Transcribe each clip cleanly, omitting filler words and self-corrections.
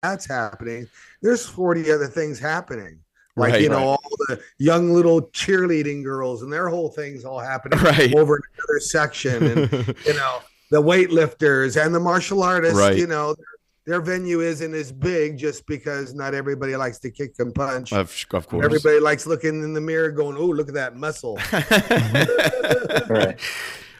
that's happening, there's 40 other things happening. Like, Right. all the young little cheerleading girls and their whole thing's all happening Right. over in another section. And, the weightlifters and the martial artists, Right. their venue isn't as big just because not everybody likes to kick and punch. Of course. Everybody likes looking in the mirror going, oh, look at that muscle. Right.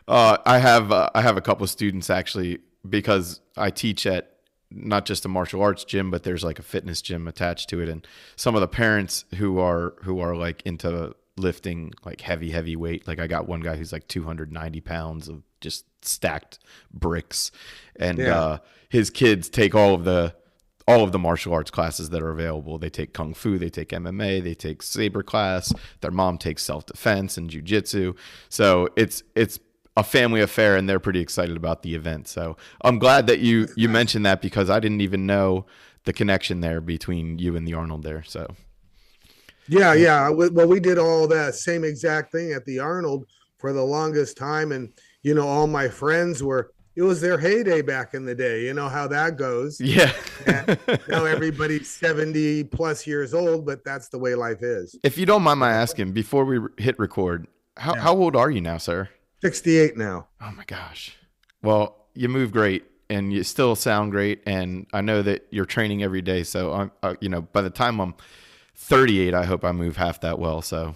I have a couple of students actually because I teach at not just a martial arts gym, but there's like a fitness gym attached to it, and some of the parents who are like into lifting like heavy weight. Like I got one guy who's like 290 pounds of just stacked bricks, and Yeah. his kids take all of the martial arts classes that are available. They take kung fu, they take MMA, they take Saber class. Their mom takes self defense and jujitsu. So it's a family affair, and they're pretty excited about the event. So I'm glad that you mentioned that because I didn't even know the connection there between you and the Arnold there. So Yeah, yeah. Well, we did all that same exact thing at the Arnold for the longest time. And, all my friends it was their heyday back in the day. You know how that goes. yeah. And now everybody's 70 plus years old, but that's the way life is. If you don't mind my asking, before we hit record, how old are you now, sir? 68 now. Oh my gosh. Well, you move great and you still sound great. And I know that you're training every day. So by the time I'm 38, I hope I move half that well. So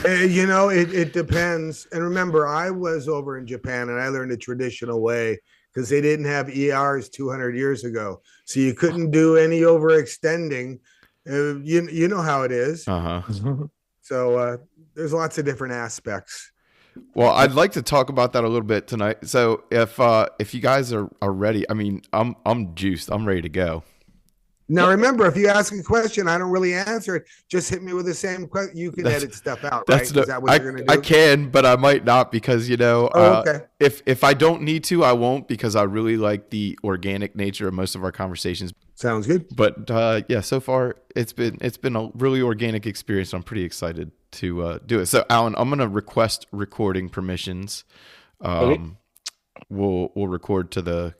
It depends. And remember, I was over in Japan and I learned the traditional way because they didn't have ERs 200 years ago. So you couldn't do any overextending. You know how it is. uh-huh. So there's lots of different aspects. Well, I'd like to talk about that a little bit tonight. So if you guys are ready, I mean, I'm juiced. I'm ready to go. Now, remember, if you ask a question, I don't really answer it. Just hit me with the same question. You can edit stuff out, right? Is that what you're going to do? I can, but I might not because Oh, okay. if I don't need to, I won't because I really like the organic nature of most of our conversations. Sounds good. But yeah, so far it's been a really organic experience. I'm pretty excited to do it. So, Alan, I'm gonna request recording permissions. Okay. We'll record to the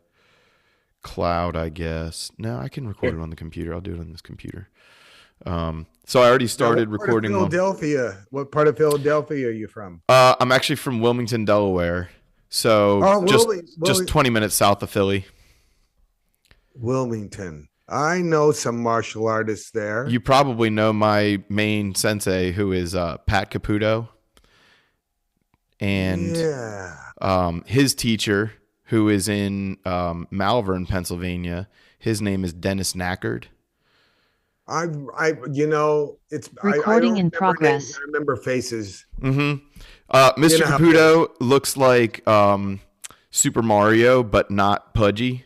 cloud, I guess. No, I can record it on the computer. I'll do it on this computer. So I already started recording. Philadelphia. What part of Philadelphia are you from? I'm actually from Wilmington, Delaware. So Oh, just 20 minutes south of Philly. Wilmington. I know some martial artists there. You probably know my main sensei, who is Pat Caputo, and Yeah. his teacher, who is in Malvern, Pennsylvania. His name is Dennis Knackard. It's Recording don't in remember progress. names, I remember faces. Mr. You know how Caputo looks like Super Mario, but not pudgy.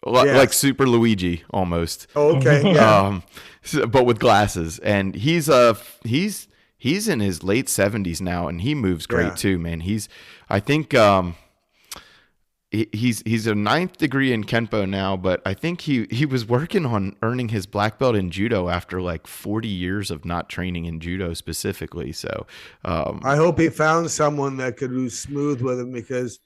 Yes. Like Super Luigi almost. Oh, okay. Yeah. But with glasses, and he's in his late 70s now, and he moves great Yeah. too, man. I think he's a ninth degree in Kenpo now, but I think he was working on earning his black belt in judo after like 40 years of not training in judo specifically. So I hope he found someone that could do smooth with him because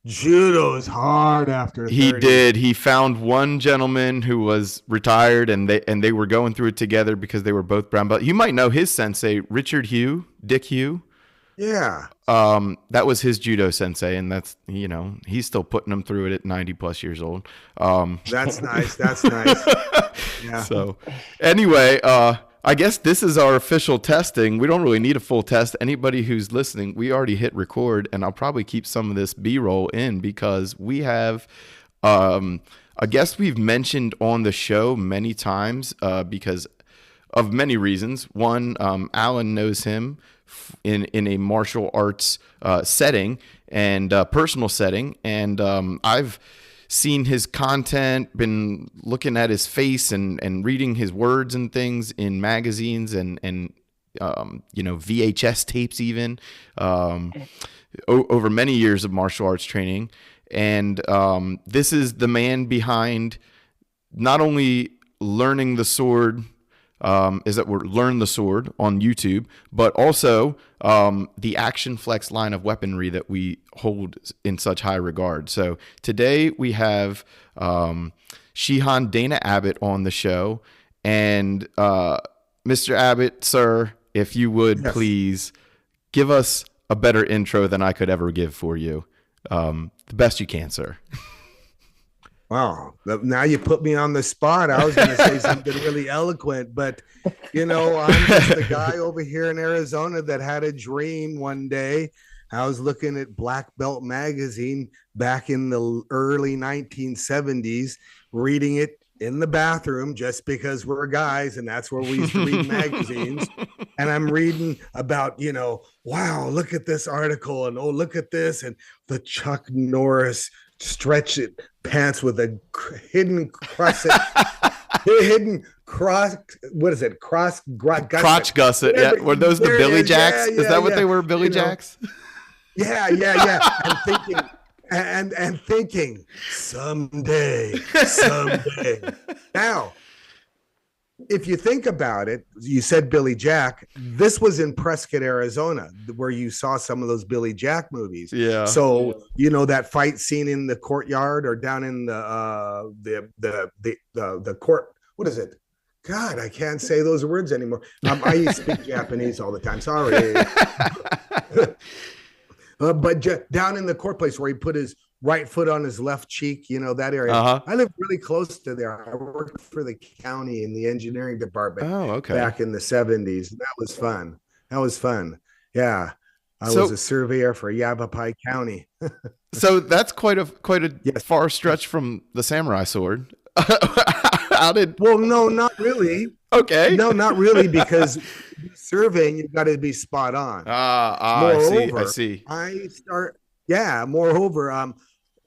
judo is hard after 30. he did. He found one gentleman who was retired, and they were going through it together because they were both brown belt. You might know his sensei, Richard Hugh, Dick Hugh. Yeah. That was his judo sensei, and that's he's still putting him through it at 90 plus years old. That's nice. That's nice. Yeah. So anyway, I guess this is our official testing. We don't really need a full test. Anybody who's listening, we already hit record, and I'll probably keep some of this B-roll in because we have a guest we've mentioned on the show many times because of many reasons. One, Alan knows him in a martial arts setting and personal setting, and I've seen his content, been looking at his face and reading his words and things in magazines and VHS tapes even over many years of martial arts training. And this is the man behind not only learning the sword is that we're Learn the Sword on YouTube, but also the Action Flex line of weaponry that we hold in such high regard. So today we have Shihan Dana Abbott on the show. And Mr. Abbott, sir, if you would please give us a better intro than I could ever give for you. The best you can, sir. Wow. Now you put me on the spot. I was going to say something really eloquent, but I'm just the guy over here in Arizona that had a dream one day. I was looking at Black Belt magazine back in the early 1970s, reading it in the bathroom just because we're guys and that's where we used to read magazines. And I'm reading about, wow, look at this article and oh, look at this. And the Chuck Norris stretch it pants with a hidden crotch, what is it? Crotch gusset. Yeah. Were those the Billy Jacks? Is that what they were? Billy Jacks? Yeah. And thinking someday. Now, if you think about it, you said Billy Jack. This was in Prescott, Arizona, where you saw some of those Billy Jack movies. Yeah. So that fight scene in the courtyard or down in the court. What is it? God, I can't say those words anymore. I used to speak Japanese all the time. Sorry. But down in the court place where he put his right foot on his left cheek, that area. I lived really close to there. I worked for the county in the engineering department back in the 70s. That was fun. Yeah. I was a surveyor for Yavapai County. So that's quite a far stretch from the samurai sword. Well, no, not really. Okay. No, not really, because surveying, you've got to be spot on. Moreover, I see. Moreover,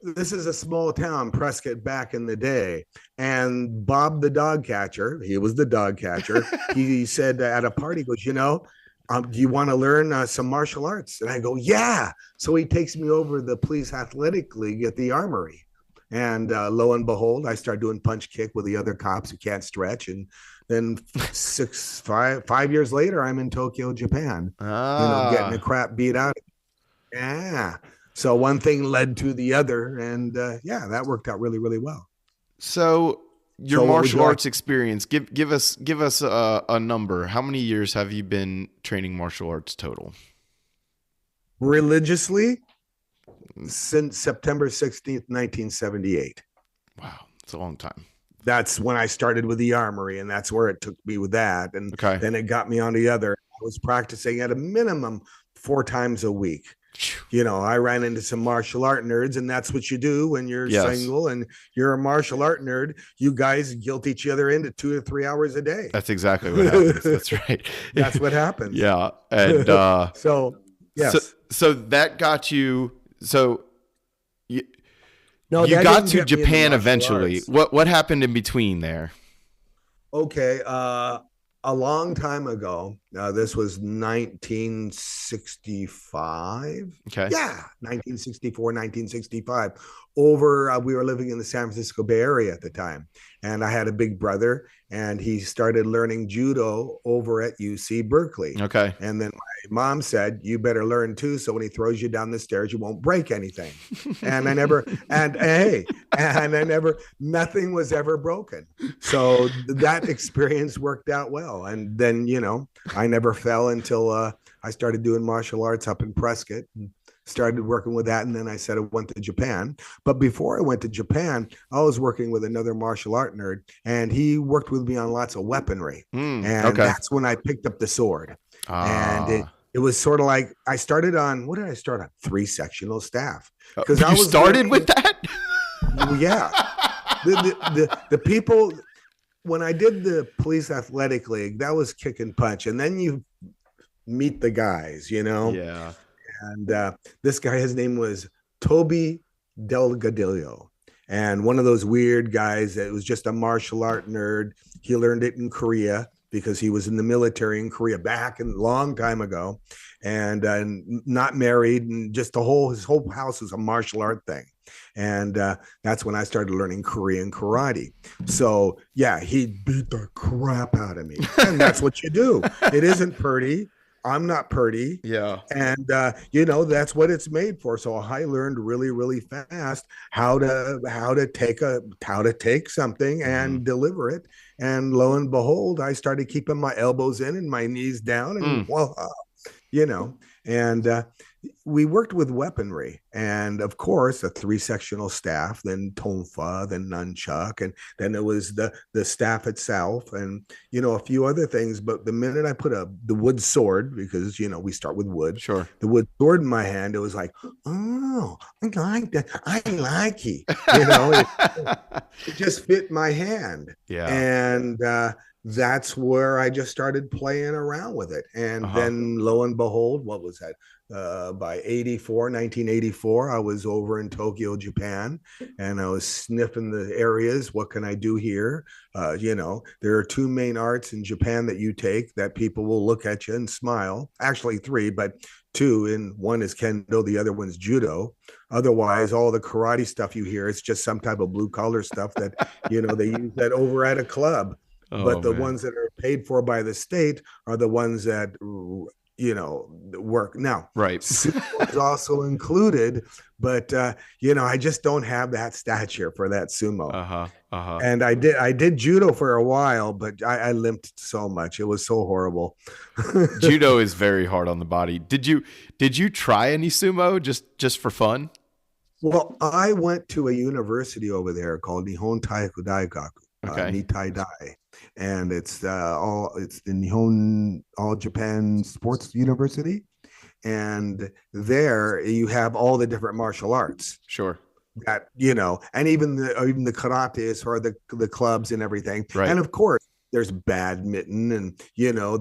this is a small town, Prescott, back in the day. And Bob, the dog catcher, he was the dog catcher. He said at a party, he goes, do you want to learn some martial arts? And I go, yeah. So he takes me over the police athletic league at the armory. And lo and behold, I start doing punch kick with the other cops who can't stretch. And then 5 years later, I'm in Tokyo, Japan, getting the crap beat out of me. Yeah. So one thing led to the other. And that worked out really, really well. So your martial arts experience, give us a number. How many years have you been training martial arts total? Religiously? Since September 16th, 1978. Wow. It's a long time. That's when I started with the armory, and that's where it took me with that. And then it got me on the other. I was practicing at a minimum 4 times a week. I ran into some martial art nerds, and that's what you do when you're single and you're a martial art nerd. You guys guilt each other into 2 to 3 hours a day. That's exactly what happens. That's right. That's what happens. Yeah. And so, yes. So that got you. So you got to Japan eventually. What happened in between there? Okay. A long time ago, this was 1965. Okay. Yeah, 1964, 1965. We were living in the San Francisco Bay Area at the time. And I had a big brother, and he started learning judo over at UC Berkeley. Okay. And then my mom said, you better learn too, so when he throws you down the stairs, you won't break anything. And nothing was ever broken. So that experience worked out well. And then, I never fell until I started doing martial arts up in Prescott. Started working with that, and then I said I went to Japan. But before I went to Japan, I was working with another martial art nerd, and he worked with me on lots of weaponry. That's when I picked up the sword. And it was sort of like I started on, what did I start on? 3 sectional staff. Because I was started with that? Yeah. The people, when I did the police athletic league, that was kick and punch. And then you meet the guys, Yeah. And this guy, his name was Toby Delgadillo. And one of those weird guys that was just a martial art nerd. He learned it in Korea because he was in the military in Korea back a long time ago, and not married, and just his whole house was a martial art thing. And that's when I started learning Korean karate. So yeah, he beat the crap out of me. And that's what you do. It isn't pretty. I'm not pretty. Yeah. And that's what it's made for. So I learned really, really fast how to take something and deliver it. And lo and behold, I started keeping my elbows in and my knees down, and and we worked with weaponry, and of course a 3-sectional staff, then tonfa, then nunchuck, and then it was the staff itself, and a few other things. But the minute I put the wood sword, because we start with wood, sure, the wood sword in my hand, it was like, oh, I like that, I like it, it just fit my hand. Yeah. And that's where I just started playing around with it. And then lo and behold, what was that? By 1984, I was over in Tokyo, Japan, and I was sniffing the areas. What can I do here? There are 2 main arts in Japan that you take that people will look at you and smile. Actually 3, but 2, and one is Kendo, the other one's Judo. Otherwise, all the karate stuff you hear, it's just some type of blue collar stuff that, they use that over at a club. But the ones that are paid for by the state are the ones that work. Now, right, sumo is also included, but I just don't have that stature for that sumo. And I did judo for a while, but I limped so much. It was so horrible. Judo is very hard on the body. Did you try any sumo just for fun? Well, I went to a university over there called Nihon Taiku Daigaku, Nitai Dai. And it's the Nihon All Japan Sports University, and there you have all the different martial arts. Sure. That and even the karates or the clubs and everything. Right. And of course, there's badminton and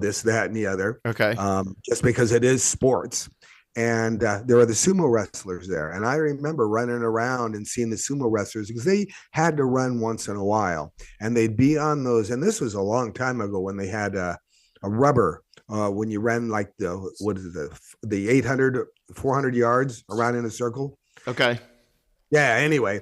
this, that, and the other. Okay. Just because it is sports. And there are the sumo wrestlers there. And I remember running around and seeing the sumo wrestlers because they had to run once in a while. And they'd be on those. And this was a long time ago when they had a rubber, when you ran like the 800, 400 yards around in a circle. Okay. Yeah. Anyway,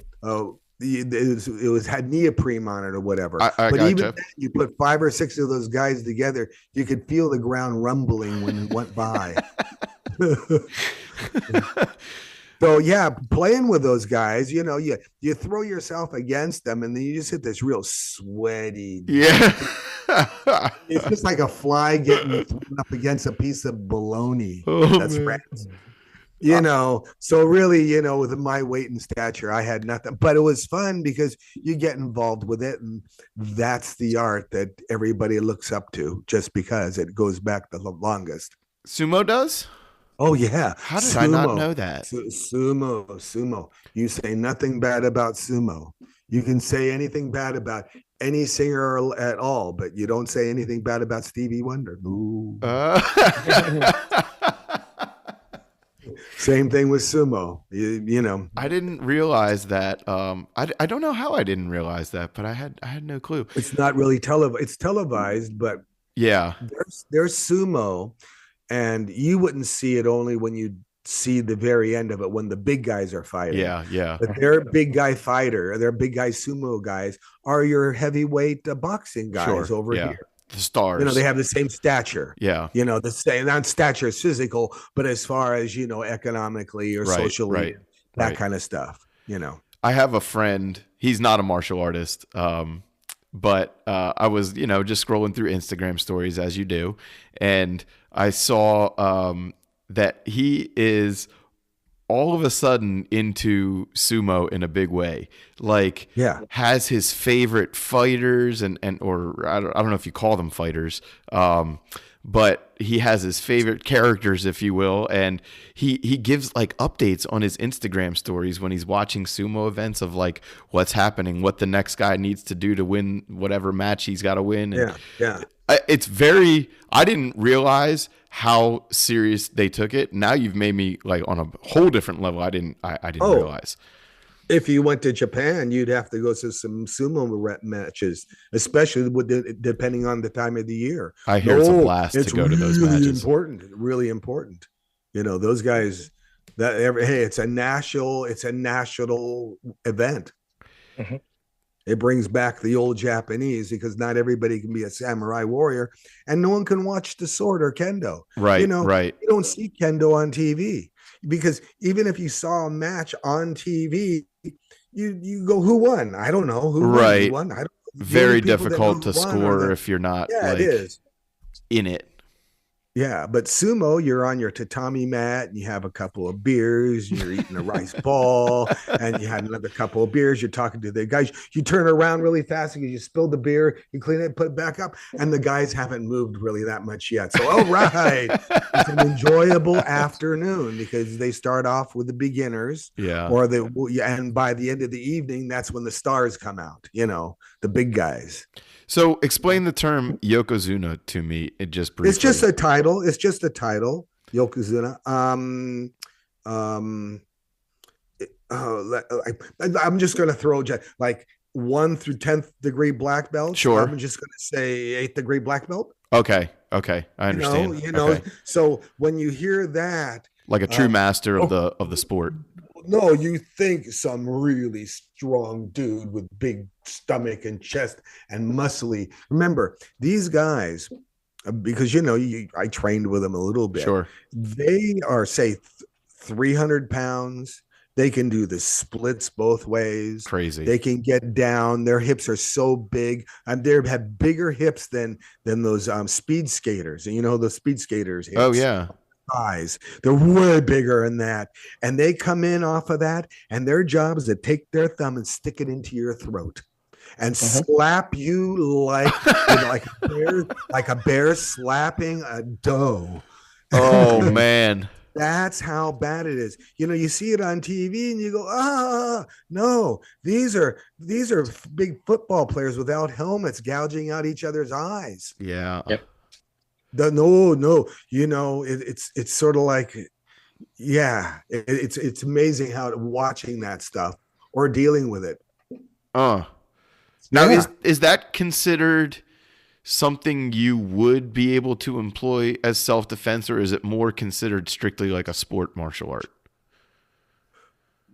it was had neoprene on it or whatever. But even then, you put 5 or 6 of those guys together, you could feel the ground rumbling when you went by. So yeah, playing with those guys, you throw yourself against them, and then you just hit this real sweaty. Yeah. It's just like a fly getting thrown up against a piece of bologna. That's right. So really, with my weight and stature, I had nothing, but it was fun because you get involved with it, and that's the art that everybody looks up to, just because it goes back the longest. Sumo does? Oh yeah. How did I not know that? Sumo. You say nothing bad about sumo. You can say anything bad about any singer at all, but you don't say anything bad about Stevie Wonder. Ooh. Same thing with sumo. I didn't realize that. I don't know how I didn't realize that, but I had no clue. It's not really televised. It's televised, but yeah, there's sumo. And you wouldn't see it only when you see the very end of it, when the big guys are fighting. Yeah. But their big guy fighter, their big guy sumo guys are your heavyweight boxing guys over here. The stars. They have the same stature. Yeah. The same, not stature is physical, but as far as, economically or socially, that kind of stuff, I have a friend, he's not a martial artist, but I was, just scrolling through Instagram stories as you do, and I saw that he is all of a sudden into sumo in a big way. Like, has his favorite fighters or I don't know if you call them fighters, but he has his favorite characters, if you will, and he gives like updates on his Instagram stories when he's watching sumo events of like what's happening, what the next guy needs to do to win whatever match he's got to win. And it's I didn't realize how serious they took it. Now you've made me like on a whole different level. I didn't realize. If you went to Japan, you'd have to go to some sumo matches, especially depending on the time of the year. I hear it's a blast to go to those matches. Really important. Those guys Hey, it's a national event. Mhm. It brings back the old Japanese because not everybody can be a samurai warrior, and no one can watch the sword or kendo. Right, right. You don't see kendo on TV because even if you saw a match on TV, you go, who won? I don't know who won. Who Right. won? I don't. The only Very people that know difficult who to won are score if you're not yeah, it like is. in it. Yeah, but sumo, you're on your tatami mat and you have a couple of beers, you're eating a rice ball, and you had another couple of beers. You're talking to the guys. You turn around really fast because you spilled the beer, you clean it, put it back up, and the guys haven't moved really that much yet. So, all right, it's an enjoyable afternoon because they start off with the beginners, Yeah. and by the end of the evening, that's when the stars come out. The big guys. So explain the term yokozuna to me. It just briefly. It's just a title. It's just a title. Yokozuna. I'm just going to throw like 1 through 10th degree black belt. Sure. I'm just going to say 8th degree black belt. Okay. I understand. Okay. So when you hear that, like a true master of the sport. No, you think some really strong dude with big stomach and chest and muscly. Remember, these guys, because I trained with them a little bit. Sure. They are, say, 300 pounds. They can do the splits both ways. Crazy. They can get down. Their hips are so big. They have bigger hips than those speed skaters. And the speed skaters. Hips. Oh yeah. Eyes. They're way bigger than that, and they come in off of that, and their job is to take their thumb and stick it into your throat and slap you like a bear slapping a doe. Oh man. That's how bad it is. You see it on TV and you go, no, these are big football players without helmets gouging out each other's eyes. Yeah. Yep. No, it's sort of like, yeah, it's amazing how watching that stuff or dealing with it. Now is that considered something you would be able to employ as self-defense, or is it more considered strictly like a sport martial art?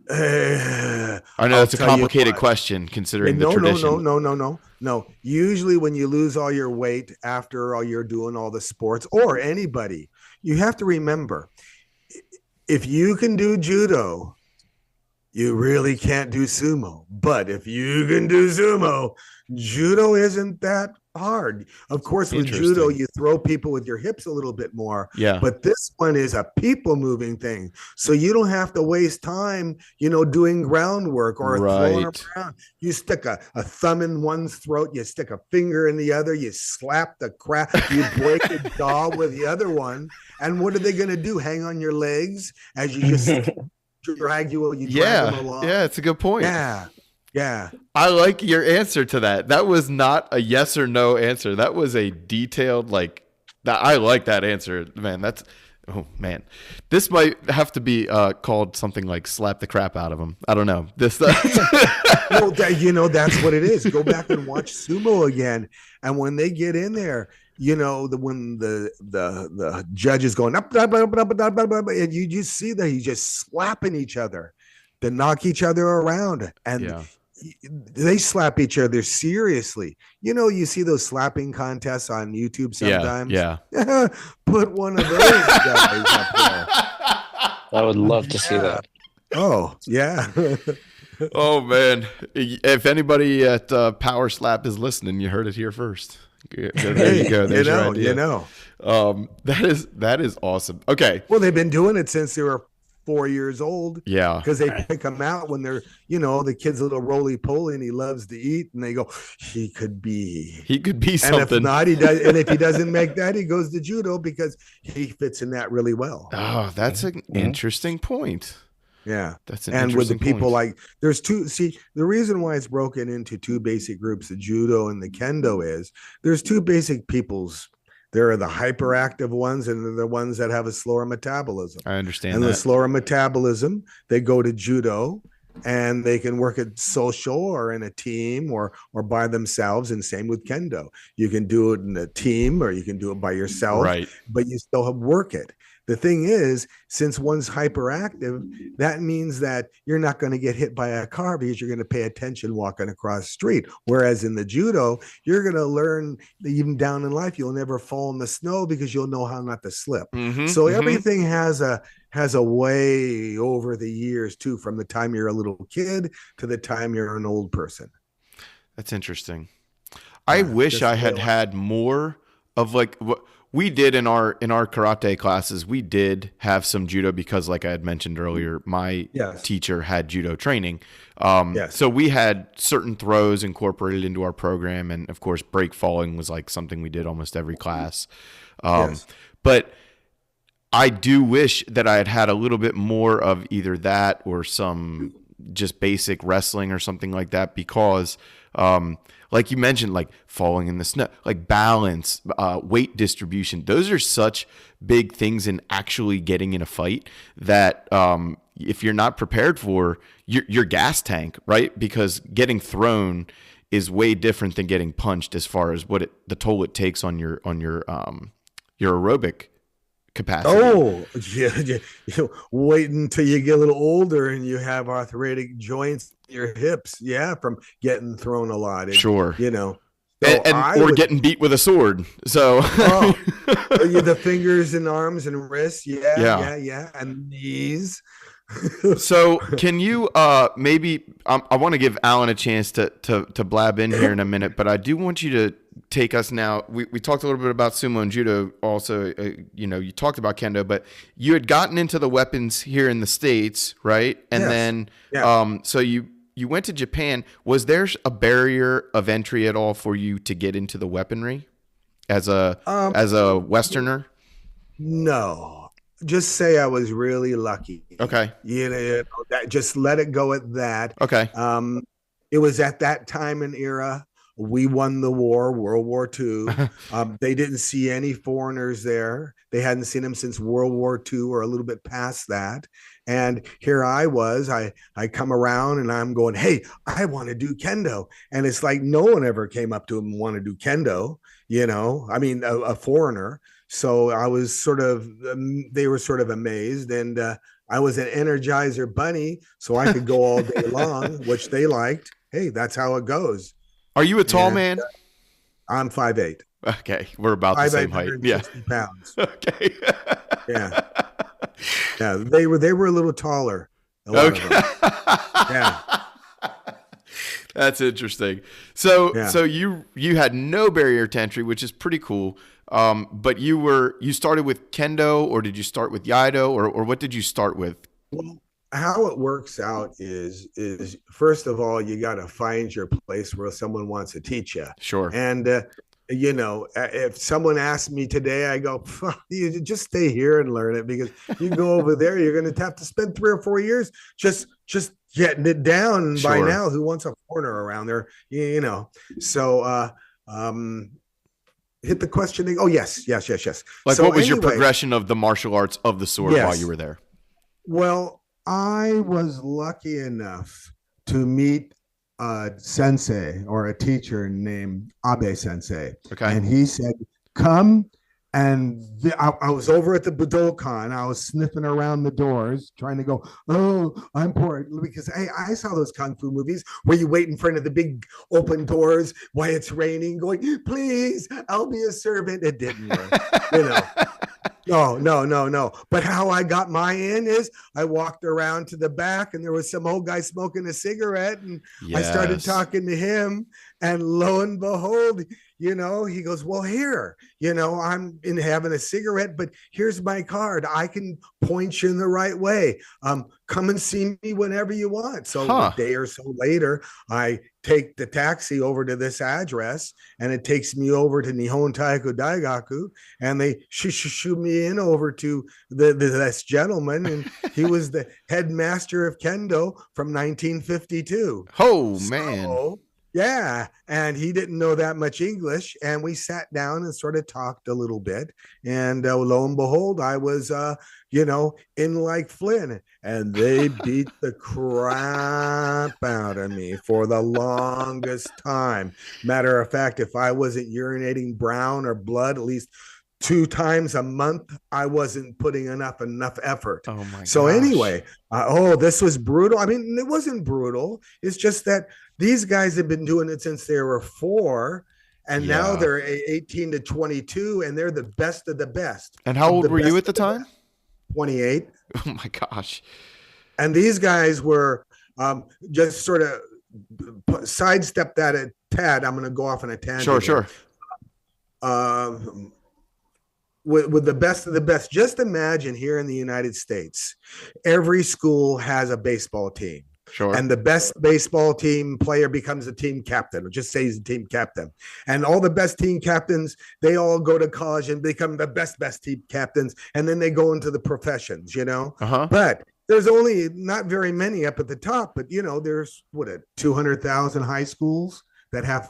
I know it's a complicated question considering the tradition. No. Usually when you lose all your weight after all you're doing all the sports, or anybody, you have to remember, if you can do judo, you really can't do sumo. But if you can do sumo, judo isn't that hard. Of course, with judo, you throw people with your hips a little bit more. Yeah. But this one is a people moving thing. So you don't have to waste time, doing groundwork or throwing around. You stick a thumb in one's throat, you stick a finger in the other, you slap the crap, you break the jaw with the other one. And what are they going to do? Hang on your legs as you just drag them along? Yeah, it's a good point. Yeah. I like your answer to that. That was not a yes or no answer. That was a detailed, I like that answer, man. This might have to be called something like slap the crap out of them. I don't know. That's what it is. Go back and watch sumo again. And when they get in there, when the judge is going up, and you just see that he's just slapping each other to knock each other around. And they slap each other seriously. You see those slapping contests on YouTube sometimes. Yeah. Put one of those guys up there. I would love to see that. Oh, yeah. Oh, man. If anybody at Power Slap is listening, you heard it here first. There you go. There's your idea. That is awesome. Okay. Well, they've been doing it since they were 4 years old. Yeah. Because they pick them out when they're, the kid's a little roly-poly and he loves to eat, and they go, he could be something. And if not, he does. And if he doesn't make that, he goes to judo because he fits in that really well. Oh, that's an interesting point. Yeah. That's an and with the interesting people point. There's the reason why it's broken into two basic groups, the judo and the kendo, is there's two basic peoples. There are the hyperactive ones and the ones that have a slower metabolism. I understand and that. The slower metabolism, they go to judo and they can work at social or in a team or by themselves. And same with kendo. You can do it in a team or you can do it by yourself, right? But you still work it. the thing is, since one's hyperactive, that means that you're not going to get hit by a car because you're going to pay attention walking across the street. Whereas in the judo, you're going to learn that even down in life, you'll never fall in the snow because you'll know how not to slip. So everything has a way over the years too, from the time you're a little kid to the time you're an old person. That's interesting. I wish I had had more of like what we did in our karate classes. We did have some judo because, like I had mentioned earlier, my teacher had judo training. So we had certain throws incorporated into our program, and of course, break falling was like something we did almost every class. But I do wish that I had had a little bit more of either that or some just basic wrestling or something like that, because like you mentioned, like falling in the snow, like balance, weight distribution, those are such big things in actually getting in a fight that if you're not prepared for, your gas tank, right? Because getting thrown is way different than getting punched as far as the toll it takes on your aerobic capacity. Oh, yeah. Wait until you get a little older and you have arthritic joints in your hips. Yeah, from getting thrown a lot. Sure. So or getting beat with a sword. So the fingers and arms and wrists. Yeah. And knees. So can you maybe I want to give Alan a chance to blab in here in a minute, but I do want you to take us now. We talked a little bit about sumo and judo also. You talked about kendo, but you had gotten into the weapons here in the States, right? And then so you went to Japan. Was there a barrier of entry at all for you to get into the weaponry as a Westerner? No. Just say I was really lucky. Okay. Just let it go at that. Okay. It was at that time and era. We won the war, World War II. They didn't see any foreigners there. They hadn't seen them since World War II or a little bit past that. And here I was, I come around and I'm going, hey, I want to do kendo. And it's like no one ever came up to him and wanted to do kendo, I mean, a foreigner. So I was they were sort of amazed. And I was an Energizer bunny, so I could go all day long, which they liked. Hey, that's how it goes. Are you a tall man? I'm 5'8". Okay, we're about the same height. Yeah, 60 pounds. Okay. Yeah. They were a little taller. Okay. Yeah. That's interesting. So you had no barrier to entry, which is pretty cool. But you started with kendo, or did you start with Iaido, or what did you start with? Well, how it works out is first of all, you got to find your place where someone wants to teach you. Sure. And if someone asked me today, I go, you just stay here and learn it, because you go over there, you're going to have to spend 3 or 4 years just getting it down. Sure. By now, who wants a corner around there? So hit the question. Oh, yes. Like, so what was your progression of the martial arts of the sword while you were there? Well, I was lucky enough to meet a sensei, or a teacher named Abbott sensei. Okay. And he said, come. And I was over at the Budokan. I was sniffing around the doors, trying to go, oh, I'm poor. Because I saw those Kung Fu movies where you wait in front of the big open doors while it's raining, going, please, I'll be a servant. It didn't work, No. But how I got my in is I walked around to the back, and there was some old guy smoking a cigarette, and I started talking to him, and lo and behold, he goes, well, here, I'm in having a cigarette, but here's my card. I can point you in the right way. Come and see me whenever you want. So a day or so later, I take the taxi over to this address, and it takes me over to Nihon Taiko Daigaku, and they shoot me in over to this gentleman, and he was the headmaster of Kendo from 1952. Oh, man. Yeah, and he didn't know that much English, and we sat down and sort of talked a little bit, and lo and behold, I was, in like Flynn, and they beat the crap out of me for the longest time. Matter of fact, if I wasn't urinating brown or blood at least 2 times a month, I wasn't putting enough effort. Oh my So gosh. anyway, this was brutal. I mean, it wasn't brutal. It's just that these guys have been doing it since they were 4, and now Yeah. they're 18 to 22, and they're the best of the best And how of old the were you best at the of the time? best. 28. Oh my gosh. And these guys were just sort of sidestep that a tad. I'm going to go off on a tangent. Sure, sure. With the best of the best. Just imagine here in the United States, every school has a baseball team. Sure. And the best baseball team player becomes a team captain, or just say he's a team captain. And all the best team captains, they all go to college and become the best team captains. And then they go into the professions, Uh-huh. But there's only not very many up at the top. But, there's 200,000 high schools that have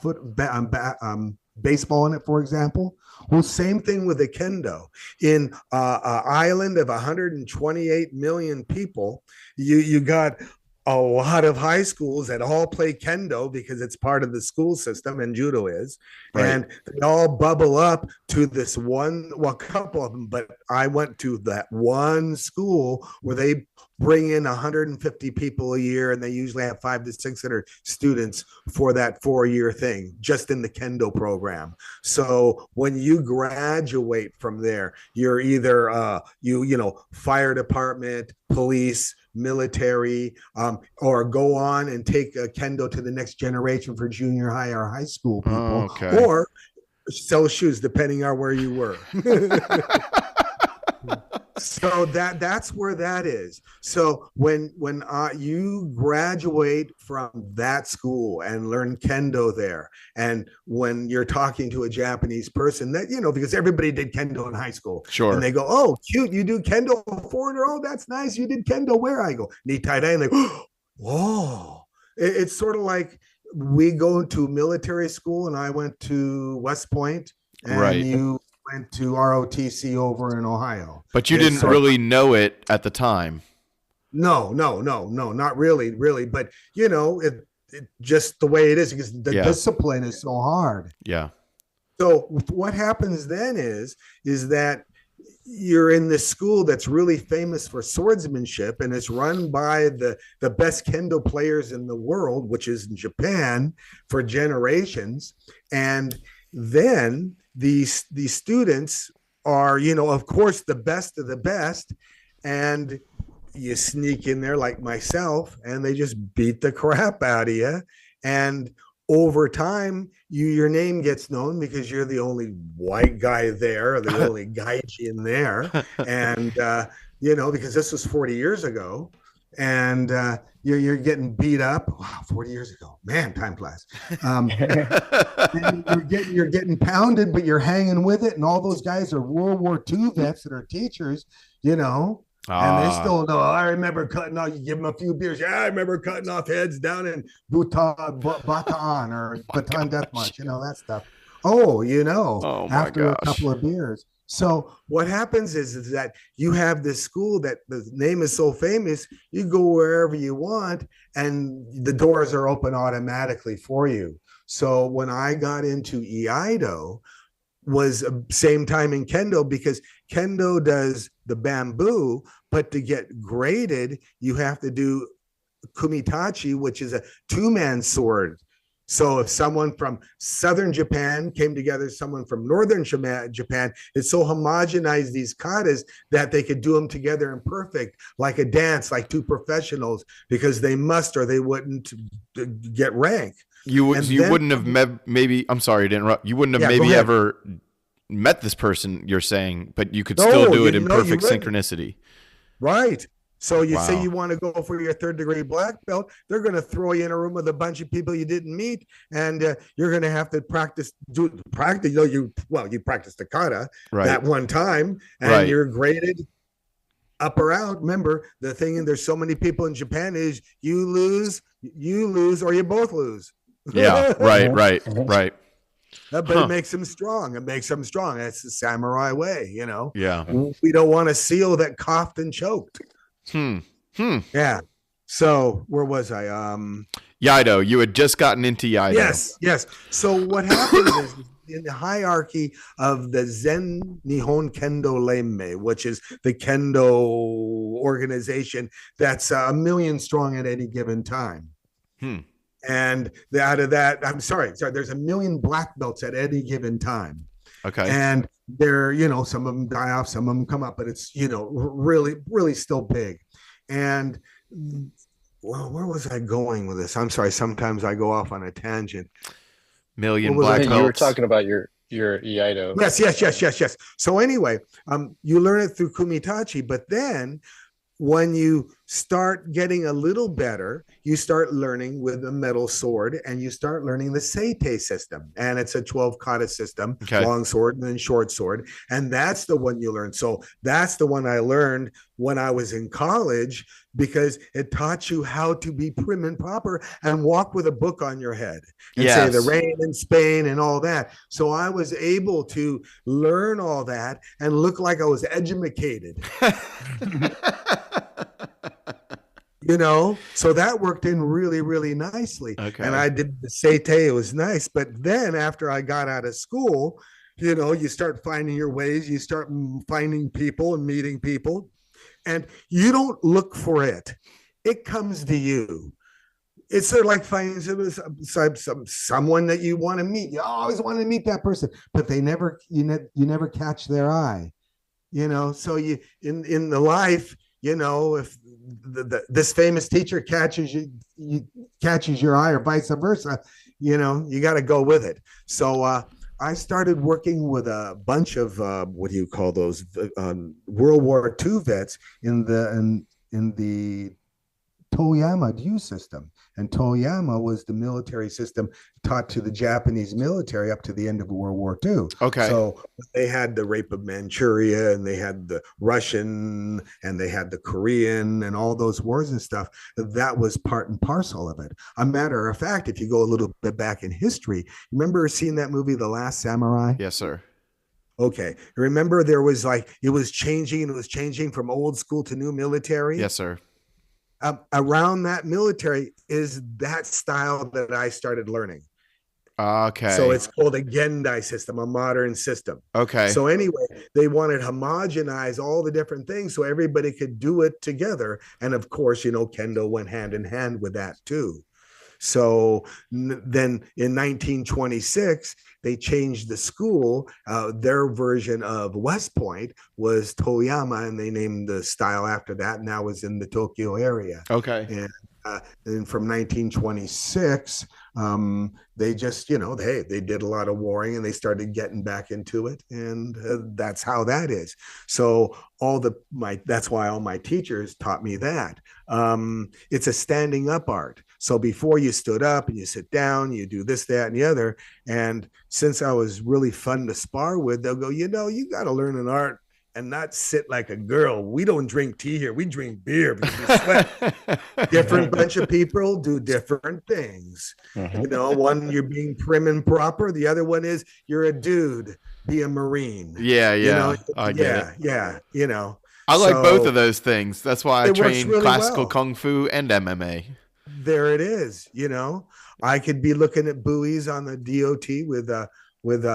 baseball in it, for example. Well, same thing with the kendo. In an island of 128 million people, you got a lot of high schools that all play kendo because it's part of the school system, and judo is. Right. And they all bubble up to this one, well, a couple of them, but I went to that one school where they bring in 150 people a year, and they usually have 500 to 600 students for that 4-year thing, just in the kendo program. So when you graduate from there, you're either fire department, police, military, or go on and take a kendo to the next generation for junior high or high school people, or sell shoes, depending on where you were. So that's where that is. So when you graduate from that school and learn kendo there, and when you're talking to a Japanese person that, because everybody did kendo in high school. Sure. And they go, oh, cute, you do kendo, foreigner. Oh, that's nice. You did kendo where? I go, Nitai. And they go, whoa. It's sort of like we go to military school, and I went to West Point, and you went to ROTC over in Ohio. But you didn't really know it at the time. No, not really. But, it just the way it is, because the discipline is so hard. Yeah. So what happens then is that you're in this school that's really famous for swordsmanship, and it's run by the best kendo players in the world, which is in Japan, for generations. And then these students are, of course, the best of the best, and you sneak in there like myself, and they just beat the crap out of you. And over time, your name gets known because you're the only white guy there, the only gaijin in there. And, because this was 40 years ago, and you're getting beat up. Wow, 40 years ago. Man, time flies. You're getting pounded, but you're hanging with it. And all those guys are World War II vets that are teachers, and they still know. I remember cutting off. You give them a few beers. Yeah, I remember cutting off heads down in Bataan or Bataan Deathmarch. That stuff. After a couple of beers. So what happens is that you have this school that the name is so famous. You go wherever you want, and the doors are open automatically for you. So when I got into Iaido, was same time in kendo, because kendo does the bamboo, but to get graded, you have to do kumitachi, which is a 2-man sword. So if someone from southern Japan came together, someone from northern Japan, it so homogenized these katas that they could do them together in perfect, like a dance, like 2 professionals, because they must, or they wouldn't get rank. You wouldn't have maybe, I'm sorry to interrupt. You wouldn't have maybe ever met this person, you're saying, but you could still do it in perfect synchronicity. Right. So you say you want to go for your 3rd-degree black belt, they're going to throw you in a room with a bunch of people you didn't meet, and you're going to have to practice. You practice the kata that one time, and you're graded up or out. Remember, the thing, and there's so many people in Japan, is you lose, or you both lose. Yeah, right. But it makes them strong. That's the samurai way, Yeah. We don't want a seal that coughed and choked. Yeah. So where was I? Yaido. You had just gotten into Yaido. Yes. So what happens is in the hierarchy of the Zen Nihon Kendo Reimmei, which is the Kendo organization that's a million strong at any given time. And out of that, I'm sorry, there's a million black belts at any given time. Okay. And they're, some of them die off, some of them come up, but it's, really, really still big. And well, where was I going with this? I'm sorry. Sometimes I go off on a tangent. Million black belts. You were talking about your Iaido. Yes. So anyway, you learn it through Kumitachi, but then when you start getting a little better, you start learning with a metal sword, and you start learning the Seitei system. And it's a 12 kata system, long sword and then short sword. And that's the one you learn. So that's the one I learned when I was in college, because it taught you how to be prim and proper and walk with a book on your head and say the rain in Spain and all that. So I was able to learn all that and look like I was educated. So that worked in really, really nicely. Okay. And I did the Seitei. It was nice. But then after I got out of school, you start finding your ways. You start finding people and meeting people. And you don't look for it. It comes to you. It's sort of like finding someone that you want to meet. You always want to meet that person, but you never catch their eye. So you in the life, if this famous teacher catches your eye, or vice versa, you got to go with it. So I started working with a bunch of what do you call those World War II vets in the Toyama Ryu system. And Toyama was the military system taught to the Japanese military up to the end of World War II. Okay. So they had the rape of Manchuria, and they had the Russian, and they had the Korean, and all those wars and stuff. That was part and parcel of it. A matter of fact, if you go a little bit back in history, remember seeing that movie, The Last Samurai? Yes, sir. Okay. Remember there was it was changing from old school to new military? Yes, sir. Around that military is that style that I started learning. Okay. So it's called a Gendai system, a modern system. Okay. So anyway, they wanted to homogenize all the different things so everybody could do it together. And of course, Kendo went hand in hand with that too. So then in 1926, they changed the school. Their version of West Point was Toyama, and they named the style after that. And that was in the Tokyo area. Okay. And from 1926, they just, they did a lot of warring, and they started getting back into it. And that's how that is. So that's why all my teachers taught me that. It's a standing up art. So before you stood up and you sit down, you do this, that, and the other. And since I was really fun to spar with, they'll go, you got to learn an art and not sit like a girl. We don't drink tea here. We drink beer because we sweat. Different bunch of people do different things. Mm-hmm. One, you're being prim and proper. The other one is you're a dude, be a Marine. Yeah. I get it. Yeah. I like both of those things. That's why I train really classical kung fu and MMA. There it is. I could be looking at buoys on the DOT with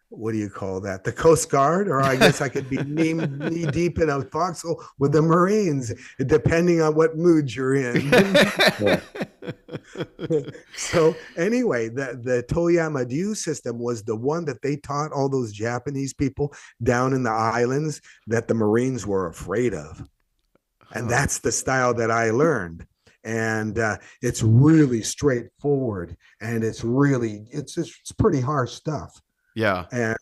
what do you call that? The Coast Guard, or I guess I could be knee deep in a foxhole with the Marines, depending on what mood you're in. So anyway, the Toyama Ryu system was the one that they taught all those Japanese people down in the islands that the Marines were afraid of. And that's the style that I learned. And it's really straightforward, and it's pretty harsh stuff. Yeah. And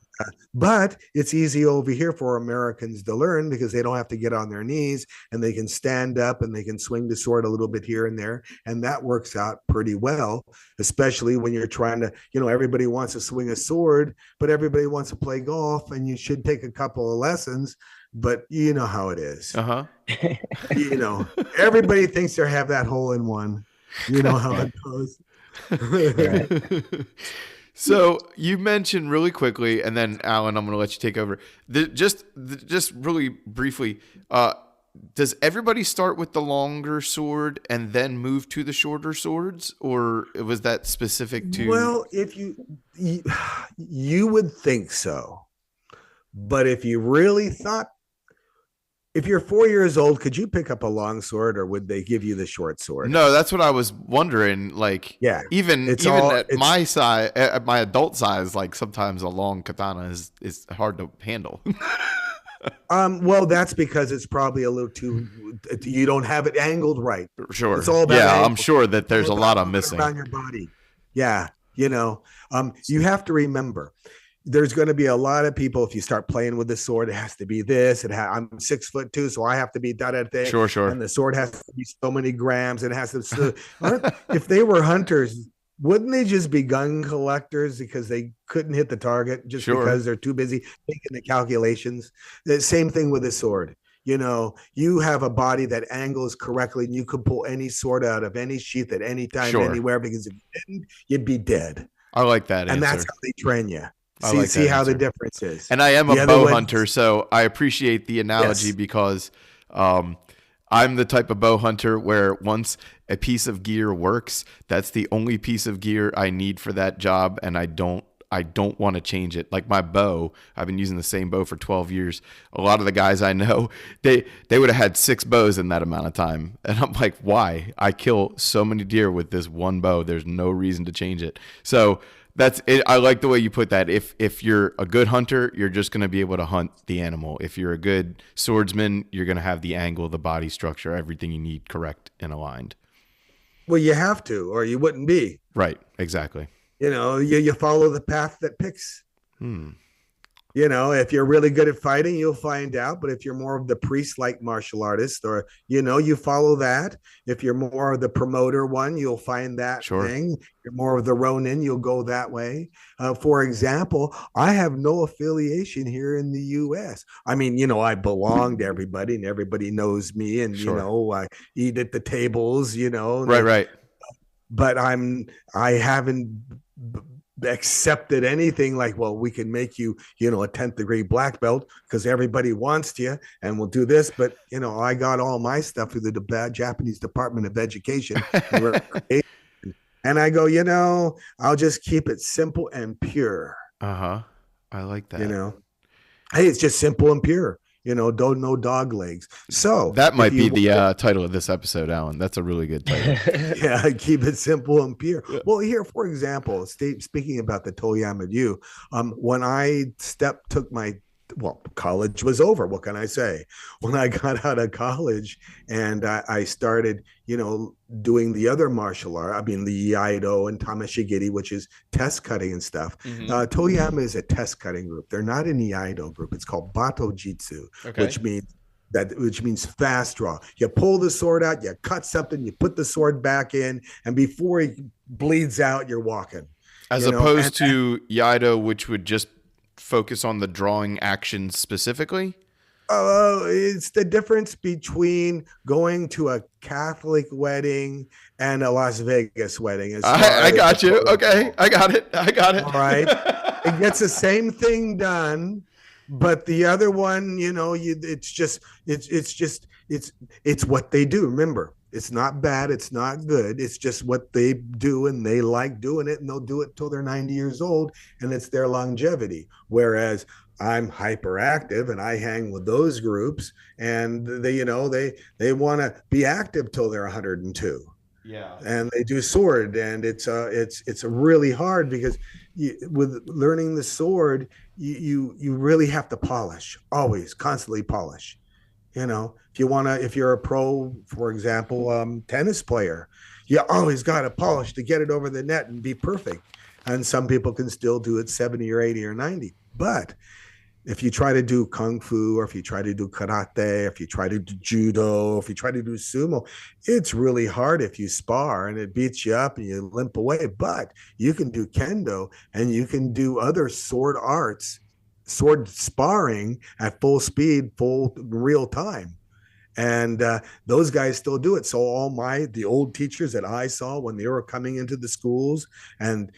but it's easy over here for Americans to learn because they don't have to get on their knees, and they can stand up and they can swing the sword a little bit here and there. And that works out pretty well, especially when you're trying to, everybody wants to swing a sword, but everybody wants to play golf, and you should take a couple of lessons. But you know how it is. Everybody thinks they have that hole in one. You know how it goes. Right. So you mentioned really quickly, and then Alan, I'm going to let you take over. Just really briefly, does everybody start with the longer sword and then move to the shorter swords, or was that specific to? Well, if you you would think so, but if you really thought, if you're 4 years old, could you pick up a long sword, or would they give you the short sword? No, that's what I was wondering. Like, Yeah, even at my size, at my adult size, like sometimes a long katana is hard to handle. Well, that's because it's probably a little too. You don't have it angled right. It's Sure. all about Yeah, angle. I'm sure that there's All a lot about of moving missing. around your body. Yeah, you have to remember. There's going to be a lot of people. If you start playing with the sword, it has to be this. I'm 6'2", so I have to be that thing. Sure, sure. And the sword has to be so many grams. It has to. If they were hunters, wouldn't they just be gun collectors because they couldn't hit the target just Sure. because they're too busy making the calculations? The same thing with the sword. You have a body that angles correctly, and you could pull any sword out of any sheath at any time, Sure. anywhere. Because if you didn't, you'd be dead. I like that answer. And that's how they train you. I like See that how the answer. difference is. And I am The a other bow one- hunter, so I appreciate the analogy Yes. because I'm the type of bow hunter where once a piece of gear works, that's the only piece of gear I need for that job, and I don't want to change it. Like my bow, I've been using the same bow for 12 years. A lot of the guys I know, they would have had 6 bows in that amount of time. And I'm like, why? I kill so many deer with this one bow. There's no reason to change it. So that's it. I like the way you put that. If you're a good hunter, you're just going to be able to hunt the animal. If you're a good swordsman, you're going to have the angle, the body structure, everything you need correct and aligned. Well, you have to, or you wouldn't be. Right. Exactly. You follow the path that picks. If you're really good at fighting, you'll find out. But if you're more of the priest-like martial artist, or you follow that. If you're more of the promoter one, you'll find that Sure. thing. If you're more of the Ronin, you'll go that way. For example, I have no affiliation here in the U.S. I mean, I belong to everybody, and everybody knows me, and Sure. I eat at the tables. Right. But I haven't accepted anything like, well, we can make you, a 10th degree black belt because everybody wants you, and we'll do this. But, I got all my stuff through the Japanese Department of Education. And I go, I'll just keep it simple and pure. I like that. Hey, it's just simple and pure. Don't no dog legs. So that might be the title of this episode, Alan. That's a really good title. Yeah, keep it simple and pure. Well, here, for example, speaking about the Toyama Ryu, when I took my college was over. What can I say? When I got out of college and I started, doing the other martial art, I mean, the Iaido and Tamashigiri, which is test cutting and stuff. Mm-hmm. Toyama is a test cutting group. They're not an Iaido group. It's called Bato Jitsu, which means fast draw. You pull the sword out, you cut something, you put the sword back in, and before it bleeds out, you're walking. As opposed to Iaido, which would just focus on the drawing action specifically? It's the difference between going to a Catholic wedding and a Las Vegas wedding. I got you. Okay, I got it. All right, it gets the same thing done, but the other one, it's what they do. Remember, it's not bad, it's not good. It's just what they do, and they like doing it, and they'll do it till they're 90 years old, and it's their longevity. Whereas I'm hyperactive, and I hang with those groups, and they want to be active till they're 102. Yeah, and they do sword, and it's really hard because with learning the sword, you really have to polish, always, constantly polish. If you're a pro, for example, tennis player, you always got to polish to get it over the net and be perfect. And some people can still do it 70 or 80 or 90. But if you try to do kung fu, or if you try to do karate, if you try to do judo, if you try to do sumo, it's really hard if you spar and it beats you up and you limp away. But you can do kendo, and you can do other sword arts, sword sparring at full speed, full real time. And those guys still do it. So the old teachers that I saw when they were coming into the schools, and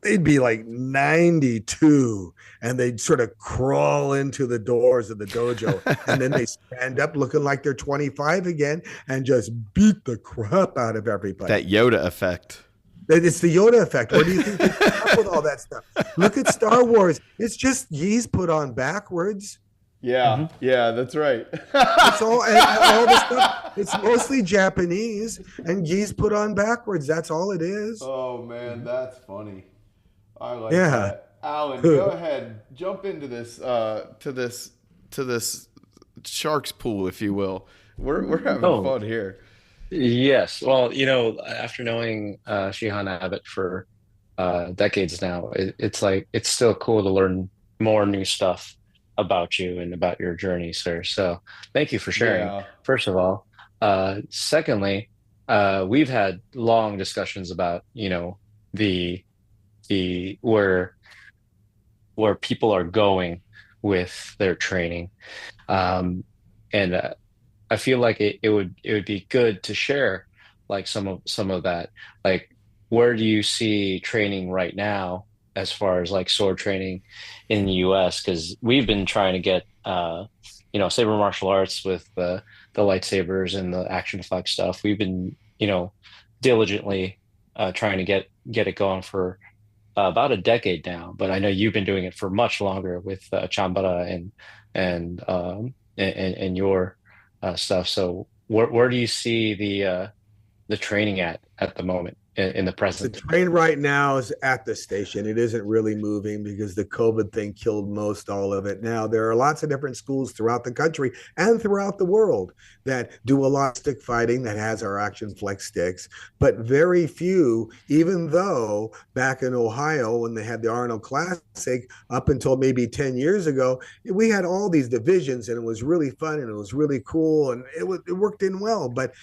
they'd be like 92 and they'd sort of crawl into the doors of the dojo and then they stand up looking like they're 25 again and just beat the crap out of everybody. That Yoda effect. It's the Yoda effect. Where do you think they come up with all that stuff? Look at Star Wars. It's just geese put on backwards. Yeah, yeah, that's right. It's all the stuff. It's mostly Japanese and geese put on backwards. That's all it is. Oh man, that's funny. I like Yeah. that. Alan, go ahead, jump into this to this shark's pool, if you will. We're having fun here. Yes. Well, after knowing Shihan Abbott for decades now, it's like it's still cool to learn more new stuff about you and about your journey, sir. So thank you for sharing, first of all. Secondly, we've had long discussions about, the where people are going with their training. And I feel like it would be good to share like some of that. Like, where do you see training right now as far as like sword training in the US? Because we've been trying to get Saber martial arts with the lightsabers and the action flex stuff. We've been diligently trying to get it going for about a decade now, but I know you've been doing it for much longer with Chambara and your stuff. So where do you see the training at the moment in the present? The train right now is at the station. It isn't really moving because the COVID thing killed most all of it. Now, there are lots of different schools throughout the country and throughout the world that do a lot of stick fighting that has our action flex sticks, but very few, even though back in Ohio, when they had the Arnold Classic, up until maybe 10 years ago, we had all these divisions and it was really fun and it was really cool and it worked in well. But,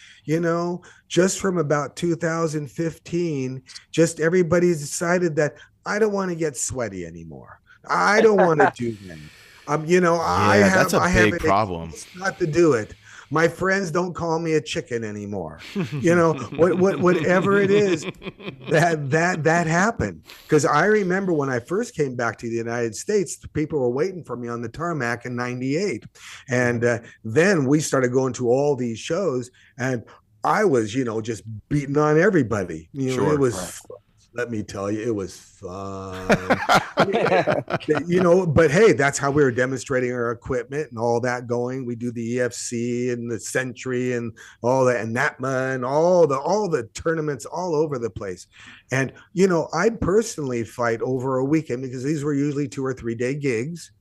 just from about 2015, just everybody's decided that I don't want to get sweaty anymore. I don't want to do that. That's a big problem. Not to do it. My friends don't call me a chicken anymore. Whatever it is that happened. Because I remember when I first came back to the United States, people were waiting for me on the tarmac in '98. And then we started going to all these shows and I was, just beating on everybody. It was, let me tell you, it was fun. But hey, that's how we were demonstrating our equipment and all that going. We do the EFC and the Century and all that, and NATMA and all the tournaments all over the place. And, I'd personally fight over a weekend because these were usually 2 or 3 day gigs.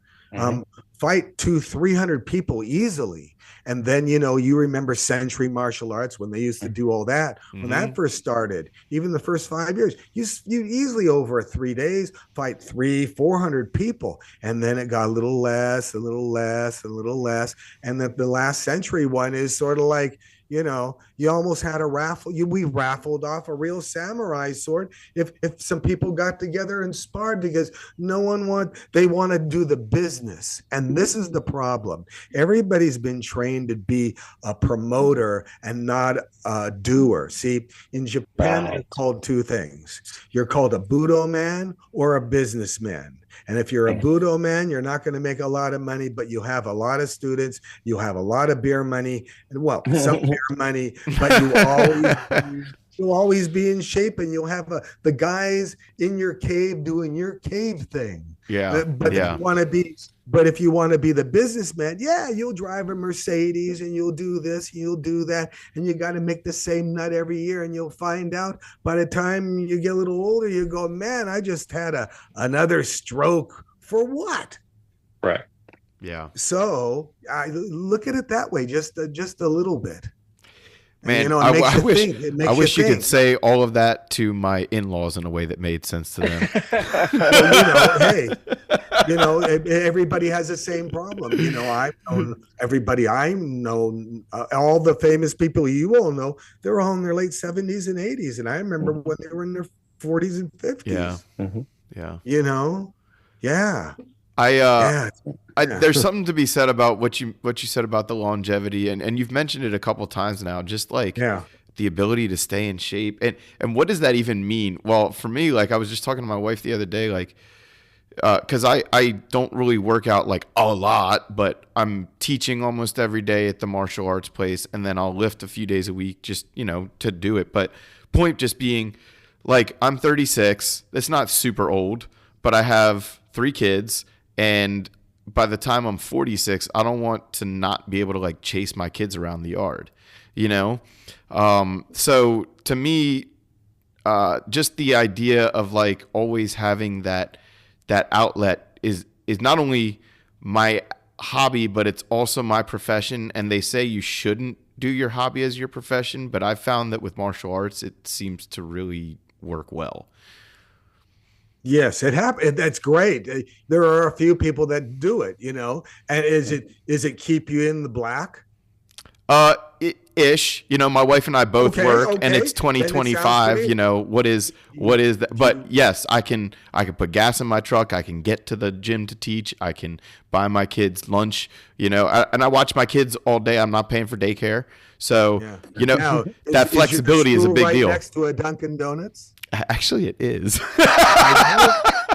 Fight 200-300 people easily. And then, you remember Century Martial Arts when they used to do all that. When that first started, even the first 5 years, you easily over 3 days fight 300-400 people. And then it got a little less, a little less, a little less. And the last Century one is sort of like, you almost had a raffle. We raffled off a real samurai sword if some people got together and sparred because they want to do the business. And this is the problem. Everybody's been trained to be a promoter and not a doer. See, in Japan, they're called 2 things. You're called a Budo man or a businessman. And if you're a Budo man, you're not going to make a lot of money, but you have a lot of students, you have a lot of beer money, and some beer money, but you'll always be in shape and you'll have the guys in your cave doing your cave thing. Yeah. But if you want to be the businessman, you'll drive a Mercedes and you'll do this, you'll do that, and you got to make the same nut every year. And you'll find out by the time you get a little older, you go, man, I just had another stroke for what? Right. Yeah. So I look at it that way, just a little bit. Man, I wish you could say all of that to my in-laws in a way that made sense to them. Everybody has the same problem. I've known everybody I know, all the famous people you all know, they're all in their late 70s and 80s. And I remember when they were in their 40s and 50s. Yeah. Yeah. There's something to be said about what you said about the longevity, and you've mentioned it a couple times now. Just like the ability to stay in shape. And what does that even mean? Well, for me, like I was just talking to my wife the other day, like, because I don't really work out like a lot, but I'm teaching almost every day at the martial arts place, and then I'll lift a few days a week just, to do it. But point just being, like, I'm 36. That's not super old, but I have 3 kids, and by the time I'm 46, I don't want to not be able to like chase my kids around the yard, So to me, just the idea of like always having that outlet is not only my hobby, but it's also my profession. And they say you shouldn't do your hobby as your profession, but I've found that with martial arts, it seems to really work well. Yes, it happened. That's great. There are a few people that do it, And is it keep you in the black? Ish. My wife and I both work, and it's Then it 2025. sounds great. What is that? But yes, I can put gas in my truck. I can get to the gym to teach. I can buy my kids lunch. And I watch my kids all day. I'm not paying for daycare, so Now, that flexibility is a big deal. Next to a Dunkin' Donuts. Actually, it is.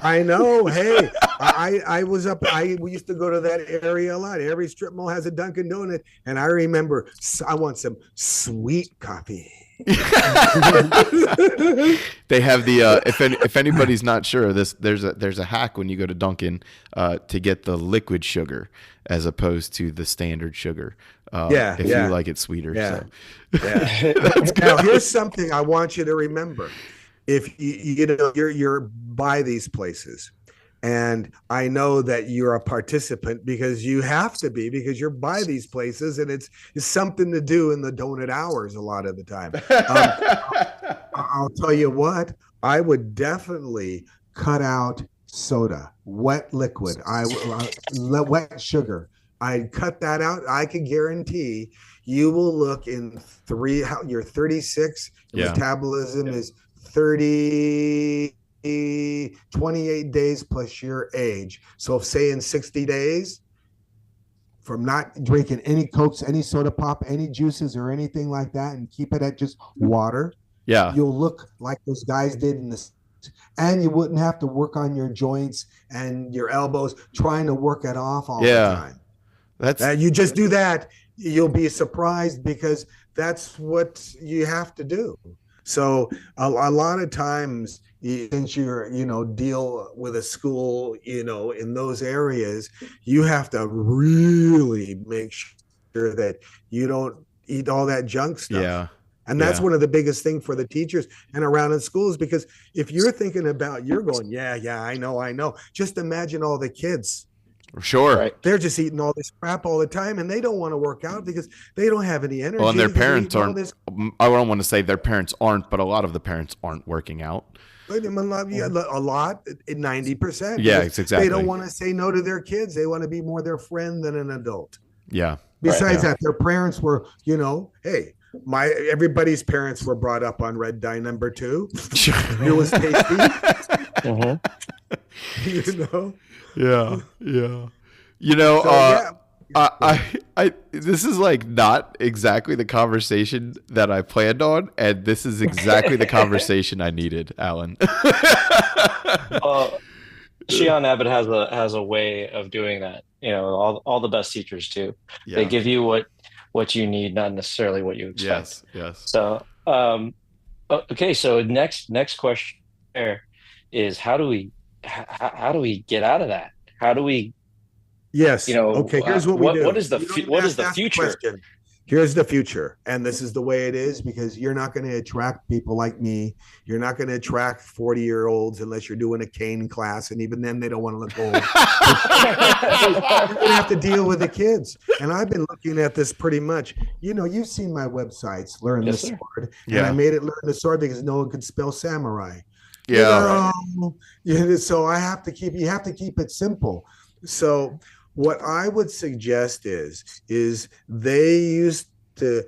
I know. Hey, I was up. We used to go to that area a lot. Every strip mall has a Dunkin' Donut, and I remember I want some sweet coffee. They have the if anybody's not sure, there's a hack when you go to Dunkin' to get the liquid sugar as opposed to the standard sugar. If you like it sweeter. Yeah. So. Yeah. Now here's something I want you to remember. If you're by these places, and I know that you're a participant because you have to be, because you're by these places, and it's something to do in the donut hours a lot of the time. I'll tell you what, I would definitely cut out soda, wet liquid, wet sugar. I'd cut that out. I can guarantee you will look in you're 36, your metabolism is 28 days plus your age. So say in 60 days, from not drinking any Cokes, any soda pop, any juices or anything like that, and keep it at just water, you'll look like those guys did in this. And you wouldn't have to work on your joints and your elbows trying to work it off all the time. You just do that, you'll be surprised, because that's what you have to do. So a lot of times, since you're, deal with a school, in those areas, you have to really make sure that you don't eat all that junk stuff. Yeah. And that's one of the biggest things for the teachers and around in schools, because if you're thinking about, you're going, I know. Just imagine all the kids. Sure. Right. They're just eating all this crap all the time, and they don't want to work out because they don't have any energy. Well, and their parents aren't. I don't want to say their parents aren't, but a lot of the parents aren't working out. A lot, 90%. Yeah, it's exactly. They don't want to say no to their kids. They want to be more their friend than an adult. Yeah. Besides that, their parents were, hey, everybody's parents were brought up on red dye number 2. It was tasty. Yeah. This is like not exactly the conversation that I planned on, and this is exactly the conversation I needed, Alan. Shihan Abbott has a way of doing that. All the best teachers do. Yeah. They give you what you need, not necessarily what you expect. Yes. So, okay. So next question there is how do we get out of that? How do we? Yes. Okay. Here's what we do. What is the future? Question. Here's the future, and this is the way it is, because you're not going to attract people like me. You're not going to attract 40-year-olds unless you're doing a cane class, and even then they don't want to look old. You're going to have to deal with the kids, and I've been looking at this pretty much. You've seen my websites, Learn the Sword, and I made it Learn the Sword because no one could spell samurai. Yeah. So you have to keep it simple. So what I would suggest is they used to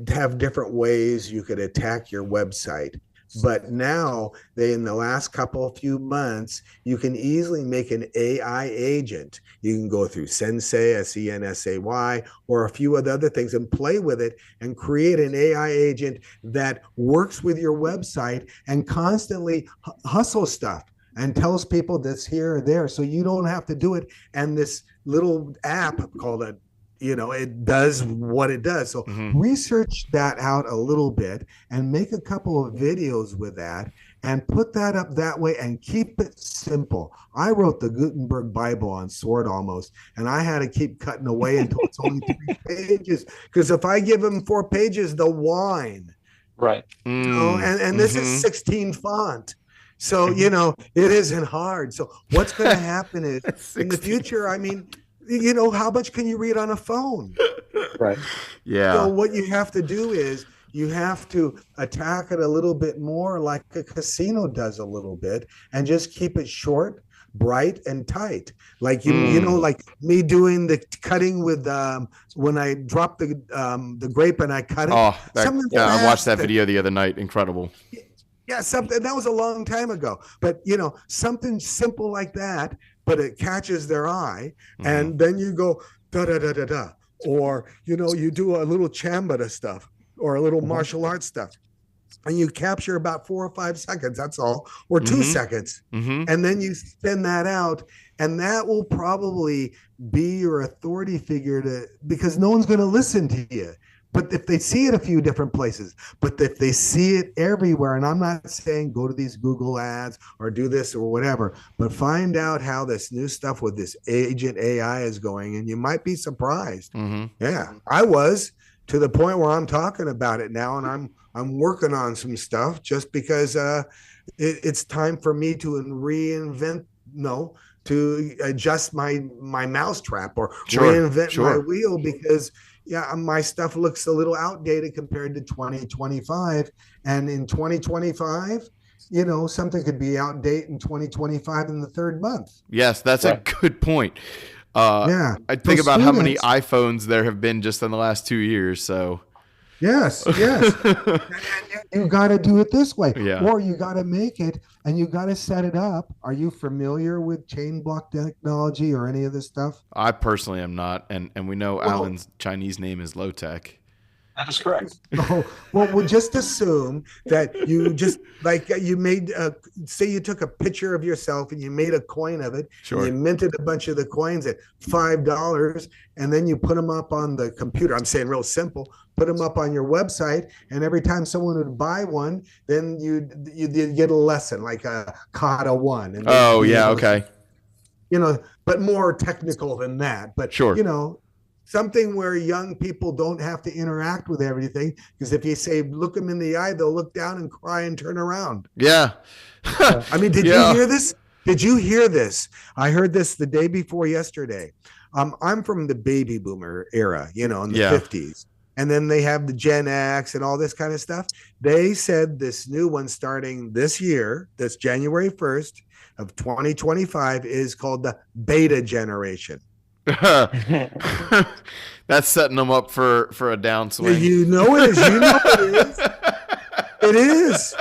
have different ways you could attack your website. But now in the last few months, you can easily make an AI agent. You can go through SENSEI, SENSEI, or a few other things and play with it and create an AI agent that works with your website and constantly hustles stuff and tells people this here or there, so you don't have to do it. And this little app called it does what it does. So research that out a little bit and make a couple of videos with that and put that up that way and keep it simple. I wrote the Gutenberg Bible on Sword almost, and I had to keep cutting away until it's only 3 pages, because if I give them 4 pages, they'll whine. Right. And this is 16 font. So, it isn't hard. So what's going to happen is in the future, I mean, how much can you read on a phone? Right. Yeah. So what you have to do is you have to attack it a little bit more like a casino does a little bit, and just keep it short, bright, and tight. Like like me doing the cutting with when I drop the grape and I cut it. Oh, I watched that video the other night. Incredible. Yeah, something that was a long time ago. But something simple like that, but it catches their eye, and then you go da da da da da, or you do a little chambada stuff or a little martial arts stuff, and you capture about 4 or 5 seconds. That's all, or 2 seconds, and then you send that out, and that will probably be your authority figure because no one's going to listen to you. But if they see it a few different places, but if they see it everywhere, and I'm not saying go to these Google ads or do this or whatever, but find out how this new stuff with this agent AI is going, and you might be surprised. Yeah, I was, to the point where I'm talking about it now, and I'm working on some stuff just because it's time for me to reinvent, to adjust my mousetrap or reinvent my wheel, because my stuff looks a little outdated compared to 2025. And in 2025, something could be outdated in 2025 in the 3rd month. Yes, that's a good point. I think about how many iPhones there have been just in the last 2 years. So yes. And you got to do it this way, Yeah. or you got to make it and you got to set it up. Are you familiar with chain block technology or any of this stuff? I personally am not, and we know Alan's Chinese name is low tech. That is correct. We'll just assume that you just you made say you took a picture of yourself and you made a coin of it. Sure. And you minted a bunch of the coins at $5, and then you put them up on the computer. I'm saying real simple. Put them up on your website, and every time someone would buy one, then you get a lesson like a kata 1. And okay. But more technical than that. But something where young people don't have to interact with everything, because if you say look them in the eye, they'll look down and cry and turn around. Yeah. I mean, did you hear this? Did you hear this? I heard this the day before yesterday. I'm from the baby boomer era, in the 50s. And then they have the Gen X and all this kind of stuff. They said this new one starting this year, this January 1st of 2025, is called the beta generation. That's setting them up for a downswing. It is. It is.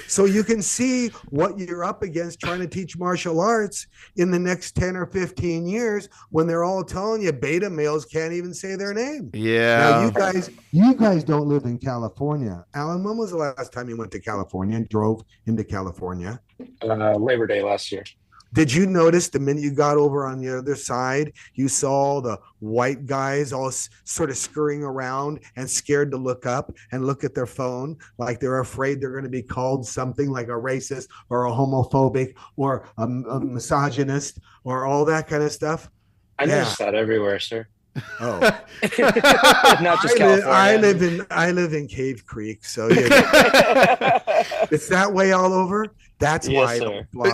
So you can see what you're up against trying to teach martial arts in the next 10 or 15 years, when they're all telling you beta males can't even say their name. Yeah. Now you guys don't live in California. Alan, when was the last time you went to California and drove into California? Labor Day last year. Did you notice the minute you got over on the other side, you saw the white guys all sort of scurrying around and scared to look up and look at their phone, like they're afraid they're going to be called something like a racist or a homophobic or a misogynist or all that kind of stuff? I noticed that everywhere, sir. Oh, not just California. I live in Cave Creek, so it's that way all over. That's why I don't fly.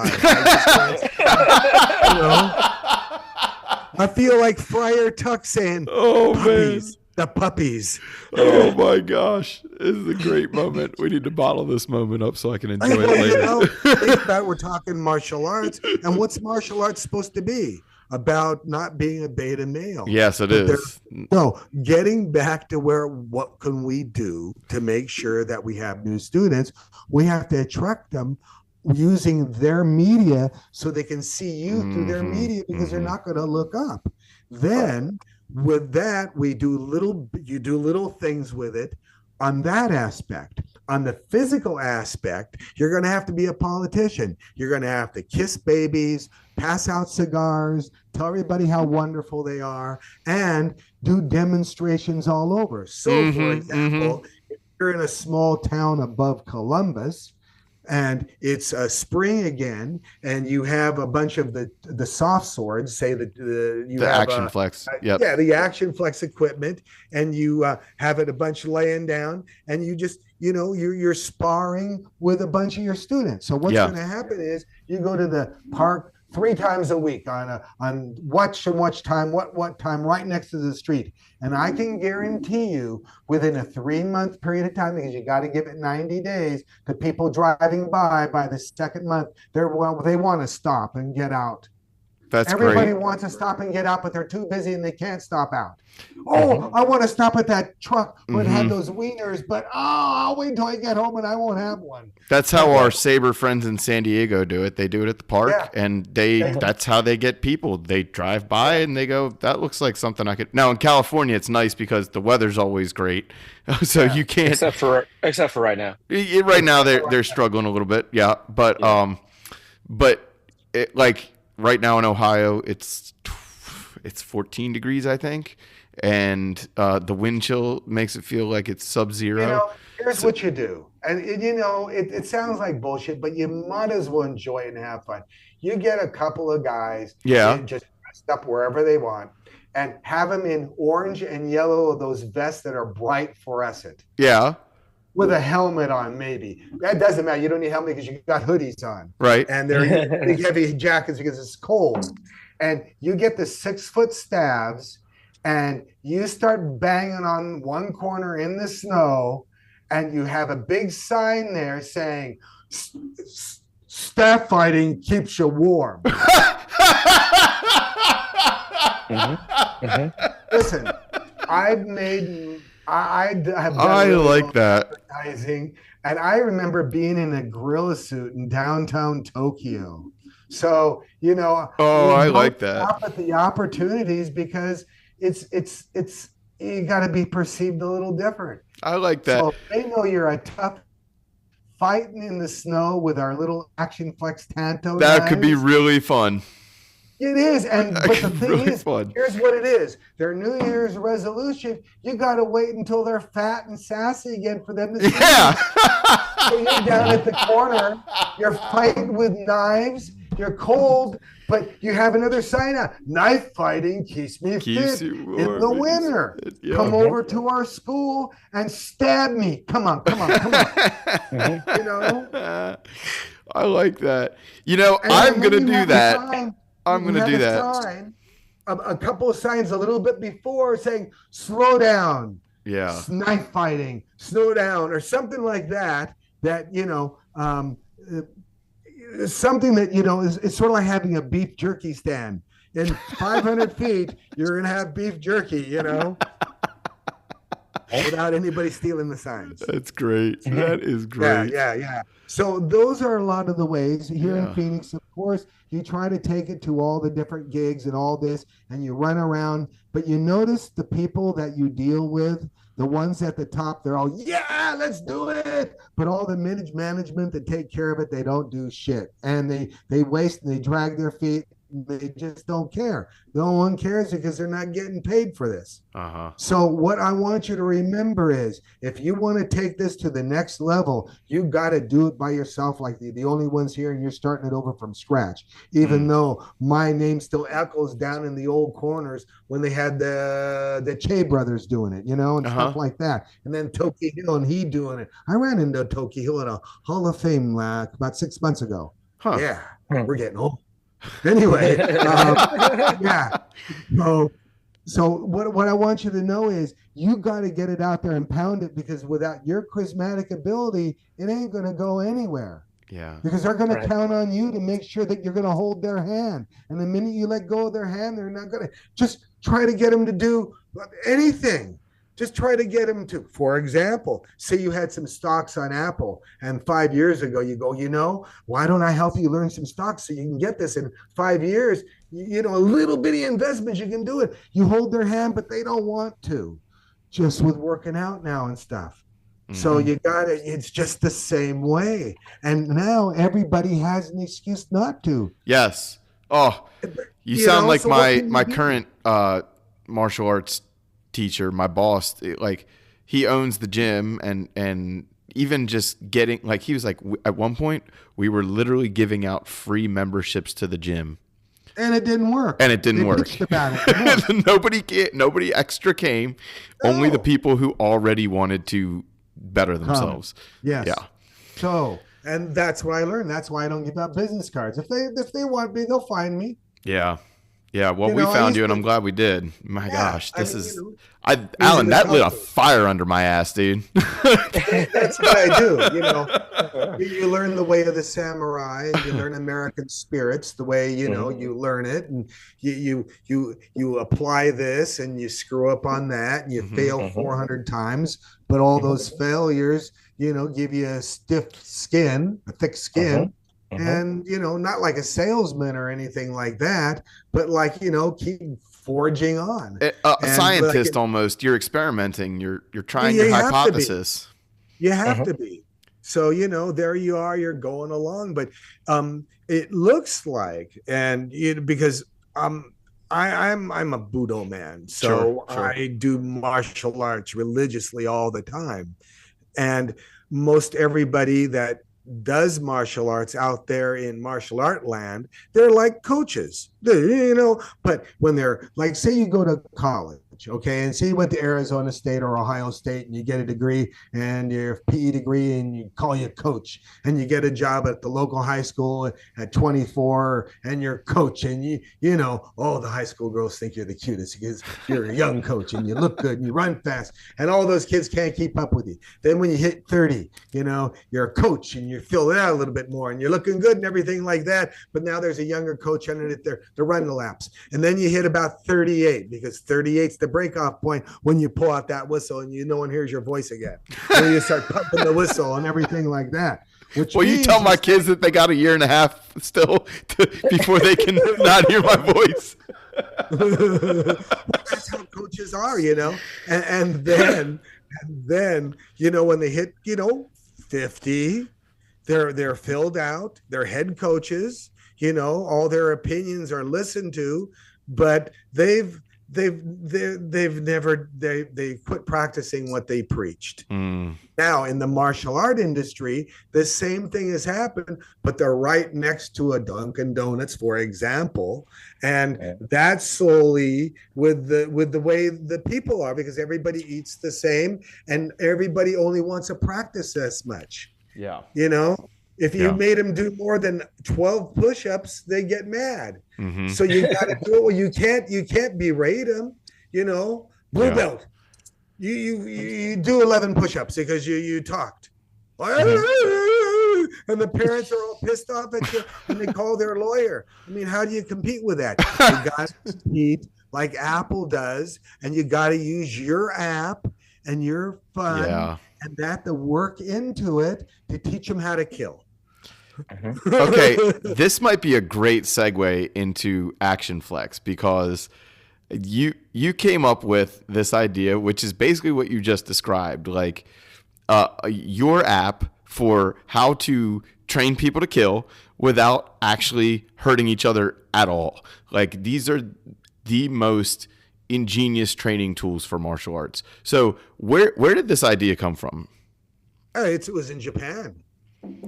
I feel like Friar Tuck saying, "Puppies, the puppies." Oh my gosh, this is a great moment. We need to bottle this moment up so I can enjoy it later. Think about we're talking martial arts, and what's martial arts supposed to be? about not being a beta male. Yes, it But is. no, getting back to where, what can we do to make sure that we have new students? We have to attract them using their media so they can see you through their media, because they're not going to look up. Then with that, you do little things with it on that aspect. On the physical aspect, you're going to have to be a politician. You're going to have to kiss babies, pass out cigars, tell everybody how wonderful they are, and do demonstrations all over. So, for example, if you're in a small town above Columbus, and it's spring again, and you have a bunch of the soft swords, say that you The have Action Flex. Yep. Yeah, the Action Flex equipment, and you have it a bunch laying down, and you just, you're sparring with a bunch of your students. So what's going to happen is you go to the park 3 times a week on what time right next to the street. And I can guarantee you within a 3-month period of time, because you got to give it 90 days, the people driving by the second month, they want to stop and get out. Everybody wants to stop and get out, but they're too busy and they can't stop out. Oh, I want to stop at that truck where it had those wieners, but I'll wait until I get home and I won't have one. That's how our Saber friends in San Diego do it. They do it at the park, and that's how they get people. They drive by and they go, that looks like something I could. Now in California, it's nice because the weather's always great, so you can't. Except for right now. Right now they're struggling a little bit, but like right now in Ohio, it's 14 degrees, I think. And the wind chill makes it feel like it's sub-zero. Here's what you do. And it sounds like bullshit, but you might as well enjoy it and have fun. You get a couple of guys just dressed up wherever they want, and have them in orange and yellow, those vests that are bright fluorescent. Yeah. With a helmet on, maybe. That doesn't matter. You don't need a helmet because you got hoodies on. Right. And they're big, heavy jackets because it's cold. And you get the 6-foot staves, and you start banging on one corner in the snow, and you have a big sign there saying, "Staff fighting keeps you warm." Listen, I like that advertising, and I remember being in a gorilla suit in downtown Tokyo. So I like that. Stop at the opportunities, because it's you got to be perceived a little different. I like that. So they know you're a tough fighting in the snow with our little Action Flex Tanto. That could be really fun. It is, but the thing really is, fun. Here's what it is. Their New Year's resolution, you got to wait until they're fat and sassy again for them to see you. So you're down at the corner, you're fighting with knives, you're cold, but you have another sign out. Knife fighting keeps me fit in the winter. Come over to our school and stab me. Come on. I like that. I'm going to do that. I'm going to do that. A couple of signs a little bit before saying, slow down. Yeah. Knife fighting, slow down, or something like that, something that, it's sort of like having a beef jerky stand. In 500 feet, you're going to have beef jerky, without anybody stealing the signs. That's great. That is great. Yeah. So those are a lot of the ways here in Phoenix. Of course, you try to take it to all the different gigs and all this, and you run around, but you notice the people that you deal with, the ones at the top, they're all, yeah, let's do it. But all the management that take care of it, they don't do shit. And they waste and they drag their feet. They just don't care. No one cares because they're not getting paid for this. So what I want you to remember is, if you want to take this to the next level, you got to do it by yourself, like the only ones here, and you're starting it over from scratch. Even though my name still echoes down in the old corners when they had the Che brothers doing it, and stuff like that. And then Toki Hill and he doing it. I ran into Toki Hill at a Hall of Fame about 6 months ago. Yeah, we're getting old. Anyway, So what I want you to know is, you got to get it out there and pound it, because without your charismatic ability, it ain't going to go anywhere. Yeah. because they're going to Right. count on you to make sure that you're going to hold their hand. And the minute you let go of their hand, they're not going to. Just try to get them to do anything. Just try to get them to, for example, say you had some stocks on Apple and 5 years ago you go, why don't I help you learn some stocks so you can get this in 5 years? A little bitty investment, you can do it. You hold their hand, but they don't want to, just with working out now and stuff. So you got it. It's just the same way. And now everybody has an excuse not to. Yes. Oh, you sound like so my current martial arts teacher, my boss. Like, he owns the gym, and even just getting, like, he was like, at one point we were literally giving out free memberships to the gym. And it didn't work. And it didn't work. About it. Nobody extra came. No. Only the people who already wanted to better themselves. Yes. Yeah. So, and that's what I learned. That's why I don't give out business cards. If they want me, they'll find me. Yeah. Yeah. Well, we found you, and I'm glad we did. My gosh, Alan, that lit a fire under my ass, dude. That's what I do. You learn the way of the samurai. You learn American spirits the way you learn it, and you apply this, and you screw up on that, and you fail 400 times. But all those failures, give you a stiff skin, a thick skin. And not like a salesman or anything like that, but like keep forging on. A scientist, almost. You're experimenting. You're trying your hypothesis. You have to be. So there you are. You're going along, but it looks like, and because I'm a Budo man, so sure. I do martial arts religiously all the time, and most everybody that does martial arts out there in martial art land, they're like coaches, but when they're like, say you go to college, okay, and say you went to Arizona State or Ohio State and you get a degree and your PE degree, and you call you coach, and you get a job at the local high school at 24, and you're coach, and the high school girls think you're the cutest because you're a young coach and you look good and you run fast, and all those kids can't keep up with you. Then when you hit 30, you're a coach and you fill it out a little bit more and you're looking good and everything like that, but now there's a younger coach underneath there to run the laps. And then you hit about 38, because 38's the break-off point when you pull out that whistle and no one hears your voice again. And you start pumping the whistle and everything like that. Well, you tell my kids that they got a year and a half still before they can not hear my voice. That's how coaches are, and then when they hit 50, they're filled out, they're head coaches, all their opinions are listened to, but they quit practicing what they preached. Now in the martial art industry, the same thing has happened, but they're right next to a Dunkin' Donuts, for example, and that's solely with the way the people are, because everybody eats the same and everybody only wants to practice as much. Yeah. If you made them do more than 12 push-ups, they get mad. So you got to do it. Well, you can't berate them. Blue belt. You do 11 push-ups because you talked. And the parents are all pissed off at you, and they call their lawyer. I mean, how do you compete with that? You got to compete like Apple does, and you got to use your app and your fun and that to work into it to teach them how to kill. Okay, this might be a great segue into Action Flex, because you came up with this idea, which is basically what you just described, like your app for how to train people to kill without actually hurting each other at all. Like, these are the most ingenious training tools for martial arts. So where did this idea come from? It was in Japan.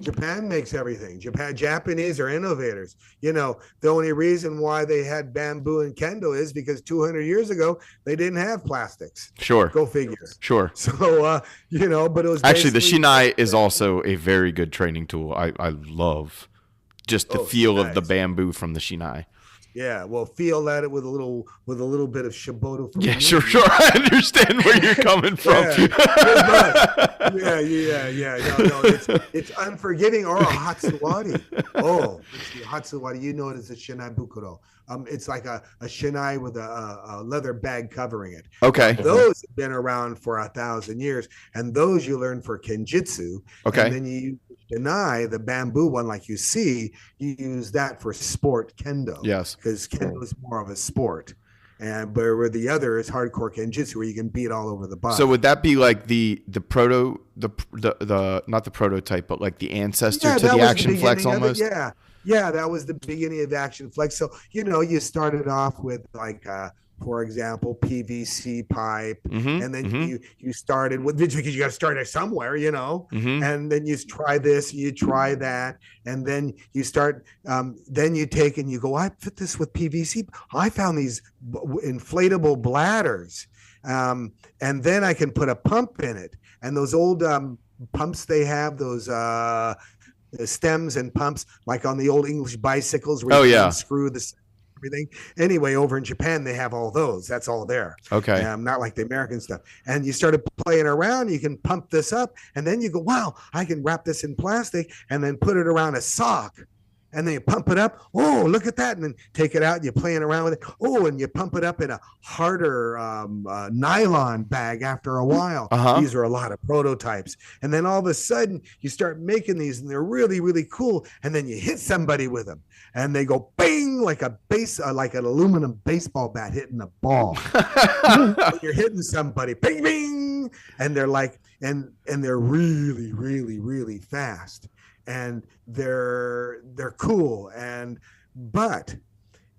Japan makes everything. Japanese are innovators. The only reason why they had bamboo and kendo is because 200 years ago they didn't have plastics. Sure. Go figure. Sure. So but it was actually, the Shinai is also a very good training tool. I love just the feel of the bamboo from the Shinai. Yeah, well, feel at it with a little bit of Shiboto from Yeah, me. sure. I understand where you're coming from. Yeah, good much. Yeah. No, it's unforgiving or a Hatsuwari. Oh, let's see, Hatsuwari. You know it as a Shinai Bukuro. It's like a Shinai with a leather bag covering it. Now, Okay. those have been around for 1,000 years, and those you learn for Kenjutsu. Okay. And then you use Shinai, the bamboo one, like you see, you use that for sport kendo. Yes. Because kendo is more of a sport. And but where the other is hardcore kenjutsu, where you can beat all over the body. So would that be like the not the prototype, but like the ancestor to the action flex almost? Yeah, that was the beginning of action flex. So you started off with like for example, PVC pipe, and then you started with, because you got to start it somewhere, and then you try this, you try that, and then you start, then you take and you go, I fit this with PVC. I found these inflatable bladders, and then I can put a pump in it. And those old pumps they have, those stems and pumps, like on the old English bicycles, where you unscrew the everything. Anyway, over in Japan, they have all those. That's all there. Okay. Not like the American stuff. And you started playing around. You can pump this up, and then you go, wow, I can wrap this in plastic and then put it around a sock. And then you pump it up. Oh, look at that. And then take it out and you're playing around with it. Oh, and you pump it up in a harder nylon bag after a while. These are a lot of prototypes. And then all of a sudden you start making these and they're really, really cool. And then you hit somebody with them and they go bing, like like an aluminum baseball bat hitting a ball. You're hitting somebody, bing, bing. And they're like, and they're really, really, really fast. And they're cool. But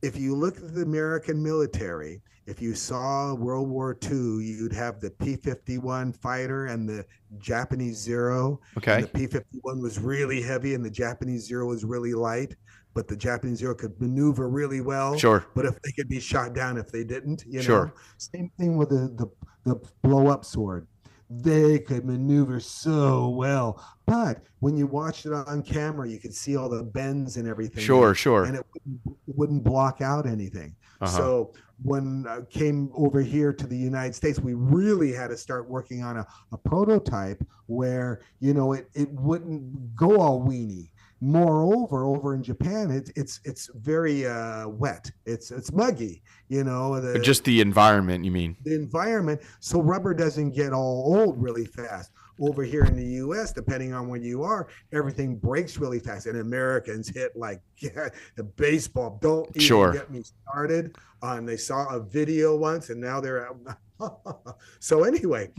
if you look at the American military, if you saw World War II, you'd have the P-51 fighter and the Japanese Zero. Okay. And the P-51 was really heavy and the Japanese Zero was really light, but the Japanese Zero could maneuver really well. Sure. But if they could be shot down if they didn't, Sure. Same thing with the blow-up sword. They could maneuver so well, but when you watched it on camera, you could see all the bends and everything. Sure. And it wouldn't block out anything. So when I came over here to the United States, we really had to start working on a prototype where, it wouldn't go all weenie. Moreover, over in Japan, it's very wet. It's muggy, just the environment, you mean? The environment, so rubber doesn't get all old really fast. Over here in the U.S., depending on where you are, everything breaks really fast. And Americans hit like the baseball. Don't even get me started on. They saw a video once, and now they're so anyway.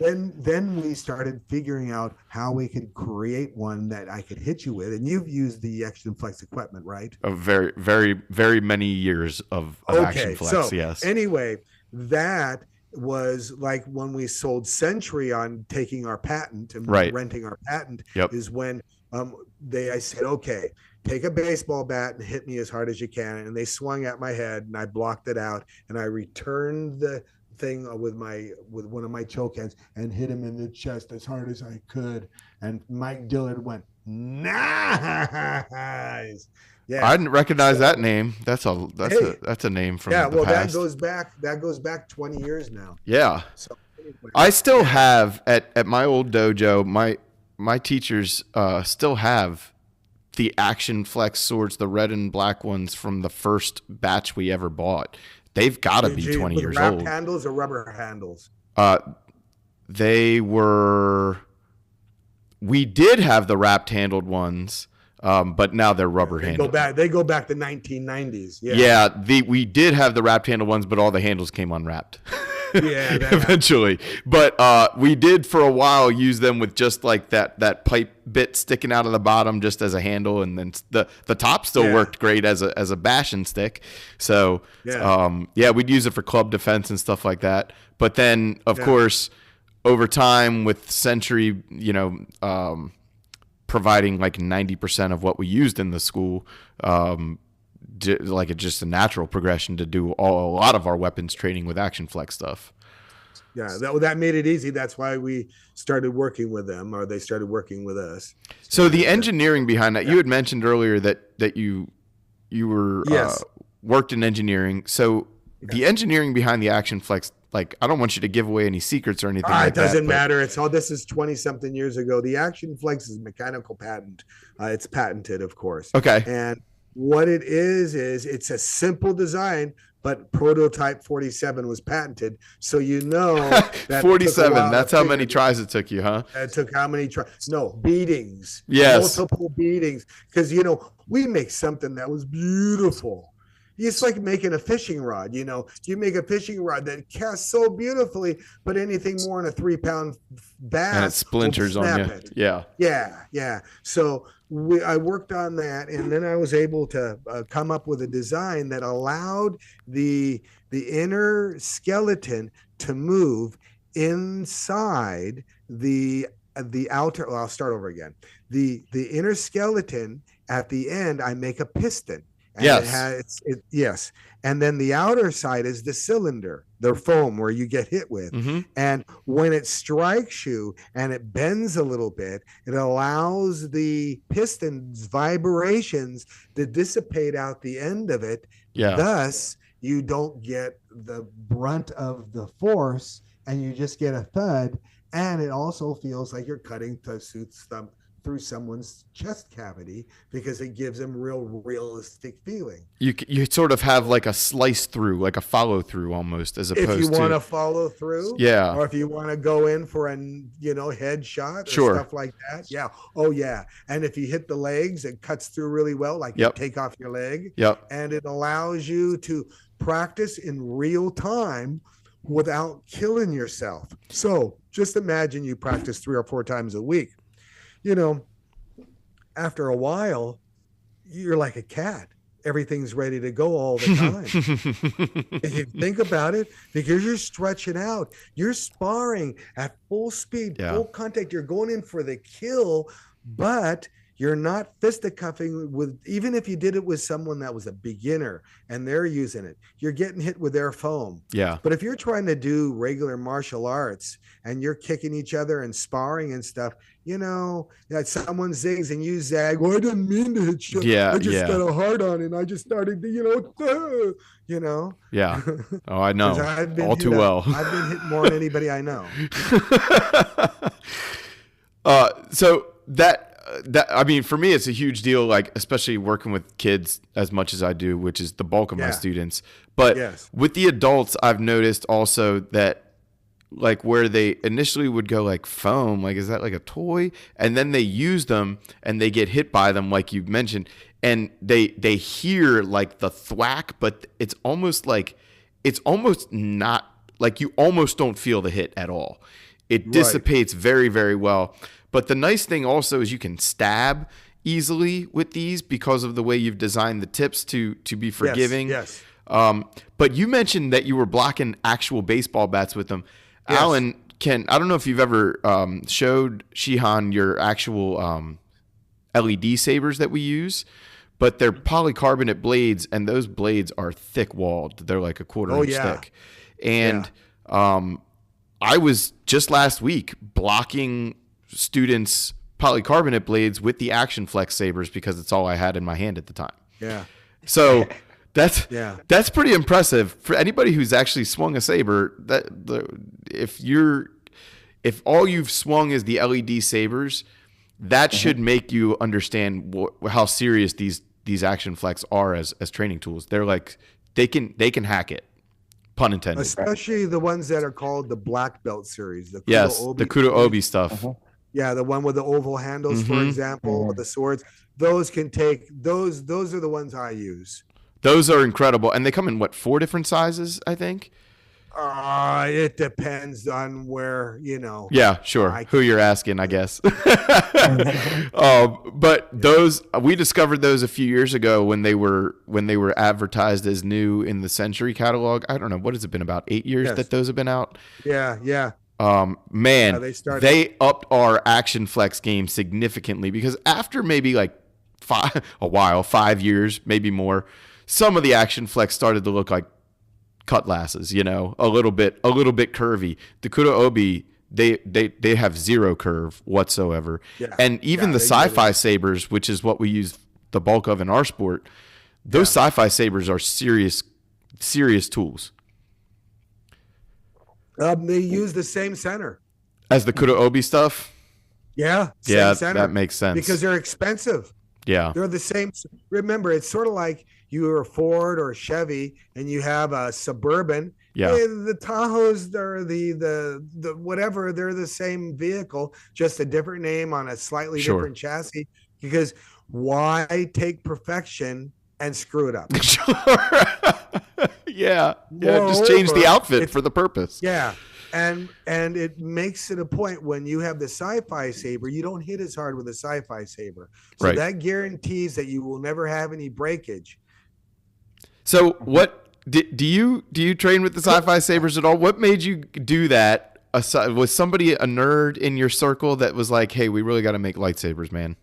Then we started figuring out how we could create one that I could hit you with. And you've used the Action Flex equipment, right? A very, very, very many years of Action Flex, yes. Anyway, that was like when we sold SENSEI on taking our patent and renting our patent, is when I said, okay, take a baseball bat and hit me as hard as you can. And they swung at my head and I blocked it out and I returned the thing with one of my choke hands and hit him in the chest as hard as I could. And Mike Dillard went, nice. Yeah, I didn't recognize that name. That's a name from the past. that goes back 20 years now. Yeah. So anyway, I still have at my old dojo, my teachers still have the Action Flex swords, the red and black ones from the first batch we ever bought. They've got to be 20 years old. Wrap handles or rubber handles? We did have the wrapped handled ones. But now they're rubber handled. They go back to 1990s. We did have the wrapped handle ones, but all the handles came unwrapped. Eventually. But we did for a while use them with just like that pipe bit sticking out of the bottom just as a handle, and then the top still worked great as a bashing stick. So we'd use it for club defense and stuff like that. But then of course over time with SENSEI, providing like 90% of what we used in the school, like it's just a natural progression to do a lot of our weapons training with Action Flex stuff. Yeah, that made it easy. That's why we started working with them, or they started working with us. So the engineering behind that, you had mentioned earlier that you Yes. worked in engineering. So the engineering behind the Action Flex, like, I don't want you to give away any secrets or anything like It doesn't that. matter. It's all, this is 20 something years ago. The Action Flex is mechanical patent. It's patented, of course. Okay. And what it is it's a simple design, but prototype 47 was patented. So that 47. That's how many tries it took you, huh? It took how many tries? No, beatings. Yes. Multiple beatings. Because, we make something that was beautiful. It's like making a fishing rod. You make a fishing rod that casts so beautifully, but anything more than a 3-pound bass and it splinters on you. It. Yeah. So I worked on that, and then I was able to come up with a design that allowed the inner skeleton to move inside the outer. Well, I'll start over again. The inner skeleton at the end, I make a piston. And yes. Yes. And then the outer side is the cylinder, the foam where you get hit with. Mm-hmm. And when it strikes you and it bends a little bit, it allows the piston's vibrations to dissipate out the end of it. Yeah. Thus, you don't get the brunt of the force and you just get a thud. And it also feels like you're cutting through someone's chest cavity because it gives them realistic feeling. You sort of have like a slice through, like a follow through almost, as opposed to. If you want to follow through, yeah, or if you want to go in for a headshot or sure. stuff like that, yeah, oh yeah. And if you hit the legs, it cuts through really well, like you take off your leg, and it allows you to practice in real time without killing yourself. So just imagine you practice 3 or 4 times a week. After a while, you're like a cat. Everything's ready to go all the time. If you think about it, because you're stretching out, you're sparring at full speed, full contact. You're going in for the kill, but you're not fisticuffing with, even if you did it with someone that was a beginner and they're using it, you're getting hit with their foam. Yeah. But if you're trying to do regular martial arts and you're kicking each other and sparring and stuff, that someone zigs and you zag. Well, I didn't mean to hit you. Yeah. I just got a hard on and I just started to, Yeah. Oh, I know. All too well. I've been hit more than anybody I know. So that, I mean, for me, it's a huge deal, like, especially working with kids as much as I do, which is the bulk of my students. But with the adults, I've noticed also that, like, where they initially would go like foam, like, is that like a toy? And then they use them and they get hit by them, like you mentioned, and they hear like the thwack, but it's almost not, like, you almost don't feel the hit at all. It dissipates very, very well. But the nice thing also is you can stab easily with these because of the way you've designed the tips to be forgiving. Yes. But you mentioned that you were blocking actual baseball bats with them. Yes. Alan, I don't know if you've ever showed Shihan your actual LED sabers that we use, but they're polycarbonate blades, and those blades are thick-walled. They're like a quarter-inch thick. And I was just last week blocking students' polycarbonate blades with the Action Flex sabers because it's all I had in my hand at the time. Yeah. So that's pretty impressive for anybody who's actually swung a saber. If all you've swung is the LED sabers, that should make you understand how serious these Action Flex are as training tools. They're like they can hack it. Pun intended. Especially the ones that are called the black belt series. The Kudo Obi stuff. Yeah, the one with the oval handles, for example, with the swords. Those can take those are the ones I use. Those are incredible, and they come in 4 different sizes, I think. It depends on where, Yeah, sure. Who you're asking, I guess. But those, we discovered those a few years ago when they were advertised as new in the Century catalog. I don't know, what has it been, about 8 years that those have been out? Yeah. Man, they upped our Action Flex game significantly because after maybe 5 years, maybe more, some of the Action Flex started to look like cutlasses, a little bit curvy. The Kudo Obi, they have zero curve whatsoever. Yeah. And even the sci-fi sabers, which is what we use the bulk of in our sport, Those sci-fi sabers are serious tools. They use the same center As the Kudo-Obi stuff? Yeah, Yeah, same center. that makes sense. Because they're expensive. Yeah. They're the same. Remember, it's sort of like you are a Ford or a Chevy and you have a Suburban. Yeah. The Tahoes or the whatever, they're the same vehicle, just a different name on a slightly different chassis. Because why take perfection and screw it up? Sure. Yeah. Just change the outfit for the purpose. Yeah. And it makes it a point when you have the sci-fi saber, you don't hit as hard with the sci-fi saber. So that guarantees that you will never have any breakage. So what do you train with the sci-fi sabers at all? What made you do that? Was somebody a nerd in your circle that was like, hey, we really got to make lightsabers, man?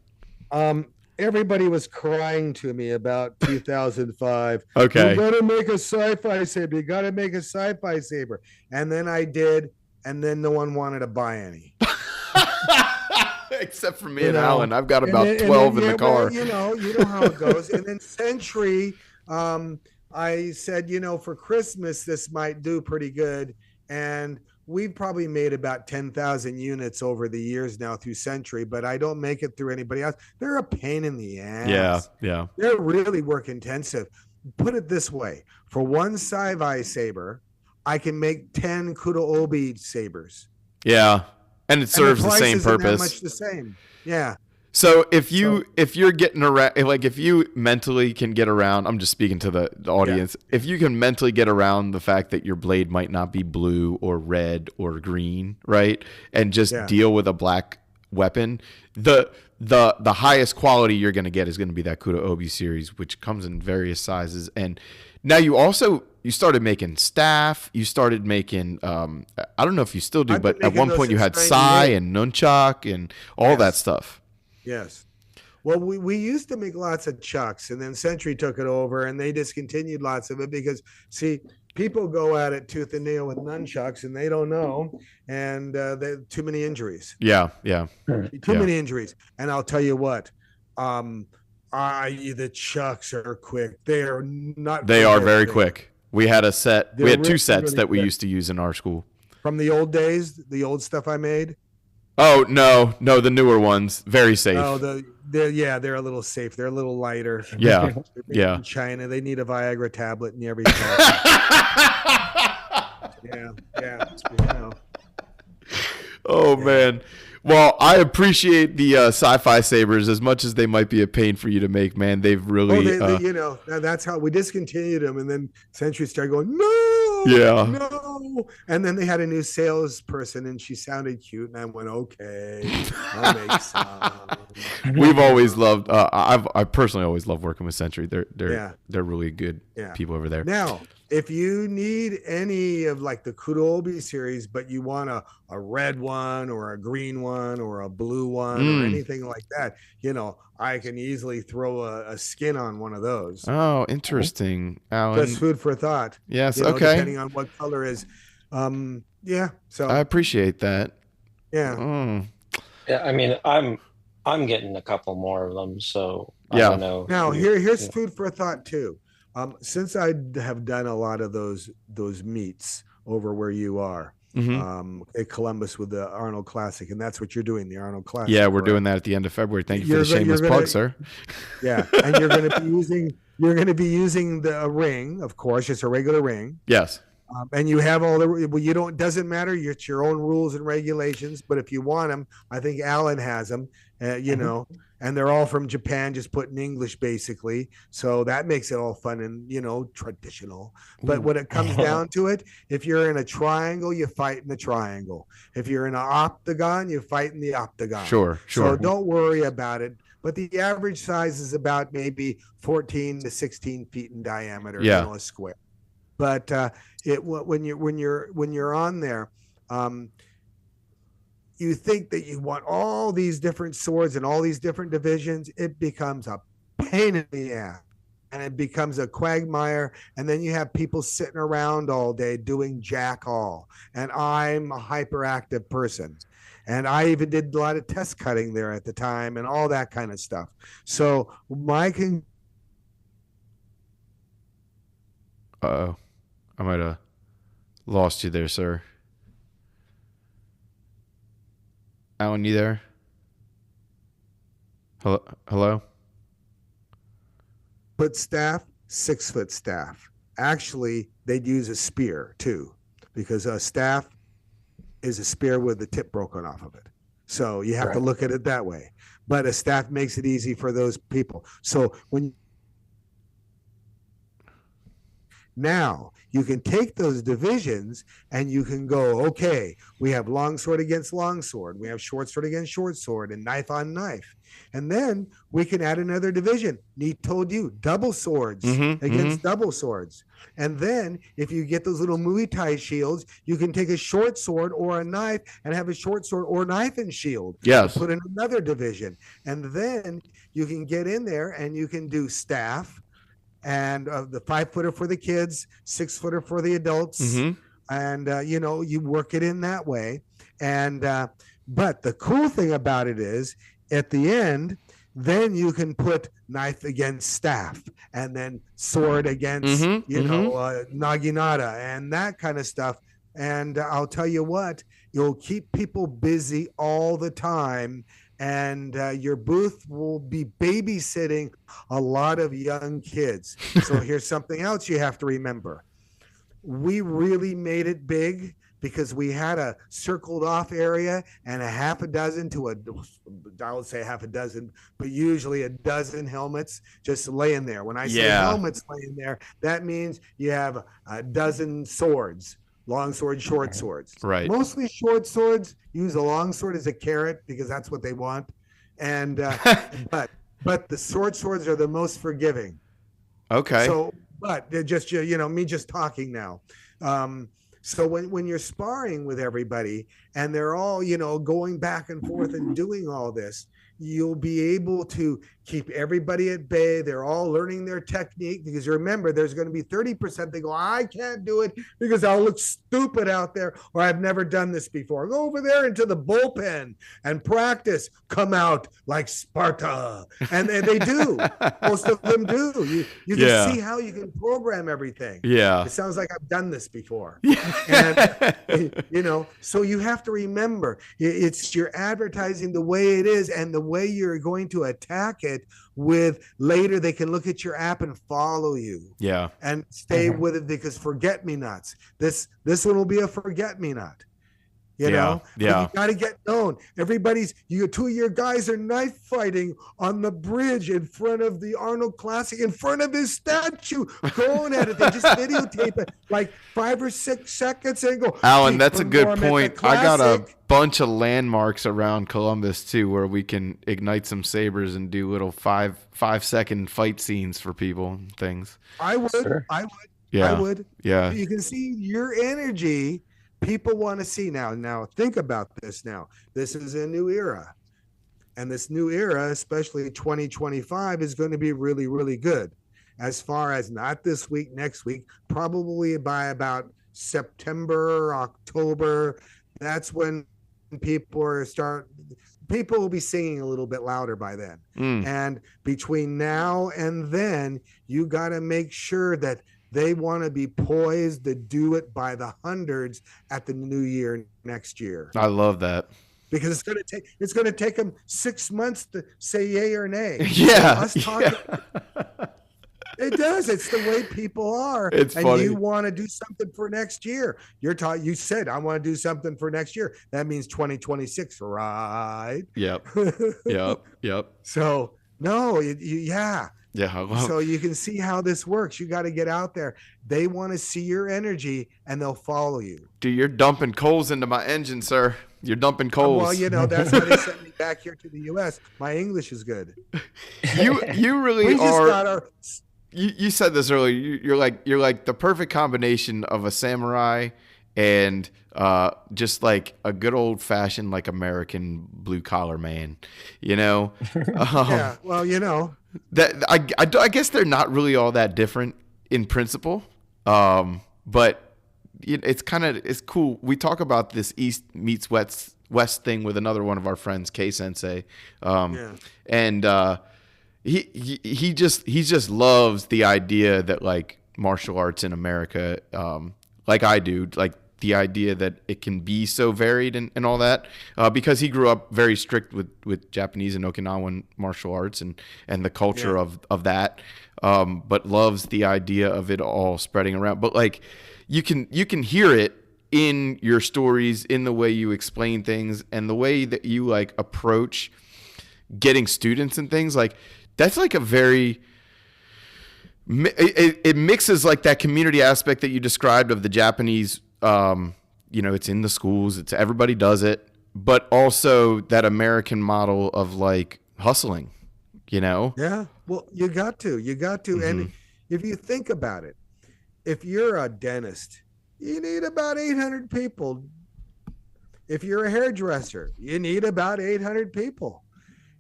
Everybody was crying to me about 2005. Okay. You gotta make a sci-fi saber. You gotta make a sci-fi saber. And then I did, and then no one wanted to buy any. Except for me and Alan. I've got about 12 in the car. Well, you know how it goes. And then Century, I said, for Christmas, this might do pretty good. And we've probably made about 10,000 units over the years now through Century, but I don't make it through anybody else. They're a pain in the ass. Yeah. They're really work intensive. Put it this way. For one sci-fi saber, I can make 10 Kudo-Obi sabers. Yeah. And it serves the same purpose. Much the same. Yeah. So if you're getting around, like if you mentally can get around, I'm just speaking to the audience. Yeah. If you can mentally get around the fact that your blade might not be blue or red or green, right, and just deal with a black weapon, the highest quality you're going to get is going to be that Kudo-Obi series, which comes in various sizes. And now you started making staff. You started making I don't know if you still do, but at one point you had sai and nunchuck and all that stuff. Yes. Well, we used to make lots of chucks, and then Century took it over, and they discontinued lots of it because, see, people go at it tooth and nail with nunchucks, and they don't know, and too many injuries. Yeah. Too many injuries. And I'll tell you what, the chucks are quick. They are not. They are very quick. We had a set. We had two sets that we used to use in our school. From the old days, the old stuff I made. Oh, no, the newer ones, very safe. Oh, they're a little safe. They're a little lighter. Yeah. In China, they need a Viagra tablet and everything. Yeah. Oh, man. Well, I appreciate the sci-fi sabers as much as they might be a pain for you to make, man. They've really, that's how we discontinued them, and then Century started going, no, and then they had a new salesperson, and she sounded cute, and I went, okay, I'll make some. We've always loved. I personally always love working with Century. They're really good people over there. Now, if you need any of like the Kudo-Obi series, but you want a red one or a green one or a blue one or anything like that, I can easily throw a skin on one of those. Oh, interesting, Alan. Just food for thought. Yes, okay. Depending on what color is. So I appreciate that. Yeah. Yeah, I mean, I'm getting a couple more of them, so I don't know. Now, here's food for thought too. Since I have done a lot of those meets over where you are, at Columbus with the Arnold Classic, and that's what you're doing, the Arnold Classic. Yeah, we're doing that at the end of February. Thank you for the shameless plug, sir. Yeah, and you're going to be using the ring, of course, just a regular ring. Yes. And you have all the doesn't matter. It's your own rules and regulations, but if you want them, I think Alan has them. And they're all from Japan, just put in English basically. So that makes it all fun and, traditional. But when it comes down to it, if you're in a triangle, you fight in the triangle. If you're in an octagon, you fight in the octagon. Sure. So don't worry about it. But the average size is about maybe 14 to 16 feet in diameter, a square. But when you're on there, you think that you want all these different swords and all these different divisions, it becomes a pain in the ass. And it becomes a quagmire. And then you have people sitting around all day doing jack all. And I'm a hyperactive person. And I even did a lot of test cutting there at the time and all that kind of stuff. So my Uh-oh. I might have lost you there, sir. Alan, you there? Hello? Foot staff, 6-foot staff. Actually, they'd use a spear too, because a staff is a spear with the tip broken off of it. So you have to look at it that way. But a staff makes it easy for those people. So now you can take those divisions and you can go, okay, we have longsword against longsword, we have short sword against short sword, and knife on knife. And then we can add another division. He told you double swords against double swords. And then if you get those little Muay Thai shields, you can take a short sword or a knife and have a short sword or knife and shield. Yes. Put in another division. And then you can get in there and you can do staff, and the 5-footer for the kids, 6-footer for the adults. And, you work it in that way. And, but the cool thing about it is at the end, then you can put knife against staff, and then sword against, naginata and that kind of stuff. And I'll tell you what, you'll keep people busy all the time. And your booth will be babysitting a lot of young kids. So here's something else you have to remember. We really made it big because we had a circled off area and a half a dozen to I would say half a dozen, but usually a dozen helmets just laying there. When I say helmets laying there, that means you have a dozen swords. Long sword, short swords. Right. Mostly short swords use a long sword as a carrot because that's what they want. And but the short swords are the most forgiving. Okay. So, but they're just me just talking now. So when you're sparring with everybody and they're all going back and forth and doing all this, you'll be able to keep everybody at bay. They're all learning their technique, because remember, there's going to be 30% they go, I can't do it because I'll look stupid out there, or I've never done this before. Go over there into the bullpen and practice. Come out like Sparta. And they do. Most of them do. You can see how you can program everything. Yeah. It sounds like I've done this before. And, so you have to remember, it's your advertising the way it is and the way you're going to attack it with later they can look at your app and follow you. Yeah. And stay with it, because forget-me-nots. This one will be a forget-me-not. You know, but you got to get known. Two of your guys are knife fighting on the bridge in front of the Arnold Classic, in front of his statue, going at it. They just videotape it like 5 or 6 seconds and go. Alan, that's a good point. I got a bunch of landmarks around Columbus too, where we can ignite some sabers and do little 5-second fight scenes for people and things. I would. Sure. Yeah. I would. Yeah. You can see your energy. People want to see now. Now think about this. Now this is a new era, and this new era, especially 2025, is going to be really, really good. As far as not this week, next week, probably by about September, October. That's when people will be singing a little bit louder by then. And between now and then, you got to make sure that they want to be poised to do it by the hundreds at the new year next year. I love that. Because it's going to take them 6 months to say yay or nay. Yeah. So talking, it does. It's the way people are. It's and funny. You want to do something for next year. You said, I want to do something for next year. That means 2026, right? Yep. Yep. So, no, yeah. Yeah. So you can see how this works. You got to get out there. They want to see your energy and they'll follow you. Dude, you're dumping coals into my engine, sir. You're dumping coals. Well, that's why they sent me back here to the U.S. My English is good. You really we just are. Got our... You said this earlier. You're like the perfect combination of a samurai and just like a good old fashioned like American blue collar man. Yeah. Well, that I guess they're not really all that different in principle, but it's cool. We talk about this East meets West thing with another one of our friends, K Sensei, and he just loves the idea that like martial arts in America, like I do, like the idea that it can be so varied and all that, because he grew up very strict with Japanese and Okinawan martial arts and the culture of that, but loves the idea of it all spreading around. But like you can hear it in your stories, in the way you explain things, and the way that you like approach getting students and things. Like that's like a very it mixes like that community aspect that you described of the Japanese. It's in the schools, it's everybody does it, but also that American model of like hustling, Yeah. Well, you got to. Mm-hmm. And if you think about it, if you're a dentist, you need about 800 people. If you're a hairdresser, you need about 800 people.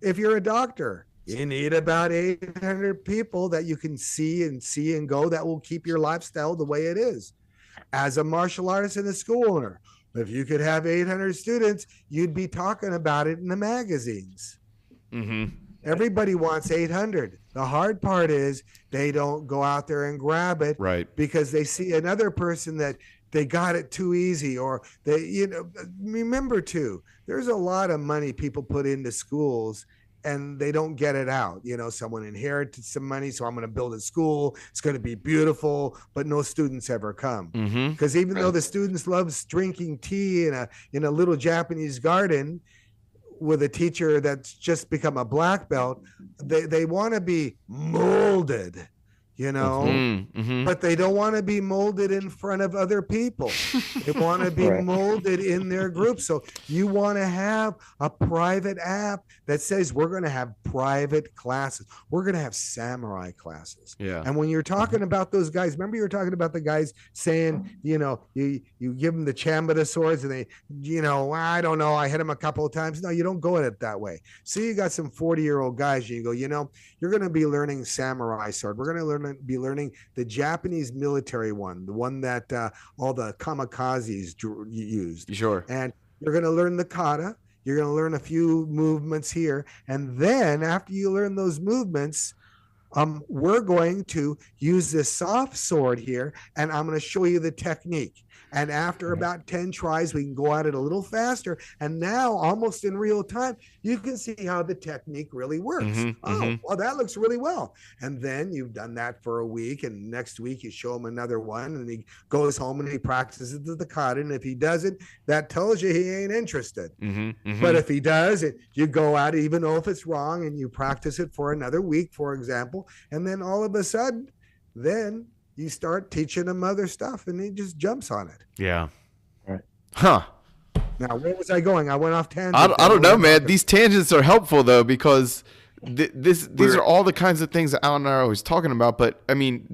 If you're a doctor, you need about 800 people that you can see and go that will keep your lifestyle the way it is. As a martial artist and a school owner, if you could have 800 students, you'd be talking about it in the magazines. Mm-hmm. Everybody wants 800. The hard part is they don't go out there and grab it, right? Because they see another person that they got it too easy, or they, remember too, there's a lot of money people put into schools and they don't get it out. Someone inherited some money, so I'm going to build a school. It's going to be beautiful, but no students ever come. Because even though the students love drinking tea in a little Japanese garden with a teacher that's just become a black belt, they want to be molded. But they don't want to be molded in front of other people. They want to be molded in their group. So you want to have a private app that says we're going to have private classes. We're going to have samurai classes. Yeah. And when you're talking about those guys, remember you were talking about the guys saying, you give them the Chambada swords and they, I don't know, I hit them a couple of times. No, you don't go at it that way. See, you got some 40-year-old guys, you go, you're going to be learning samurai sword. We're going to be learning the Japanese military one, the one that all the kamikazes used. Sure. And you're going to learn the kata. You're going to learn a few movements here. And then after you learn those movements, we're going to use this soft sword here, and I'm going to show you the technique. And after about 10 tries, we can go at it a little faster. And now, almost in real time, you can see how the technique really works. Well, that looks really well. And then you've done that for a week. And next week, you show him another one. And he goes home and he practices the kata. And if he doesn't, that tells you he ain't interested. But if he does, you go at it, even though if it's wrong, and you practice it for another week, for example. And then all of a sudden, then you start teaching him other stuff and he just jumps on it. Yeah. Right. Huh. Now, where was I going? I went off tangent. I don't know, man. These tangents are helpful though, because these are all the kinds of things that Alan and I are always talking about. But I mean,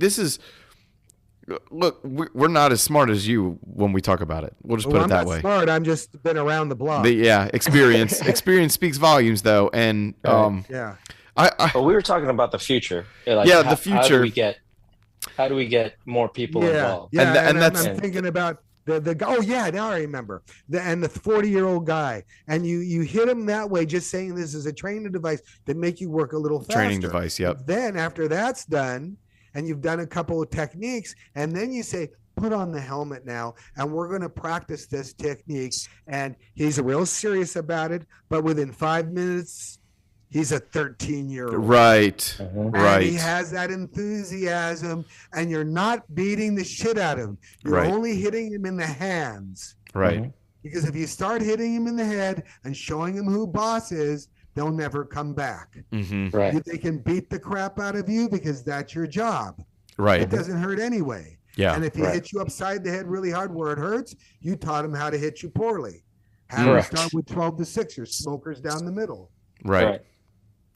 look, we're not as smart as you when we talk about it. We'll just put it that way. I'm not smart. I'm just been around the block. Experience speaks volumes though. And, yeah. But we were talking about the future. The future. How do we get more people involved? Yeah, and I'm thinking about the guy. Oh yeah, now I remember. The 40-year-old guy, and you hit him that way, just saying this is a training device that make you work a little faster. Training device, yep. Then after that's done, and you've done a couple of techniques, and then you say, put on the helmet now, and we're going to practice this technique. And he's real serious about it, but within 5 minutes, he's a 13-year-old. Right. And he has that enthusiasm, and you're not beating the shit out of him. You're only hitting him in the hands. Right. Because if you start hitting him in the head and showing him who boss is, they'll never come back. Right. They can beat the crap out of you because that's your job. Right. It doesn't hurt anyway. Yeah. And if he hits you upside the head really hard where it hurts, you taught him how to hit you poorly. How to start with 12 to 6 or smokers down the middle. Right.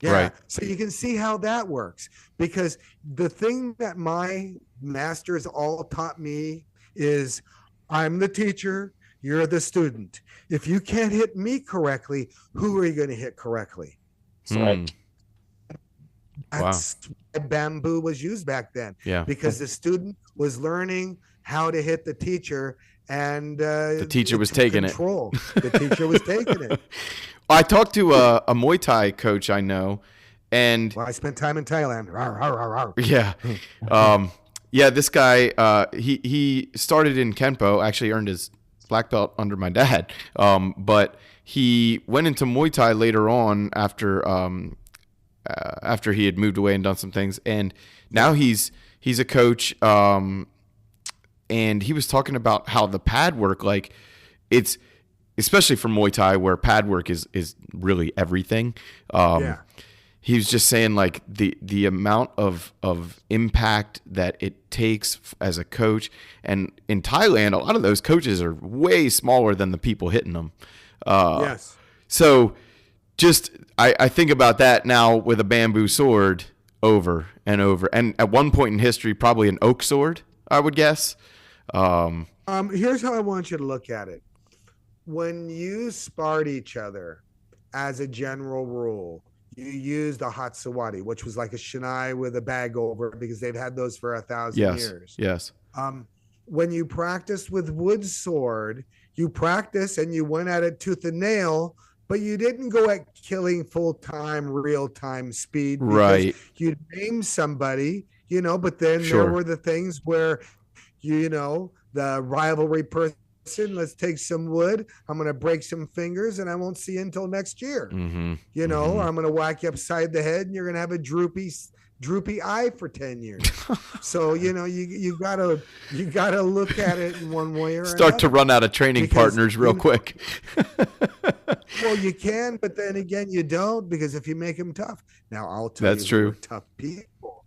Yeah. Right. So you can see how that works, because the thing that my masters all taught me is I'm the teacher, you're the student. If you can't hit me correctly, who are you going to hit correctly? Right. That's why bamboo was used back then. Yeah. Because the student was learning how to hit the teacher, and the teacher was taking control. The teacher was taking it. I talked to a Muay Thai coach I know, and I spent time in Thailand. Rawr, rawr, rawr, rawr. Yeah, Yeah, this guy, he started in Kenpo, actually earned his black belt under my dad. But he went into Muay Thai later on after he had moved away and done some things. And now he's a coach. And he was talking about how the pad work, like it's, especially for Muay Thai where pad work is really everything. Yeah. He was just saying like the amount of impact that it takes as a coach. And in Thailand, a lot of those coaches are way smaller than the people hitting them. Yes. So just, I think about that now with a bamboo sword over and over. And at one point in history, probably an oak sword, I would guess. Here's how I want you to look at it. When you sparred each other, as a general rule, you used a Hatsawadi, which was like a shinai with a bag over it, because they've had those for 1,000 years. Yes. When you practiced with wood sword, you practiced and you went at it tooth and nail, but you didn't go at killing full-time, real-time speed. Because right. you'd name somebody, but then there were the things where, the rivalry person, let's take some wood, I'm going to break some fingers and I won't see you until next year. Mm-hmm. Or I'm going to whack you upside the head and you're going to have a droopy eye for 10 years. So, you gotta look at it in one way or start to run out of training partners real quick. Well, you can, but then again, you don't, because if you make them tough. Now, I'll tell you, that's true. Tough people.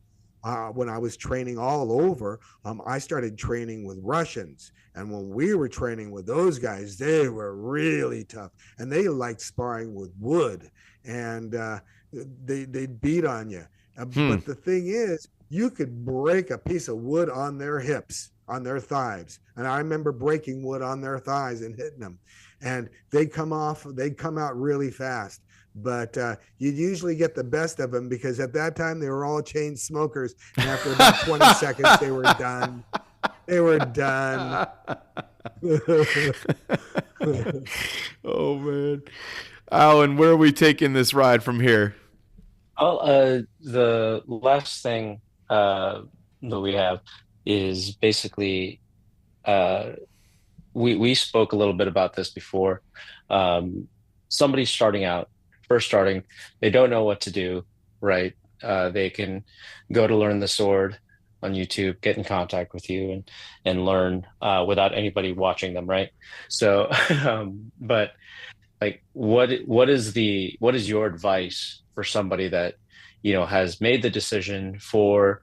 When I was training all over, I started training with Russians. And when we were training with those guys, they were really tough. And they liked sparring with wood. And they'd beat on you. But the thing is, you could break a piece of wood on their hips, on their thighs. And I remember breaking wood on their thighs and hitting them. And they'd come out really fast. But you'd usually get the best of them, because at that time they were all chain smokers, and after about 20 seconds they were done. Oh man, Alan, where are we taking this ride from here? Well, the last thing that we have is basically we spoke a little bit about this before. Somebody first starting, they don't know what to do, right? They can go to learn the sword on YouTube, get in contact with you and learn without anybody watching them, right? So, but like, what is your advice for somebody that, has made the decision to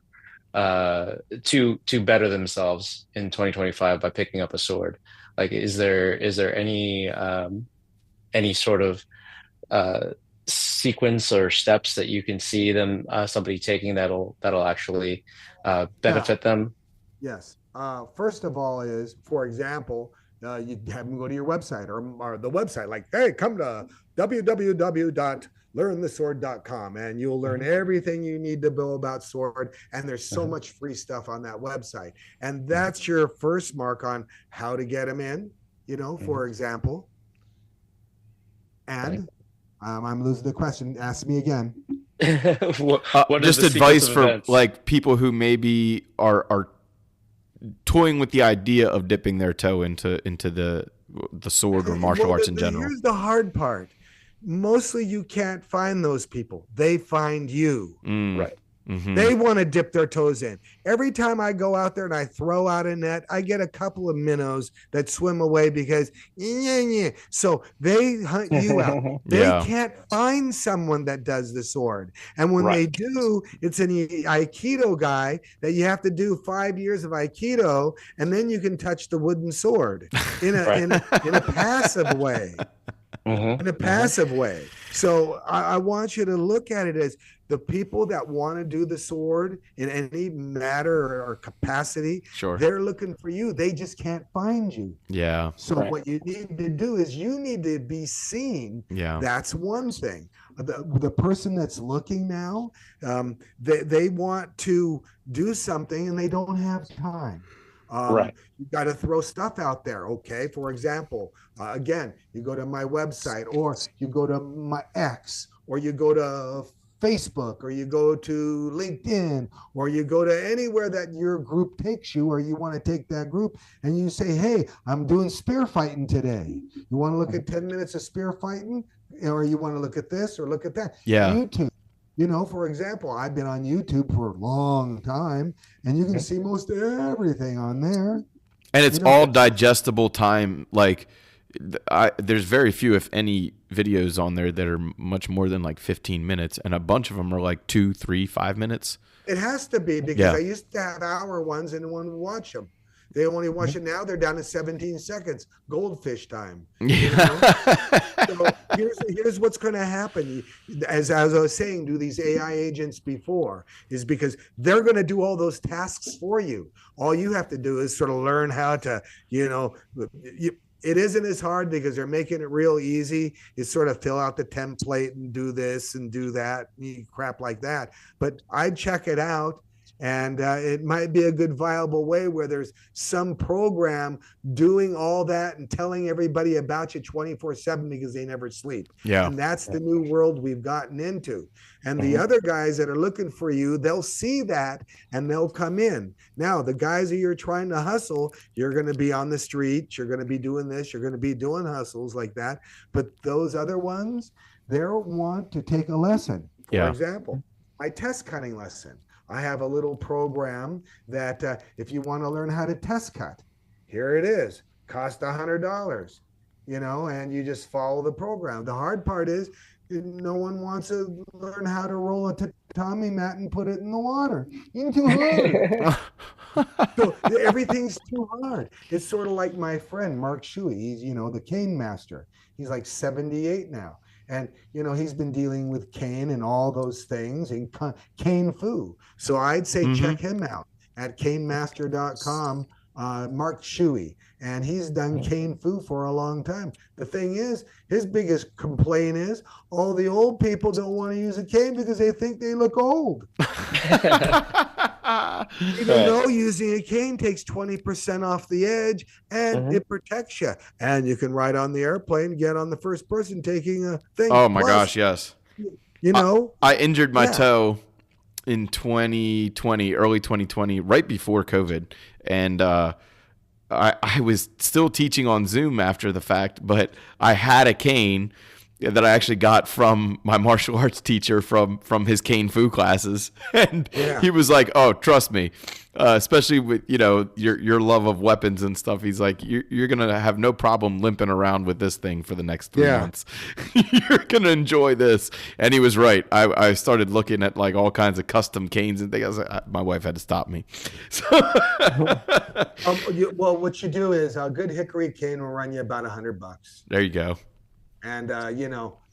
better themselves in 2025 by picking up a sword? Like, is there any sort of sequence or steps that you can see somebody taking that'll actually benefit them? Yes. First of all is, for example, you have them go to your website or the website, like, hey, come to www.learnthesword.com and you'll learn everything you need to know about sword. And there's so much free stuff on that website. And that's your first mark on how to get them in, for example. And I'm losing the question. Ask me again. what just advice for like people who maybe are toying with the idea of dipping their toe into the sword or martial arts in general. Here's the hard part. Mostly you can't find those people. They find you. Right. Mm-hmm. They want to dip their toes in. Every time I go out there and I throw out a net, I get a couple of minnows that swim away because, so they hunt you out. They can't find someone that does the sword. And when they do, it's an Aikido guy that you have to do 5 years of Aikido, and then you can touch the wooden sword in a passive way. In a passive way. So I want you to look at it as the people that want to do the sword in any matter or capacity, they're looking for you. They just can't find you. Yeah. So what you need to do is you need to be seen. Yeah. That's one thing. The person that's looking now, they want to do something and they don't have time. You got to throw stuff out there. Okay. For example, again, you go to my website or you go to my X or you go to Facebook, or you go to LinkedIn, or you go to anywhere that your group takes you, or you want to take that group, and you say, hey, I'm doing spear fighting today. You want to look at 10 minutes of spear fighting, or you want to look at this or look at that? Yeah. YouTube. For example, I've been on YouTube for a long time, and you can see most everything on there. And it's all digestible time. Like, there's very few, if any, videos on there that are much more than like 15 minutes, and a bunch of them are like 2, 3, 5 minutes. It has to be, because I used to have hour ones and one would watch them. They only watch it now. They're down to 17 seconds. Goldfish time. So here's what's going to happen. As I was saying, do these AI agents before, is because they're going to do all those tasks for you. All you have to do is sort of learn how to, it isn't as hard because they're making it real easy. It's sort of fill out the template and do this and do that, crap like that. But I'd check it out. And it might be a good viable way where there's some program doing all that and telling everybody about you 24/7 because they never sleep. Yeah. And that's the new world we've gotten into. And the other guys that are looking for you, they'll see that and they'll come in. Now, the guys that you're trying to hustle, you're going to be on the street. You're going to be doing this. You're going to be doing hustles like that. But those other ones, they'll want to take a lesson. For example, my test cutting lesson. I have a little program that if you want to learn how to test cut, here it is. Cost $100, and you just follow the program. The hard part is no one wants to learn how to roll a tatami mat and put it in the water. It's too hard. So everything's too hard. It's sort of like my friend, Mark Shuey. He's, the cane master. He's like 78 now. And, he's been dealing with cane and all those things and cane fu. So I'd say check him out at canemaster.com, Mark Shuey. And he's done cane fu for a long time. The thing is, his biggest complaint is all the old people don't want to use a cane because they think they look old. Even though using a cane takes 20% off the edge and it protects you. And you can ride on the airplane, get on the first person taking a thing. Oh my gosh, yes. I injured my toe in 2020, early 2020, right before COVID. And I was still teaching on Zoom after the fact, but I had a cane that I actually got from my martial arts teacher from his cane fu classes. And he was like, oh, trust me, especially with, your love of weapons and stuff. He's like, you're going to have no problem limping around with this thing for the next 3 months. You're going to enjoy this. And he was right. I started looking at like all kinds of custom canes and things. My wife had to stop me. So well, what you do is a good hickory cane will run you about $100. There you go. And,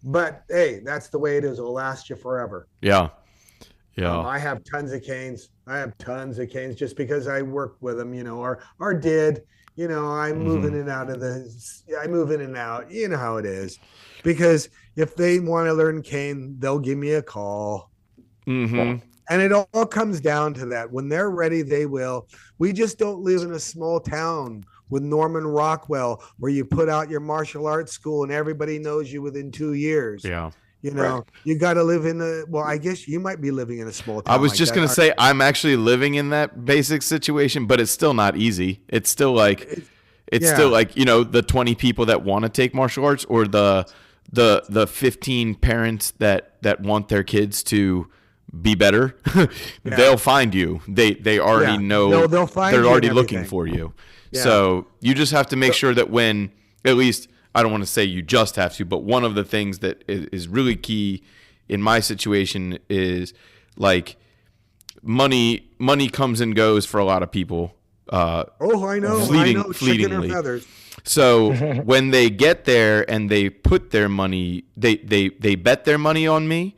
but hey, that's the way it is. It'll last you forever. Yeah. I have tons of canes. Just because I work with them, or did, I move in and out I move in and out. You know how it is. Because if they want to learn cane, they'll give me a call. And it all comes down to that. When they're ready, they will. We just don't live in a small town with Norman Rockwell, where you put out your martial arts school and everybody knows you within 2 years. Yeah. You got to live I guess you might be living in a small town. I was just going to say, I'm actually living in that basic situation, but it's still not easy. It's still like, still like, the 20 people that want to take martial arts, or the 15 parents that want their kids to be better. They'll find you. They already know. They'll find they're you already and looking for you. So you just have to make sure that when, at least, I don't want to say you just have to, but one of the things that is really key in my situation is like money comes and goes for a lot of people. I know. Fleetingly. So when they get there and they put their money, they bet their money on me.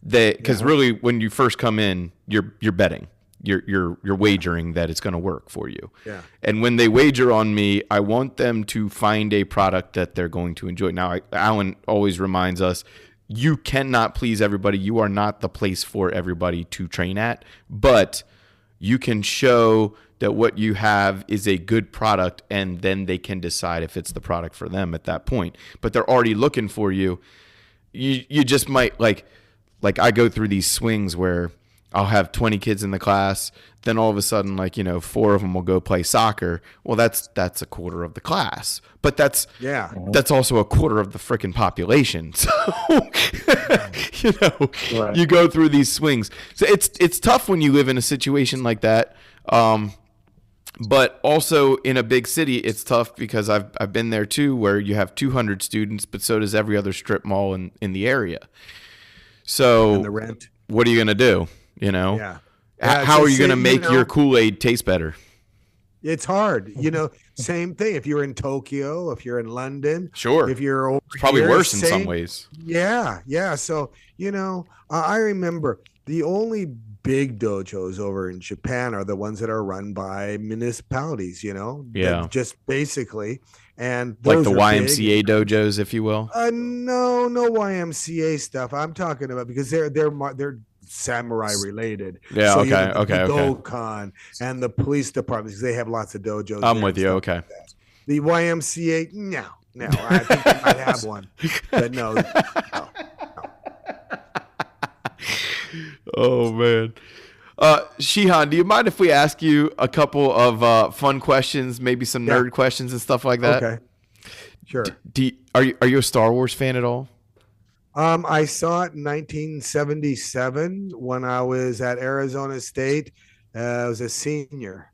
Because really, when you first come in, you're betting. You're wagering that it's going to work for you. Yeah. And when they wager on me, I want them to find a product that they're going to enjoy. Now, Alan always reminds us, you cannot please everybody. You are not the place for everybody to train at, but you can show that what you have is a good product, and then they can decide if it's the product for them at that point. But they're already looking for you. You just might like like I go through these swings where I'll have 20 kids in the class. Then all of a sudden, like, 4 of them will go play soccer. Well, that's a quarter of the class, but that's also a quarter of the freaking population. So, Right. you go through these swings. So it's tough when you live in a situation like that. But also in a big city, it's tough because I've been there too, where you have 200 students, but so does every other strip mall in the area. So And the rent. what are you going to do? Yeah. How are you going to make your Kool-Aid taste better? It's hard. Same thing. If you're in Tokyo, if you're in London, Sure. if you're over It's probably here, worse in some ways. Yeah. So, I remember the only big dojos over in Japan are the ones that are run by municipalities, Yeah. just basically. And Like those the are YMCA big. dojos, if you will. No YMCA stuff. I'm talking about because they're samurai related. Yeah, So, okay, the okay. Dokkan and the police departments, they have lots of dojos. I'm there with and you. stuff Okay. like that. The YMCA, no. I think they might have one, but no. Oh, man. Shihan, do you mind if we ask you a couple of fun questions, maybe some nerd questions and stuff like that? Okay, sure. Are you a Star Wars fan at all? I saw it in 1977 when I was at Arizona State. I was a senior.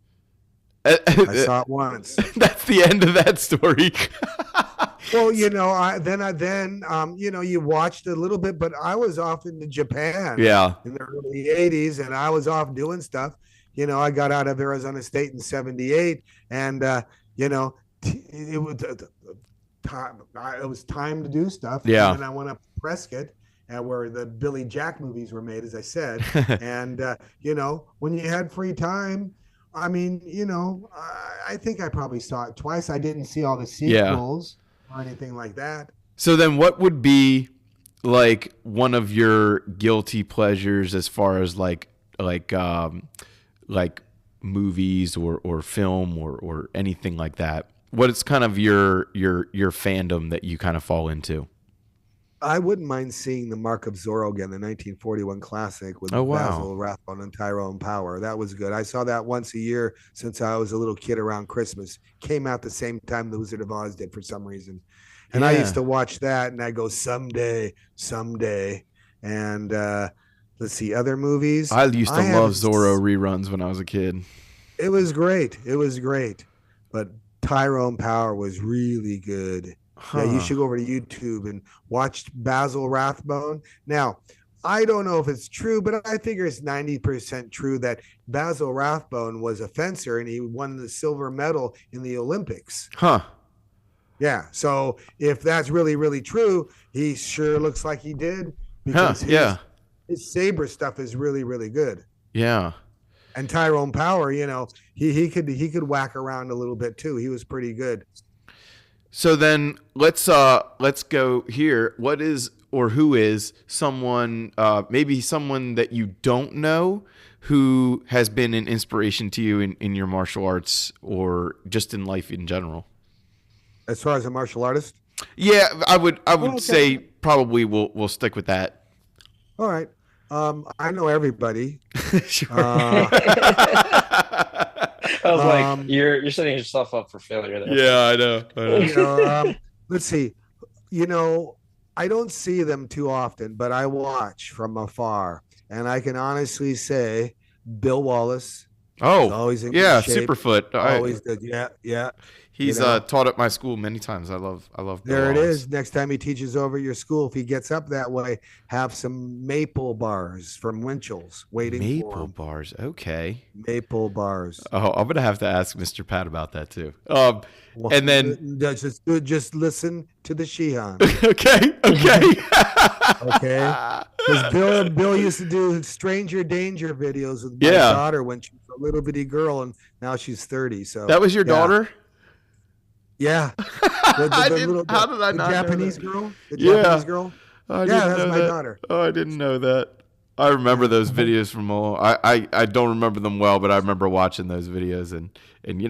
I saw it once. That's the end of that story. Well, you watched a little bit, but I was off into Japan. Yeah. In the early 80s, and I was off doing stuff. I got out of Arizona State in 78, and it was time. It was time to do stuff. Yeah. And then I went up to Prescott, where the Billy Jack movies were made, as I said. And when you had free time, I mean, I think I probably saw it twice. I didn't see all the sequels or anything like that. So then what would be like one of your guilty pleasures as far as like movies or film or anything like that? What is kind of your fandom that you kind of fall into? I wouldn't mind seeing The Mark of Zorro again, the 1941 classic with Basil Rathbone and Tyrone Power. That was good. I saw that once a year since I was a little kid around Christmas. Came out the same time The Wizard of Oz did for some reason. And I used to watch that, and I go, someday. And let's see, other movies. I used to love Zorro reruns when I was a kid. It was great. But Tyrone Power was really good. Yeah, you should go over to YouTube and watch Basil Rathbone. Now, I don't know if it's true, but I figure it's 90% true that Basil Rathbone was a fencer and he won the silver medal in the Olympics. Huh. Yeah. So if that's really, really true, he sure looks like he did because his Saber stuff is really, really good. Yeah. And Tyrone Power, he could whack around a little bit too. He was pretty good. So then let's go here. What is or who is someone, maybe someone that you don't know who has been an inspiration to you in your martial arts or just in life in general? As far as a martial artist? Yeah, I would say probably we'll stick with that. All right. I know everybody. Sure. I was like, you're setting yourself up for failure there. Yeah, I know. Let's see. I don't see them too often, but I watch from afar, and I can honestly say, Bill Wallace. Always in good shape. Superfoot. Always good. Yeah. He's taught at my school many times. I love Bill there it Wallace. is. Next time he teaches over at your school, if he gets up that way, have some maple bars from Winchell's waiting for Maple him. bars. Okay. Maple bars. Oh, I'm gonna have to ask Mr. Pat about that too. And then just listen to the Shihan. okay. Okay. Because Bill used to do stranger danger videos with my daughter when she was a little bitty girl, and now she's 30. So that was your daughter? Yeah. How did I not the know Japanese that? girl? The Yeah. Japanese girl? I that's my daughter. Oh, I didn't know that. I remember those videos from I don't remember them well, but I remember watching those videos and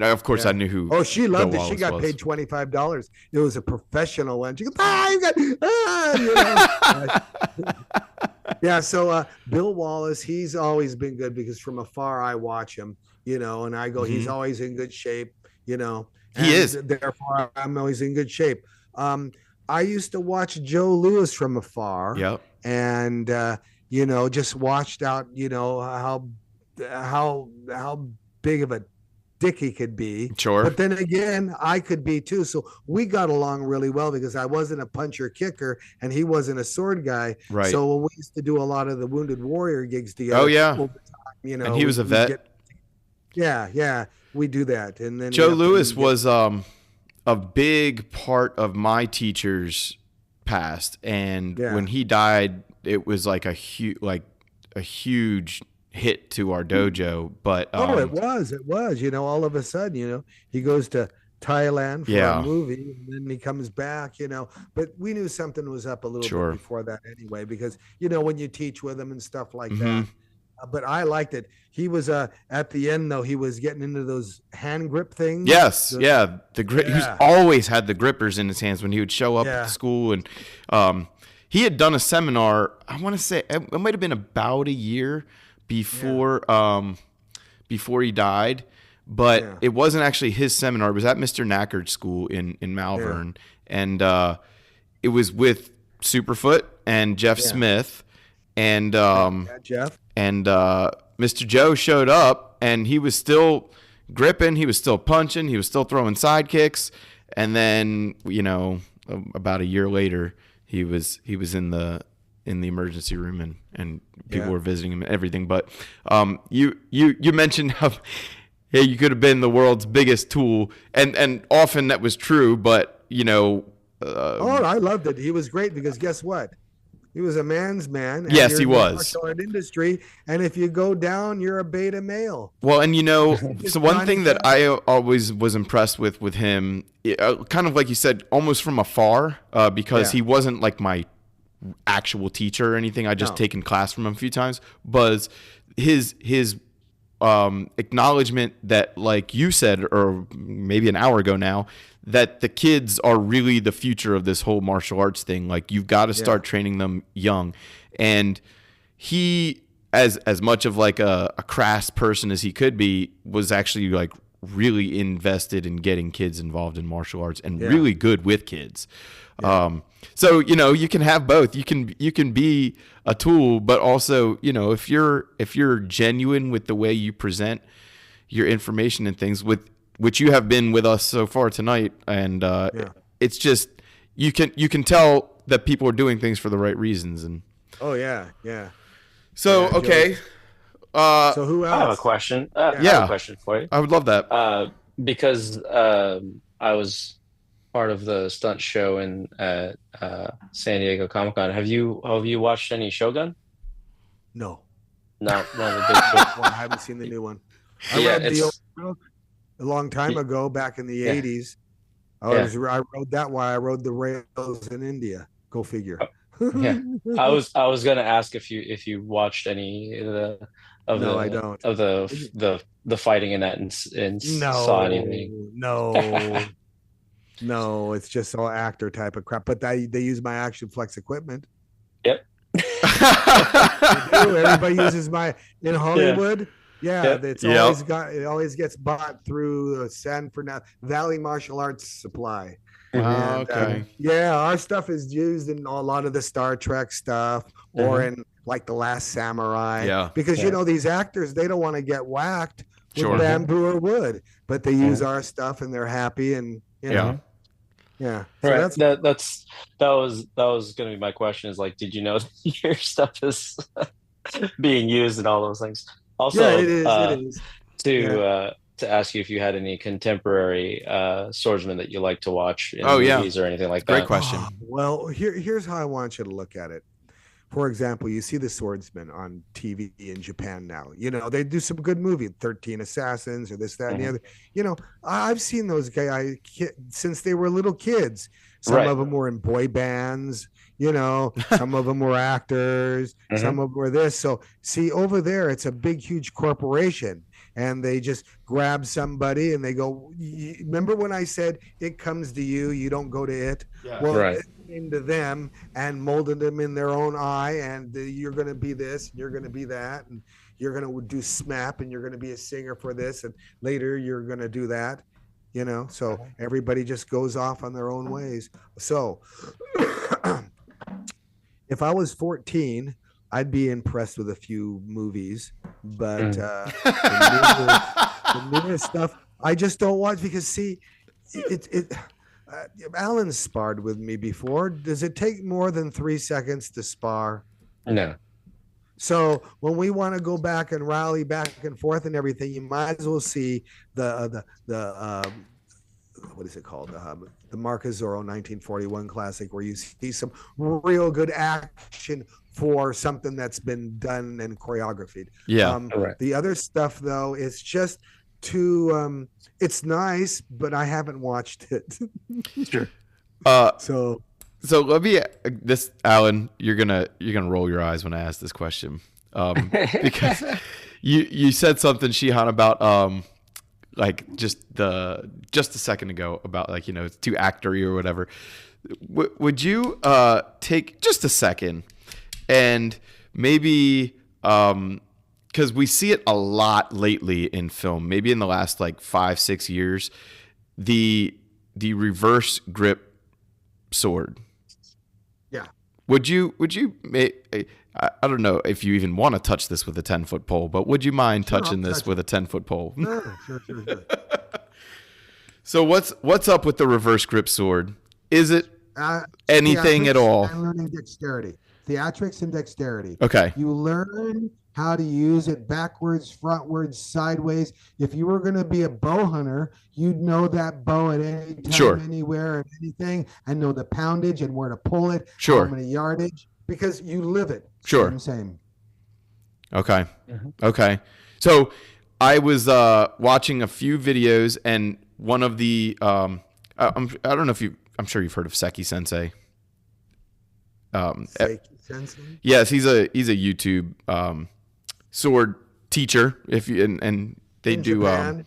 of course I knew who. Oh, she loved Bill it. She got Wallace paid $25. It was a professional one. She goes, you got, Yeah, so Bill Wallace, he's always been good because from afar I watch him, and I go, he's Hmm. always in good shape, He and is. therefore I'm always in good shape. Um, I used to watch Joe Lewis from afar, Yep. and just watched out, how big of a dick he could be. Sure. But then again, I could be too. So we got along really well because I wasn't a puncher kicker and he wasn't a sword guy. Right. So when we used to do a lot of the Wounded Warrior gigs Oh together yeah. over time, And he was a we'd vet. get, yeah, we do that. And then Joe we Lewis get, was a big part of my teacher's past, and yeah. when he died, it was like a huge hit to our dojo. But Oh, it was. All of a sudden, he goes to Thailand for a yeah, movie and then he comes back, but we knew something was up a little bit sure. before that anyway, because, when you teach with him and stuff like Hmm. that. But I liked it. He was at the end though, he was getting into those hand grip things. Yes, yeah. The grip. He's Yeah. always had the grippers in his hands when he would show up at Yeah. the school, and he had done a seminar. I want to say it might have been about a year before before he died, but Yeah. it wasn't actually his seminar. It was at Mr. Knackard's school in Malvern, and it was with Superfoot and Jeff Yeah. Smith, and Yeah, Jeff. and Mr. Joe showed up, and he was still gripping, he was still punching, he was still throwing side kicks, and then about a year later, he was in the emergency room, and people Yeah. were visiting him and everything. But you mentioned how hey, you could have been the world's biggest tool, and often that was true, but Oh, I loved it. He was great because guess what? He was a man's man. And yes, you're he in the was. martial art industry, and if you go down, you're a beta male. Well, and Just so one Johnny thing that Depp. I always was impressed with him, kind of like you said, almost from afar, because Yeah. he wasn't like my actual teacher or anything. I just No. taken class from him a few times, was his acknowledgement that, like you said, or maybe an hour ago now, that the kids are really the future of this whole martial arts thing. Like, you've got to start training them young. And he, as much of like a crass person as he could be, was actually like really invested in getting kids involved in martial arts and really good with kids. So you can have both. You can be a tool, but also if you're genuine with the way you present your information and things, with which you have been with us so far tonight, and it's just you can tell that people are doing things for the right reasons. And Oh yeah. so Yeah, okay, So who else? I have a question. I have Yeah. a question for you. I would love that. Because I was part of the stunt show in San Diego Comic Con. Have you watched any Shogun? No. Not the big show. Well, I haven't seen the new one. I Yeah, read the it's old book a long time ago, back in the Yeah. 80s. I rode that while I rode the rails in India. Go figure. yeah. I was gonna ask if you watched any No, I don't. of the fighting in that and saw anything. No, it's just all actor type of crap. But they use my Action Flex equipment. Yep. They do. Everybody uses my in Hollywood. Yeah, Yep. it always gets bought through San Fernando Valley Martial Arts Supply. Wow, And, okay. our stuff is used in a lot of the Star Trek stuff, or in like The Last Samurai. Yeah. Because these actors, they don't want to get whacked with Sure. bamboo or wood, but they use our stuff and they're happy, and Yeah. yeah. So Right. that's That was gonna be my question. Is like, did you know that your stuff is being used and all those things? Also, yeah, it is. To ask you if you had any contemporary swordsmen that you like to watch in Oh, yeah. movies or anything like Great that. question. Well, here's how I want you to look at it. For example, you see the swordsmen on TV in Japan now. They do some good movie, 13 Assassins or this, that, and the other. I've seen those guys since they were little kids. Some Right. of them were in boy bands, some of them were actors, some of them were this. So see, over there, it's a big, huge corporation. and they just grab somebody and they go, remember when I said it comes to you, you don't go to it? Yeah. Well, Right. it came to them and molded them in their own eye, and you're going to be this, and you're going to be that, and you're going to do SMAP, and you're going to be a singer for this, and later you're going to do that, so everybody just goes off on their own ways. So if I was 14, I'd be impressed with a few movies, but the newest stuff I just don't watch because, see, Alan sparred with me before. Does it take more than 3 seconds to spar? No. So when we want to go back and rally back and forth and everything, you might as well see the what is it called? The Marcus Zorro 1941 classic, where you see some real good action for something that's been done and choreographed. Yeah. Right. The other stuff, though, is just too. It's nice, but I haven't watched it. Sure. So let me Alan, you're gonna roll your eyes when I ask this question, because you said something, Shihan, about like just a second ago about, like, it's too actory or whatever. Would you take just a second and maybe because we see it a lot lately in film, maybe in the last like 5-6 years, the reverse grip sword. Yeah. Would you I don't know if you even want to touch this with a 10-foot pole, but would you mind touching this with a 10-foot pole? Sure. So what's up with the reverse grip sword? Is it anything at all? I'm learning dexterity. Theatrics and dexterity. Okay. You learn how to use it backwards, frontwards, sideways. If you were going to be a bow hunter, you'd know that bow at any time, Sure. anywhere, and anything, and know the poundage and where to pull it, Sure. how many yardage, because you live it. Sure. Same. Okay. Mm-hmm. Okay. So I was watching a few videos, and one of the I don't know if I'm sure you've heard of SENSEI. Sensei? Yes, he's a YouTube sword teacher. If you and they In do Japan?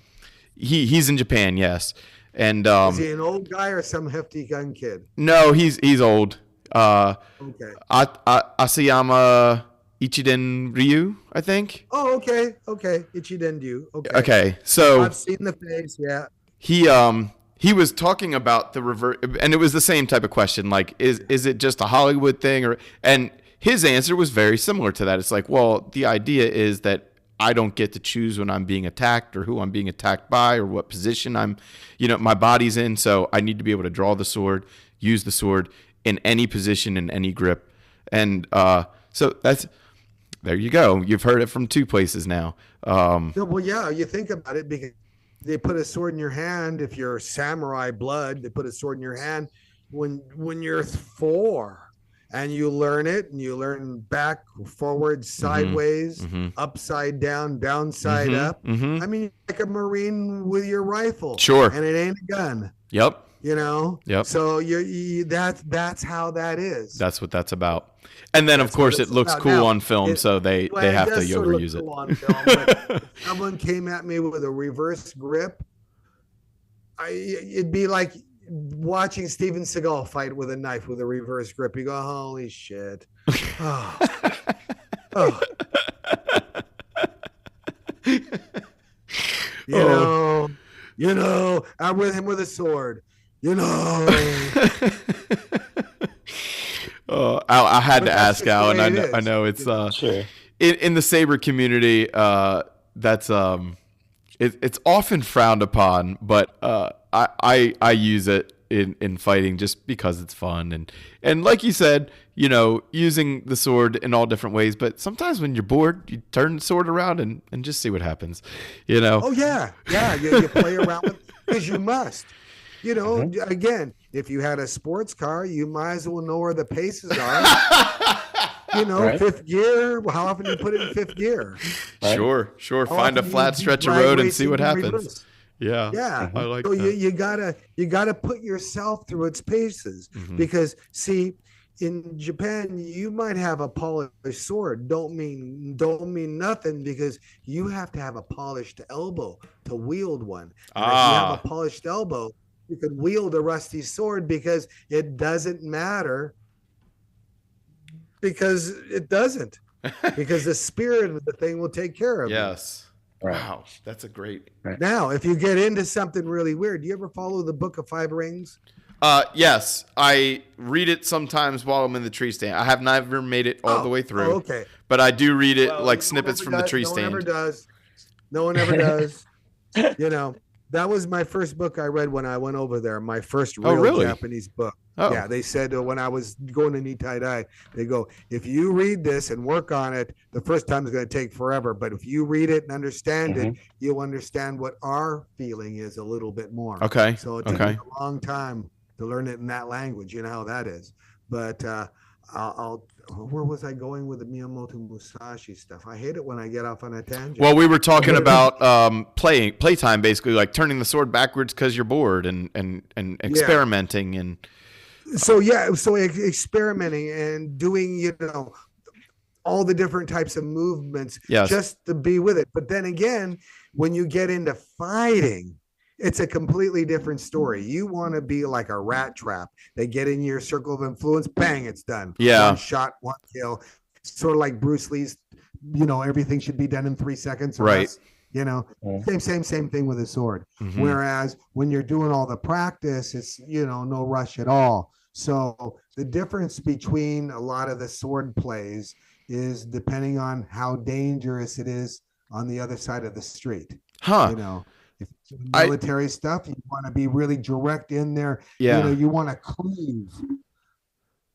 he's in Japan, yes. And Is he an old guy or some hefty gun kid? no, he's old. Okay. Asayama Ichiden Ryu, I think. Oh, okay. Ichiden-ryu. Okay. Okay. So I've seen the face, yeah. he was talking about the reverse, and it was the same type of question, like, is it just a Hollywood thing, and his answer was very similar to that. It's like, well, the idea is that I don't get to choose when I'm being attacked or who I'm being attacked by or what position my body's in. So I need to be able to draw the sword, use the sword in any position, in any grip. And so there you go. You've heard it from two places now. Well, yeah, you think about it, because they put a sword in your hand. If you're samurai blood, they put a sword in your hand when you're 4, and you learn it, and you learn back, forward, sideways, upside down, downside up. I mean, like a Marine with your rifle. Sure. And it ain't a gun. Yep. Yep. So that's how that is. That's what that's about. And then, of course, it looks cool on film, so they have to overuse it. On film, but if someone came at me with a reverse grip, it'd be like watching Steven Seagal fight with a knife with a reverse grip. You go, holy shit. Oh. Oh. I'm with him with a sword. I had to ask Alan. I know it's Sure. in the Saber community. That's it's often frowned upon, but I use it in fighting just because it's fun, and like you said, using the sword in all different ways. But sometimes when you're bored, you turn the sword around and just see what happens. Oh yeah. You play around with, because you must. Again, if you had a sports car, you might as well know where the paces are. Right? 5th gear. How often do you put it in 5th gear? Right? Sure. Find a flat stretch of road and see what happens. Yeah. I like that. You gotta put yourself through its paces, because see, in Japan, you might have a polished sword. Don't mean nothing, because you have to have a polished elbow to wield one. And if you have a Ah, polished elbow, you could wield a rusty sword, because it doesn't matter, because it doesn't, because the spirit of the thing will take care of you. yes. Right. Wow, that's a great. Right. Now, if you get into something really weird, do you ever follow the Book of Five Rings? Yes, I read it sometimes while I'm in the tree stand. I have never made it all the way through. Okay. But I do read it Well, like no snippets one from the ever tree does. No one ever stand. does. No one ever does. You know, that was my first book I read when I went over there. My first real really? Japanese book. Oh. Yeah, they said when I was going to knee tie dye, they go, if you read this and work on it, the first time is going to take forever. But if you read it and understand it, you'll understand what our feeling is a little bit more. Okay. So it took me a long time to learn it in that language. You know how that is. But where was I going with the Miyamoto Musashi stuff? I hate it when I get off on a tangent. Well, we were talking about playtime, basically, like turning the sword backwards because you're bored and experimenting and. So experimenting and doing, all the different types of movements, just to be with it. But then again, when you get into fighting, it's a completely different story. You want to be like a rat trap. They get in your circle of influence, bang, it's done. Yeah. One shot, one kill. Sort of like Bruce Lee's, everything should be done in 3 seconds. Or right. Less. Same thing with a sword. Mm-hmm. Whereas when you're doing all the practice, it's, no rush at all. So the difference between a lot of the sword plays is depending on how dangerous it is on the other side of the street. If it's military stuff, you want to be really direct in there. Yeah. You want to cleave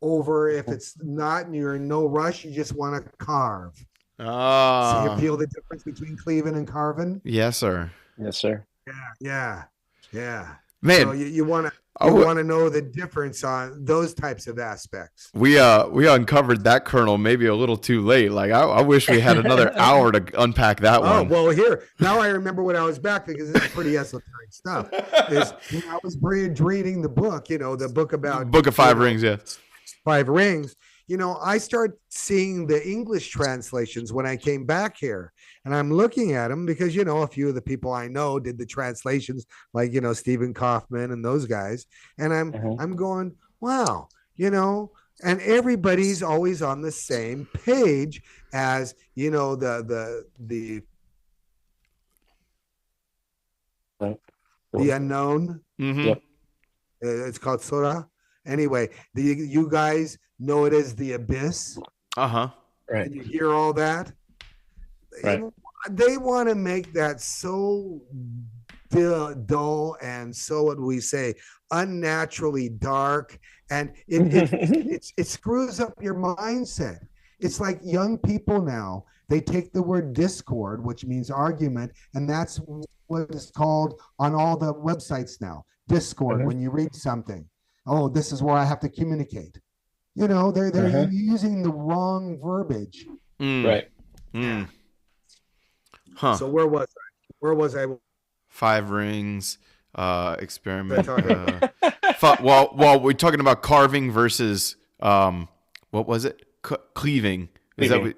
over. If it's not, and you're in no rush, you just want to carve. So you feel the difference between cleaving and carving? Yes, sir. Yes, sir. Yeah. Man, so you want to know the difference on those types of aspects. We uncovered that kernel maybe a little too late. Like I wish we had another hour to unpack that one. Oh, well, here now I remember when I was back, because this is pretty esoteric stuff. Is when I was reading the book, the book about Book of Five Rings, yeah. 5 Rings. I started seeing the English translations when I came back here, and I'm looking at them because, a few of the people I know did the translations, like, Stephen Kaufman and those guys. And I'm going, wow, and everybody's always on the same page as, the unknown. Mm-hmm. Yep. It's called Sora. Anyway, you guys know it as the abyss. Right. And you hear all that. Right. They want to make that so dull and so, what do we say, unnaturally dark, and it screws up your mindset. It's like young people now, they take the word discord, which means argument, and that's what it's called on all the websites now. Discord. When you read something, oh, this is where I have to communicate. They're using the wrong verbiage. Right. Huh. So where was I? 5 Rings, experiment. While we're talking about carving versus what was it? Cleaving. Is that what?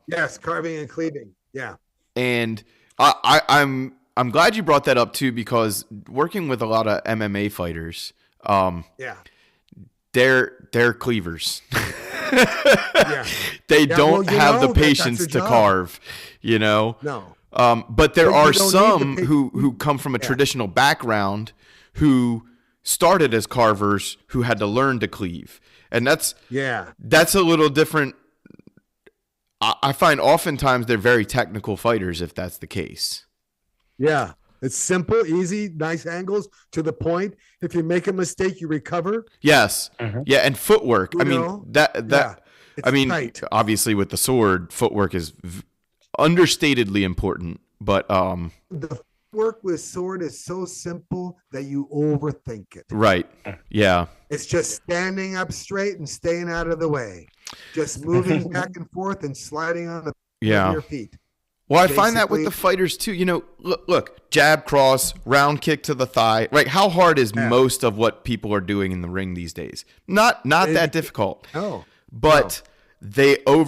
Yes, carving and cleaving. Yeah. And I'm glad you brought that up too, because working with a lot of MMA fighters, they're cleavers. They don't have the patience to carve, No. But there are some who come from a traditional background who started as carvers who had to learn to cleave. And that's a little different. I find oftentimes they're very technical fighters if that's the case. Yeah. It's simple, easy, nice angles, to the point. If you make a mistake, you recover. Yes. Yeah, and footwork. Tight. Obviously with the sword, footwork is understatedly important, but the work with sword is so simple that you overthink it. Right. Yeah. It's just standing up straight and staying out of the way. Just moving back and forth and sliding on the your feet. Well, I find that with the fighters too. Look, jab, cross, round kick to the thigh. Right? How hard is most of what people are doing in the ring these days? Not that difficult. No. But they'll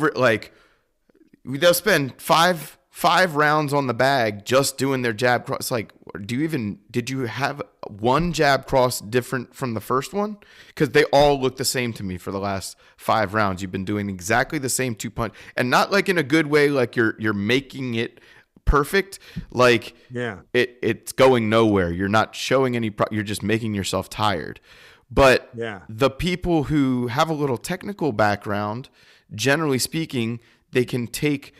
spend five rounds on the bag just doing their jab cross. Like, did you have one jab cross different from the first one? Because they all look the same to me for the last 5 rounds. You've been doing exactly the same 2 punch, and not like in a good way, like you're making it perfect. Like it's going nowhere. You're not showing any. You're just making yourself tired. But the people who have a little technical background, generally speaking, they can take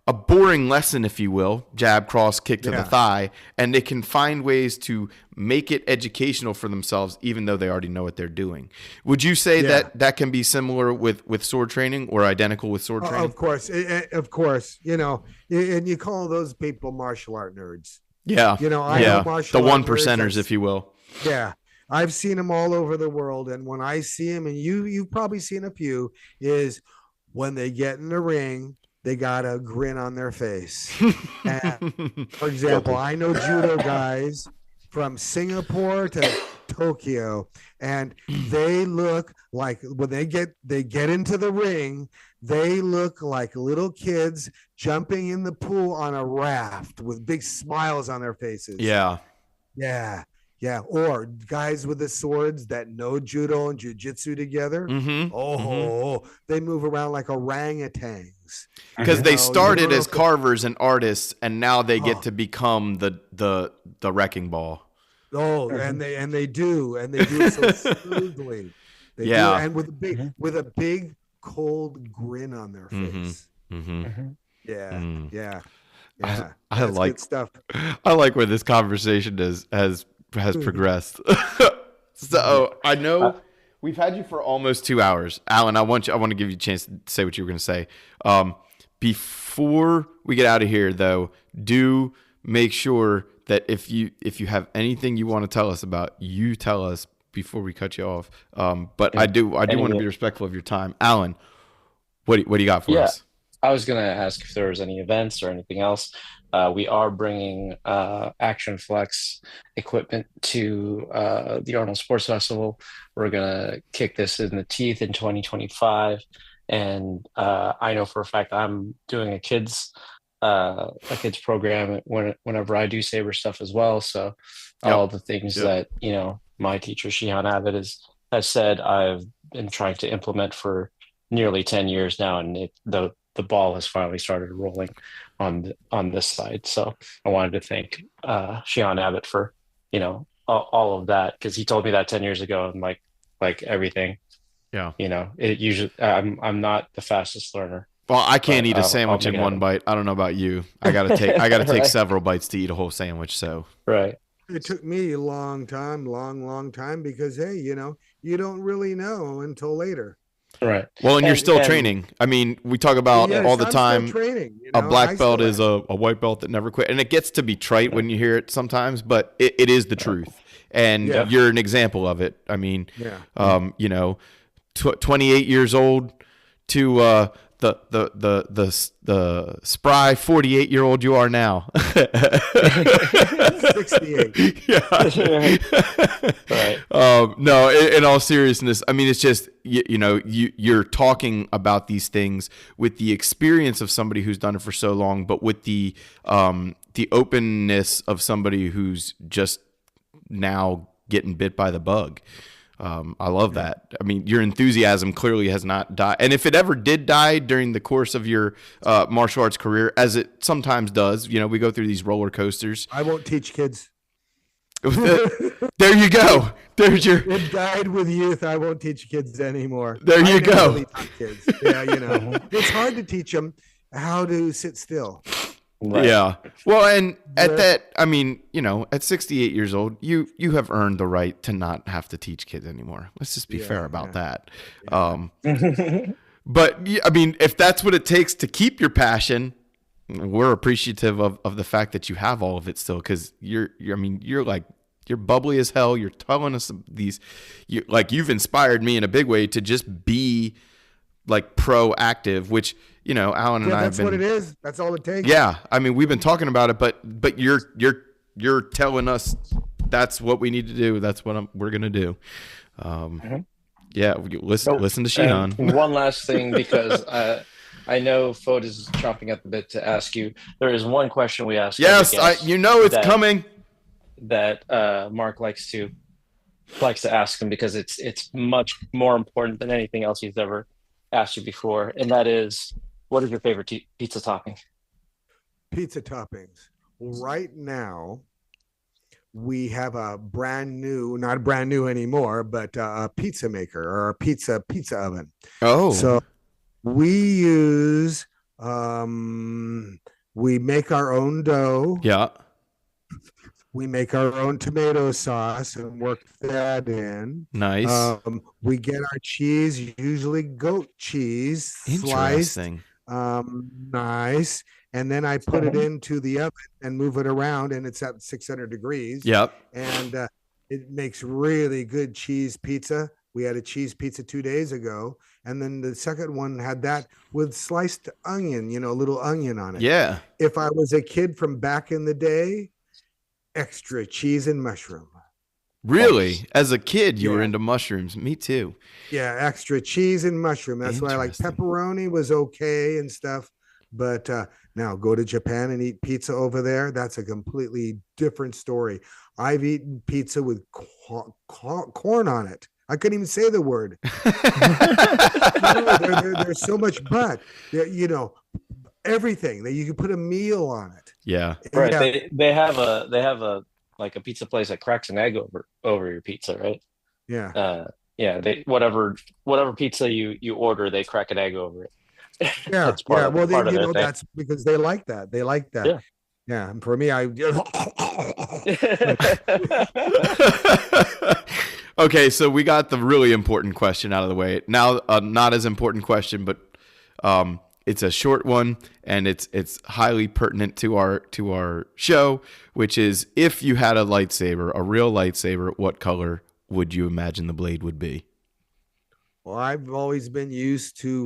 a boring lesson, if you will, jab, cross, kick to the thigh, and they can find ways to make it educational for themselves, even though they already know what they're doing. Would you say that can be similar with sword training, or identical with sword training? Of course. And you call those people martial art nerds. Yeah. I know martial the art 1%ers, nerds, if you will. Yeah. I've seen them all over the world. And when I see them, and you've probably seen a few, is when they get in the ring, they got a grin on their face. And, for example, I know judo guys from Singapore to Tokyo, and they look like when they get into the ring, they look like little kids jumping in the pool on a raft with big smiles on their faces. Yeah. Or guys with the swords that know judo and jujitsu together. They move around like orangutans. Because they started as carvers and artists, and now they get to become the wrecking ball. And they do it so smoothly. They do, and with a big cold grin on their face. Yeah. I like good stuff. I like where this conversation has progressed. So I know we've had you for almost 2 hours, Alan. I want to give you a chance to say what you were going to say. Before we get out of here, though, do make sure that if you have anything you want to tell us about, you tell us before we cut you off. But I do want to be respectful of your time, Alan. What do you got for us? I was going to ask if there was any events or anything else. We are bringing Action Flex equipment to the Arnold Sports Festival. We're going to kick this in the teeth in 2025. And I know for a fact I'm doing a kids program whenever I do Saber stuff as well. So all the things that, my teacher, Shihan Abbott, has said, I've been trying to implement for nearly 10 years now. And the ball has finally started rolling on this side. So I wanted to thank Shihan Abbott for, all of that, because he told me that 10 years ago, and like everything. Yeah. It usually I'm not the fastest learner. Well, I can't eat a sandwich in one bite. I don't know about you. I gotta take several bites to eat a whole sandwich. So it took me a long time, because hey, you don't really know until later. Right. Well, and you're still training. I mean, we talk about all the time. Training, a black belt is a white belt that never quit, and it gets to be trite when you hear it sometimes, but it is the truth, and you're an example of it. I mean, 28 years old to the spry 48-year-old you are now. 68. Right. No, in all seriousness, I mean, it's just, you're talking about these things with the experience of somebody who's done it for so long, but with the openness of somebody who's just now getting bit by the bug. I love that. I mean, your enthusiasm clearly has not died. And if it ever did die during the course of your martial arts career, as it sometimes does, we go through these roller coasters. I won't teach kids. There you go. There's your. It died with youth. I won't teach kids anymore. There you go. Really kids. Yeah, it's hard to teach them how to sit still. Right. Yeah. Well, and at that, I mean, at 68 years old, you have earned the right to not have to teach kids anymore. Let's just be fair about that. Yeah. But I mean, if that's what it takes to keep your passion, we're appreciative of the fact that you have all of it still, because you're bubbly as hell. You're telling us you've inspired me in a big way to just be like proactive, which you know, Alan and Yeah, I have that's been. what it is. That's all it takes. Yeah, I mean, we've been talking about it, but you're telling us that's what we need to do. That's what we're gonna do. Yeah, listen to And Shihan. one last thing, because I know Fodes is chomping at the bit to ask you. There is one question we ask every Yes, guest you know it's coming. that Mark likes to ask him, because it's much more important than anything else he's ever asked you before, and that is, what is your favorite pizza topping? Pizza toppings. Well, right now we have a brand new, not brand new anymore, but a pizza maker or a pizza oven. Oh, So we use we make our own dough. yeah, We make our own tomato sauce and work that in. nice, We get our cheese, usually goat cheese, sliced, interesting. nice. And then I put it into the oven and move it around, and it's at 600 degrees. Yep. And it makes really good cheese pizza. We had a cheese pizza 2 days ago, and then the second one had that with sliced onion, you know, a little onion on it. Yeah. If I was a kid from back in the day, extra cheese and mushroom. Really? As a kid, you were Yeah. into mushrooms. Me too. Yeah, extra cheese and mushroom. That's why I like Interesting. pepperoni was okay and stuff. But now go to Japan and eat pizza over there. That's a completely different story. I've eaten pizza with corn on it. I couldn't even say the word. There's so much butt. You know, everything that you can put a meal on it. Yeah. Right. Yeah. They have a like a pizza place that cracks an egg over your pizza, right? Yeah. Yeah, whatever pizza you order, they crack an egg over it. Yeah. That's part of Well, part of you their know, thing. that's because they like that. They like that. Yeah. Yeah. And for me, Okay, so we got the really important question out of the way. Now, not as important question, but it's a short one, and it's highly pertinent to our show, which is, if you had a lightsaber, a real lightsaber, what color would you imagine the blade would be? Well, I've always been used to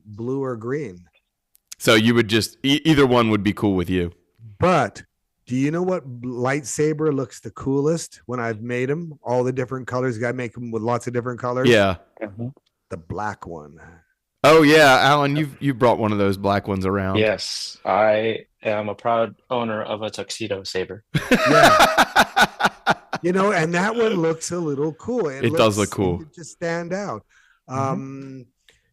blue or green. So you would just either one would be cool with you. But do you know what lightsaber looks the coolest when I've made them? All the different colors. You got to make them with lots of different colors. Yeah. The black one. Oh yeah, Alan, you brought one of those black ones around. Yes, I am a proud owner of a tuxedo saber. Yeah. You know, and that one looks a little cool. It does look cool. It just stand out.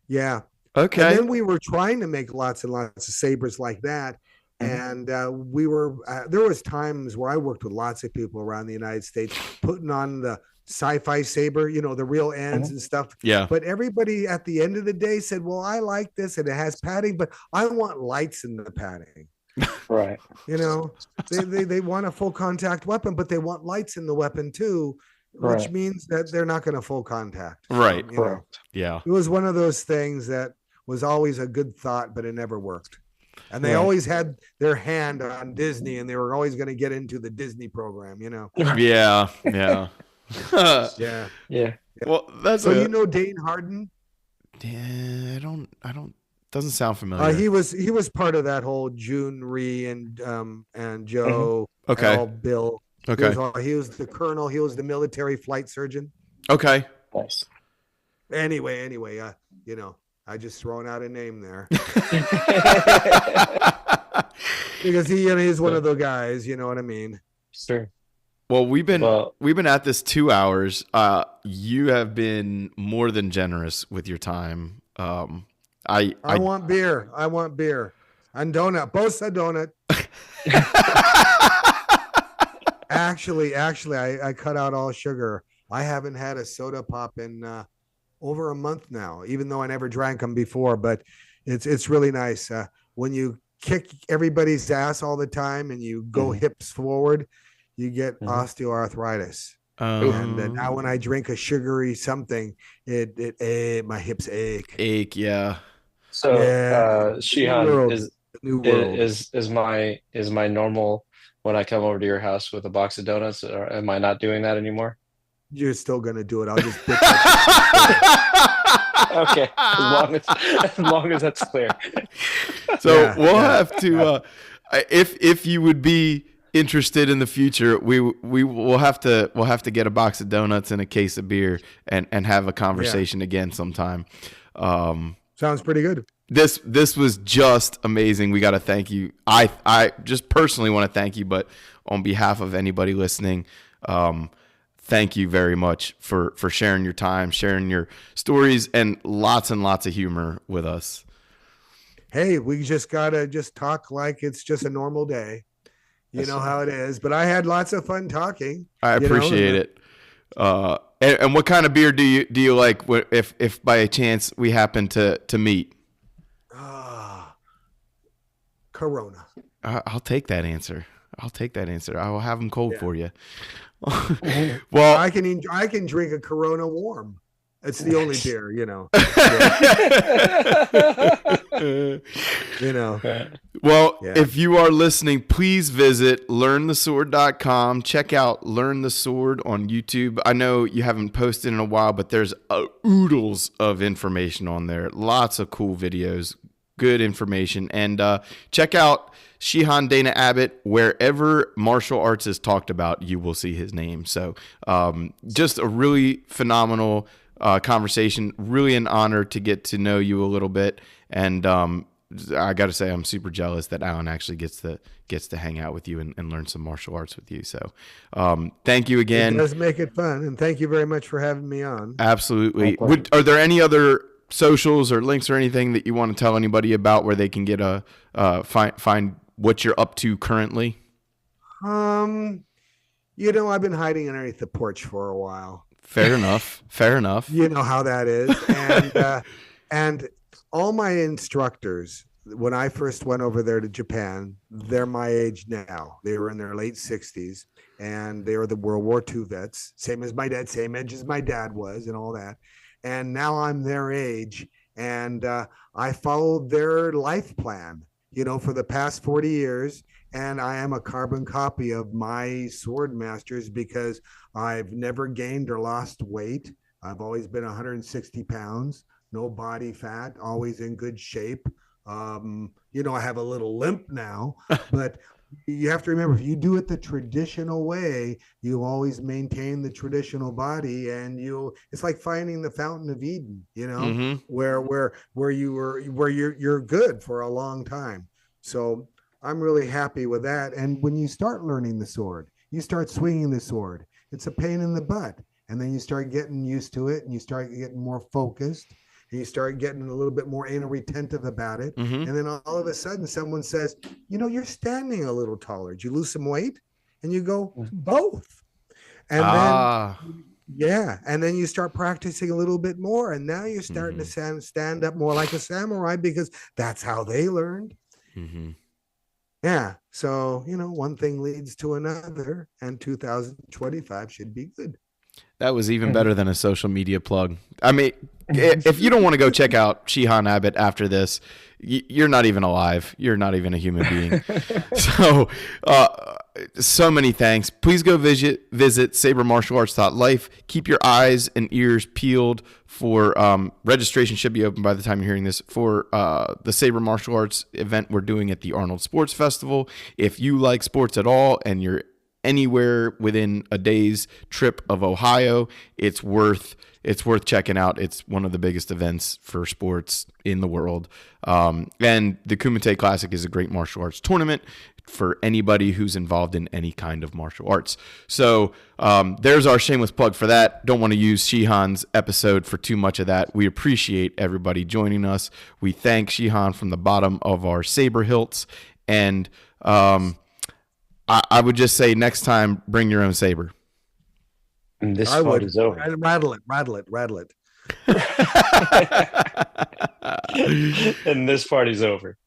Yeah. Okay. And then we were trying to make lots and lots of sabers like that. And we were there was times where I worked with lots of people around the United States putting on the sci-fi saber, you know, the real ends and stuff. Yeah. But everybody at the end of the day said, well, I like this and it has padding, but I want lights in the padding. Right. You know, they want a full contact weapon, but they want lights in the weapon too, which Right. means that they're not going to full contact. Right. You know, Correct. Yeah. it was one of those things that was always a good thought, but it never worked. And they Right. always had their hand on Disney, and they were always going to get into the Disney program, you know? Yeah. Yeah. Yeah. Yeah. Well, that's So you know Dane Harden? Yeah, I don't. Doesn't sound familiar. He was part of that whole June Ree and Joe. Okay. And all Bill. Okay. He was the colonel. He was the military flight surgeon. Okay. Nice. Anyway, you know, I just thrown out a name there because he's one of the guys. You know what I mean? Sure. Well, we've been at this 2 hours. You have been more than generous with your time. I want beer. I want beer. And donut. Bosa donut. Actually, I cut out all sugar. I haven't had a soda pop in over a month now, even though I never drank them before. But it's really nice when you kick everybody's ass all the time and you go hips forward, you get osteoarthritis. And now when I drink a sugary something, my hips ache. Yeah. So Yeah. Shihan, New world. is my normal when I come over to your house with a box of donuts, or am I not doing that anymore? You're still gonna do it. I'll just Okay, as long as that's clear. So we'll have to, if you would be interested in the future, we'll have to get a box of donuts and a case of beer and have a conversation again sometime. Sounds pretty good. This was just amazing. We got to thank you. I just personally want to thank you, but on behalf of anybody listening, thank you very much for sharing your time, sharing your stories, and lots of humor with us. Hey, we just gotta talk like it's just a normal day. You know how it is. But I had lots of fun talking. I appreciate it. And what kind of beer do you like if by chance we happen to meet? Corona. I'll take that answer. I will have them cold for you. Well, I can drink a Corona warm. It's the only beer, Well, if you are listening, please visit learnthesword.com. Check out Learn the Sword on YouTube. I know you haven't posted in a while, but there's oodles of information on there. Lots of cool videos, good information. And check out Shihan Dana Abbott. Wherever martial arts is talked about, you will see his name. So just a really phenomenal conversation. Really an honor to get to know you a little bit. And I got to say, I'm super jealous that Alan actually gets to hang out with you and learn some martial arts with you. So thank you again. It does make it fun. And thank you very much for having me on. Absolutely. Are there any other socials or links or anything that you want to tell anybody about where they can get find what you're up to currently? I've been hiding underneath the porch for a while. Fair enough. You know how that is. And all my instructors, when I first went over there to Japan, they're my age now. They were in their late 60s, and they were the World War II vets, same as my dad, same age as my dad was, and all that. And now I'm their age, and I followed their life plan, for the past 40 years. And I am a carbon copy of my sword masters because I've never gained or lost weight. I've always been 160 pounds, no body fat, always in good shape. I have a little limp now, but you have to remember, if you do it the traditional way, you always maintain the traditional body, and it's like finding the fountain of Eden, where you're good for a long time. So I'm really happy with that. And when you start learning the sword, you start swinging the sword. It's a pain in the butt. And then you start getting used to it, and you start getting more focused, and you start getting a little bit more anal retentive about it. And then all of a sudden someone says, you're standing a little taller. Did you lose some weight? And you go, both. And then you start practicing a little bit more. And now you're starting to stand up more like a samurai, because that's how they learned. Yeah. So, one thing leads to another, and 2025 should be good. That was even better than a social media plug. I mean, if you don't want to go check out Shihan Abbott after this, you're not even alive. You're not even a human being. So many thanks. Please go visit sabermartialarts.life. Keep your eyes and ears peeled for registration should be open by the time you're hearing this for the Saber Martial Arts event we're doing at the Arnold Sports Festival. If you like sports at all and you're anywhere within a day's trip of Ohio, it's worth checking out. It's one of the biggest events for sports in the world. And the Kumite Classic is a great martial arts tournament for anybody who's involved in any kind of martial arts. So there's our shameless plug for that. Don't want to use Shihan's episode for too much of that. We appreciate everybody joining us. We thank Shihan from the bottom of our saber hilts. And I would just say next time, bring your own saber. And this part is over. Rattle it. And this party's over.